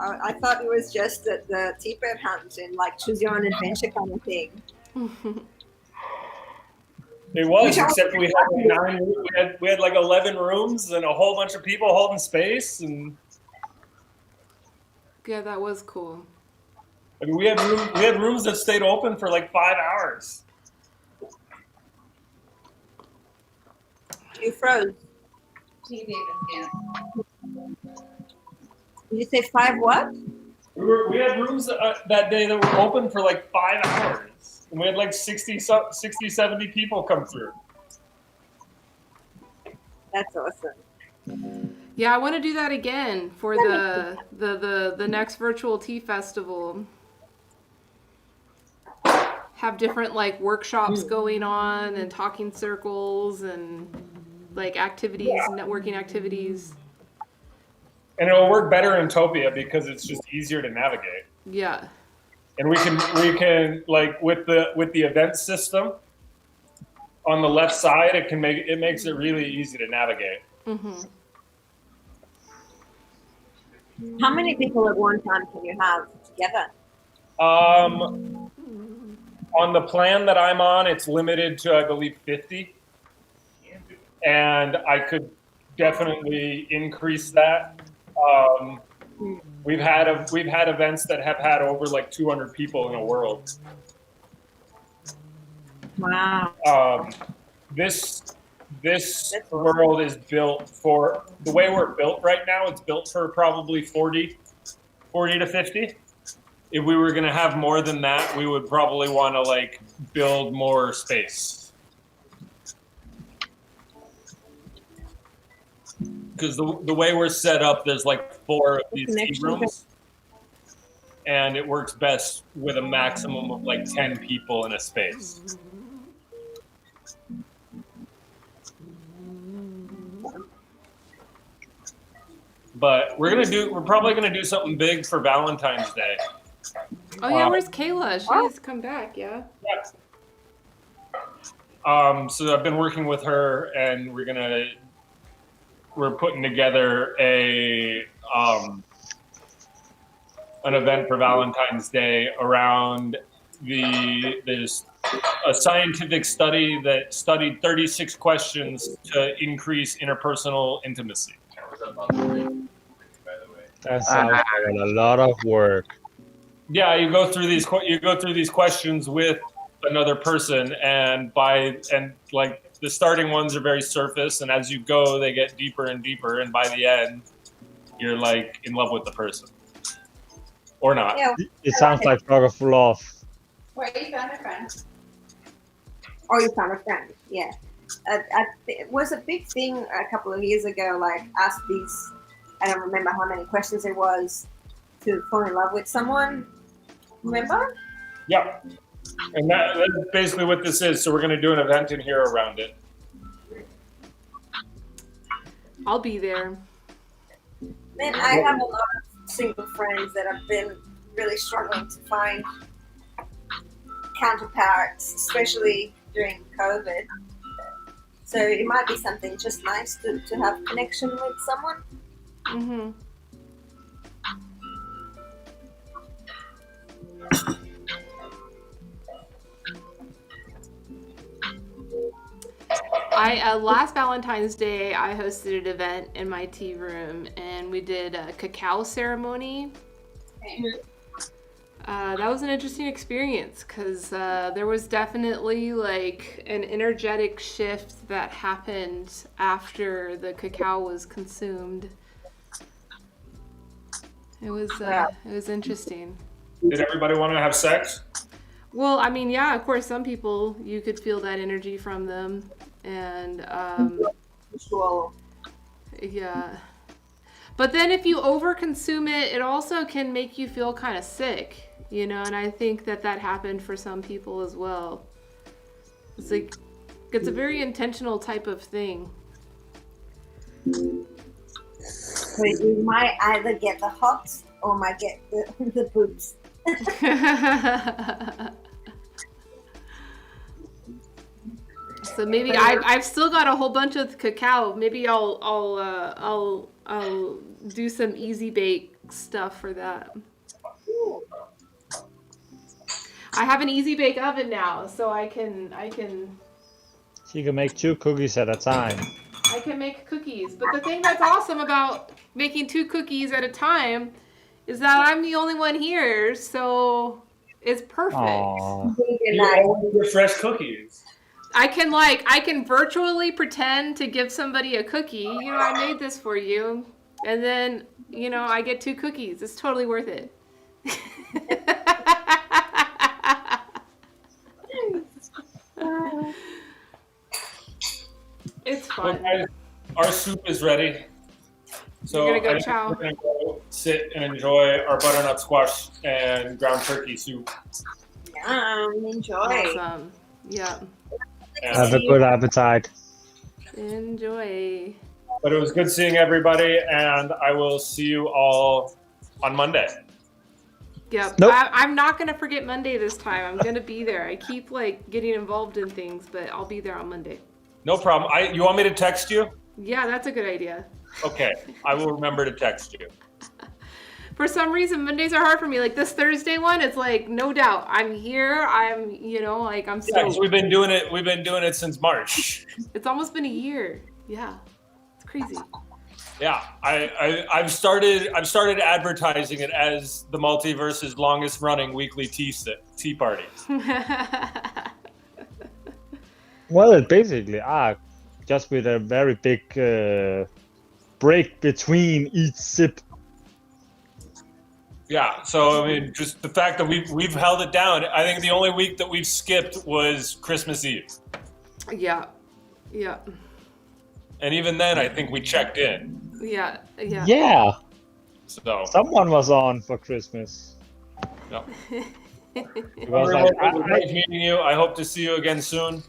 I thought it was just the T-bird hunt and like choose your own adventure kind of thing. It was, except we had like 11 rooms and a whole bunch of people holding space, and Yeah, that was cool. I mean, we had rooms that stayed open for like 5 hours. You froze. She did again. Did you say 5 what? We had rooms that day that were open for like 5 hours, and we had like 60, 70 people come through. That's awesome. Yeah, I want to do that again for the next virtual tea festival. Have different like workshops going on and talking circles and like activities, networking activities. And it'll work better in Topia because it's just easier to navigate. Yeah. And we can like with the event system on the left side, it makes it really easy to navigate. Mm-hmm. How many people at one time can you have together? On the plan that I'm on, it's limited to, I believe, 50. And I could definitely increase that. We've had events that have had over like 200 people in a world. Wow. This world is built for the way we're built right now. It's built for probably 40 to 50. If we were going to have more than that, we would probably want to like build more space. Because the way we're set up, there's like 4 of these tea rooms, and it works best with a maximum of like 10 people in a space. But we're probably gonna do something big for Valentine's Day. Oh yeah, where's Kayla? She needs to come back, yeah. So I've been working with her, and we're putting together an event for Valentine's Day around there's a scientific study that studied 36 questions to increase interpersonal intimacy. That sounds like a lot of work. Yeah, you go through these questions with another person, and like the starting ones are very surface, and as you go, they get deeper and deeper, and by the end, you're like in love with the person, or not. Yeah. It sounds like talk of love. Where you found a friend? Or you found a friend, yeah. It was a big thing a couple of years ago, like ask these, I don't remember how many questions it was, to fall in love with someone. Remember? Yeah. And that's basically what this is. So we're going to do an event in here around it. I'll be there. Man, I have a lot of single friends that have been really struggling to find counterparts, especially during COVID. So it might be something just nice to have connection with someone. Mm-hmm. Last Valentine's Day, I hosted an event in my tea room, and we did a cacao ceremony. That was an interesting experience because there was definitely like an energetic shift that happened after the cacao was consumed. It was interesting. Did everybody want to have sex? Well, I mean, yeah, of course, some people, you could feel that energy from them. And, yeah. But then if you overconsume it, it also can make you feel kind of sick, you know, and I think that happened for some people as well. It's like, it's a very intentional type of thing. So you might either get the hops or might get the boobs. So maybe I've still got a whole bunch of cacao. Maybe I'll do some easy bake stuff for that. I have an easy bake oven now, so I can So you can make 2 cookies at a time. I can make cookies. But the thing that's awesome about making 2 cookies at a time is that I'm the only one here, so it's perfect. Aww. You always get fresh cookies. I can virtually pretend to give somebody a cookie. You know, I made this for you. And then, you know, I get 2 cookies. It's totally worth it. It's fun. Well, guys, our soup is ready. So You're gonna go I think chow. we're gonna go sit and enjoy our butternut squash and ground turkey soup. Enjoy. Awesome. Yeah. Have a good appetite. Enjoy. But it was good seeing everybody, and I will see you all on Monday. Yep. Nope. I'm not gonna forget Monday this time. I'm gonna be there. I keep getting involved in things, but I'll be there on Monday. No problem. You want me to text you? Yeah, that's a good idea. Okay, I will remember to text you. For some reason, Mondays are hard for me. Like this Thursday one, it's like no doubt I'm here. I'm, I'm stoked. Yes, we've been doing it. We've been doing it since March. It's almost been a year. Yeah, it's crazy. Yeah, I've started advertising it as the Multiverse's longest running weekly tea party. Well, it basically are, just with a very big break between each sip. Yeah, so I mean, just the fact that we've held it down. I think the only week that we've skipped was Christmas Eve. Yeah, yeah, And even then, I think we checked in. yeah. Yeah. So Someone was on for Christmas. yeah. It was Everyone, like, it was nice meeting you. I hope to see you again soon.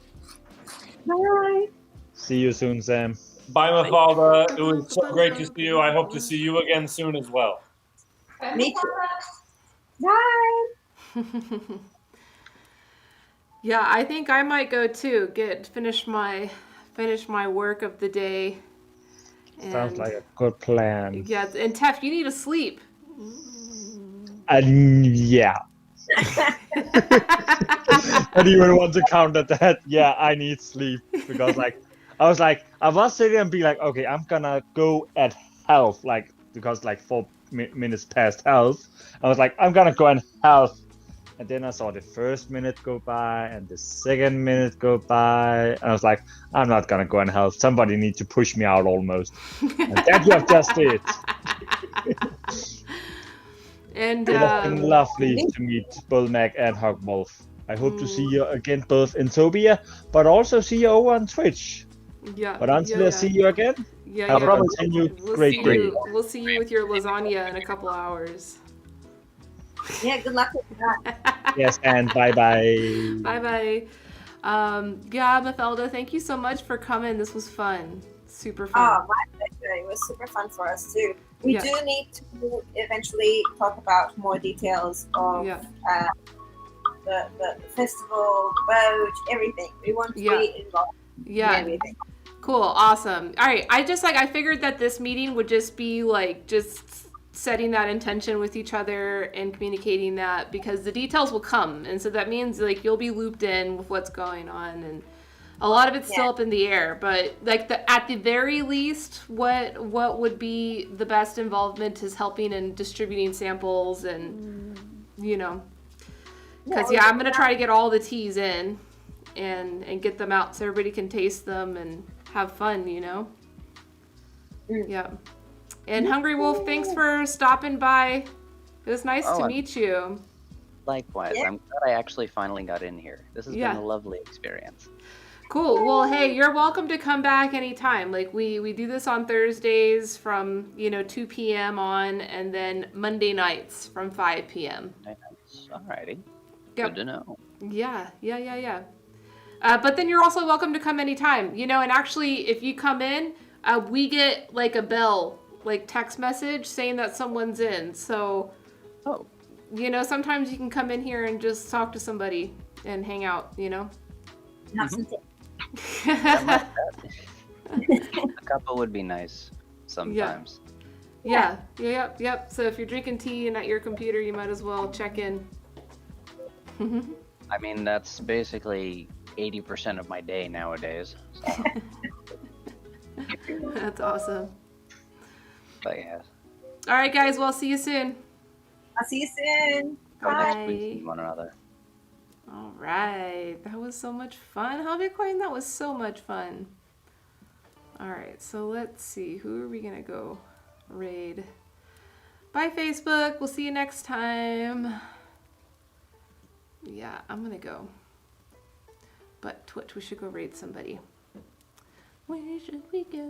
Bye. see you soon, Sam. Bye, Mafalda. It was so great to see you. I hope to see you again soon as well. Me too. Bye. Yeah, I think I might go too. Finish my work of the day. Sounds like a good plan. Yeah, and Tef, you need to sleep. Yeah. I didn't even want to counter that. Yeah, I need sleep because I was sitting and be like, okay, I'm gonna go at health, because 4 minutes past health. I was like, I'm gonna go at health, and then I saw the first minute go by and the second minute go by, and I was like, I'm not gonna go in health. Somebody needs to push me out almost, and that you have just did. And It has been lovely to meet both Mac and Hogwolf. I hope to see you again both in Tobia, but also see you over on Twitch. Yeah. But until I see you again, have a continued great day. We'll see you with your lasagna in a couple hours. Yeah, good luck with that. Yes, and bye-bye. Bye-bye. Yeah, Mafelda, thank you so much for coming. This was fun. Super fun. Oh, my pleasure. It was super fun for us too. We Yeah. do need to eventually talk about more details of the festival, Voyage, everything. We want to be involved in everything. Cool. Awesome. All right. I figured that this meeting would just be just setting that intention with each other and communicating that, because the details will come. And so that means you'll be looped in with what's going on, and a lot of it's still up in the air, but at the very least, what would be the best involvement is helping and distributing samples, and because I'm gonna try to get all the teas in and get them out so everybody can taste them and have fun, Yeah. And Hungry Wolf, thanks for stopping by. It was nice to meet you. Likewise, I'm glad I actually finally got in here. This has been a lovely experience. Cool. Well, hey, you're welcome to come back anytime. We do this on Thursdays from 2 p.m. on, and then Monday nights from 5 p.m. Alrighty. Yep. Good to know. Yeah. But then you're also welcome to come anytime. And actually, if you come in, we get a bell like text message saying that someone's in. So, Oh. you know, sometimes you can come in here and just talk to somebody and hang out, you know? Have some tea. A couple would be nice sometimes. Yep. So if you're drinking tea and at your computer, you might as well check in. I mean, that's basically 80% of my day nowadays. So. That's awesome. But yeah. All right, guys. Well, see you soon. I'll see you soon. Go next Bye. week with one another. All right. That was so much fun. Huh, Bitcoin? That was so much fun. All right. So let's see. Who are we going to go raid? Bye, Facebook. We'll see you next time. Yeah, I'm going to go. But Twitch, we should go raid somebody. Where should we go?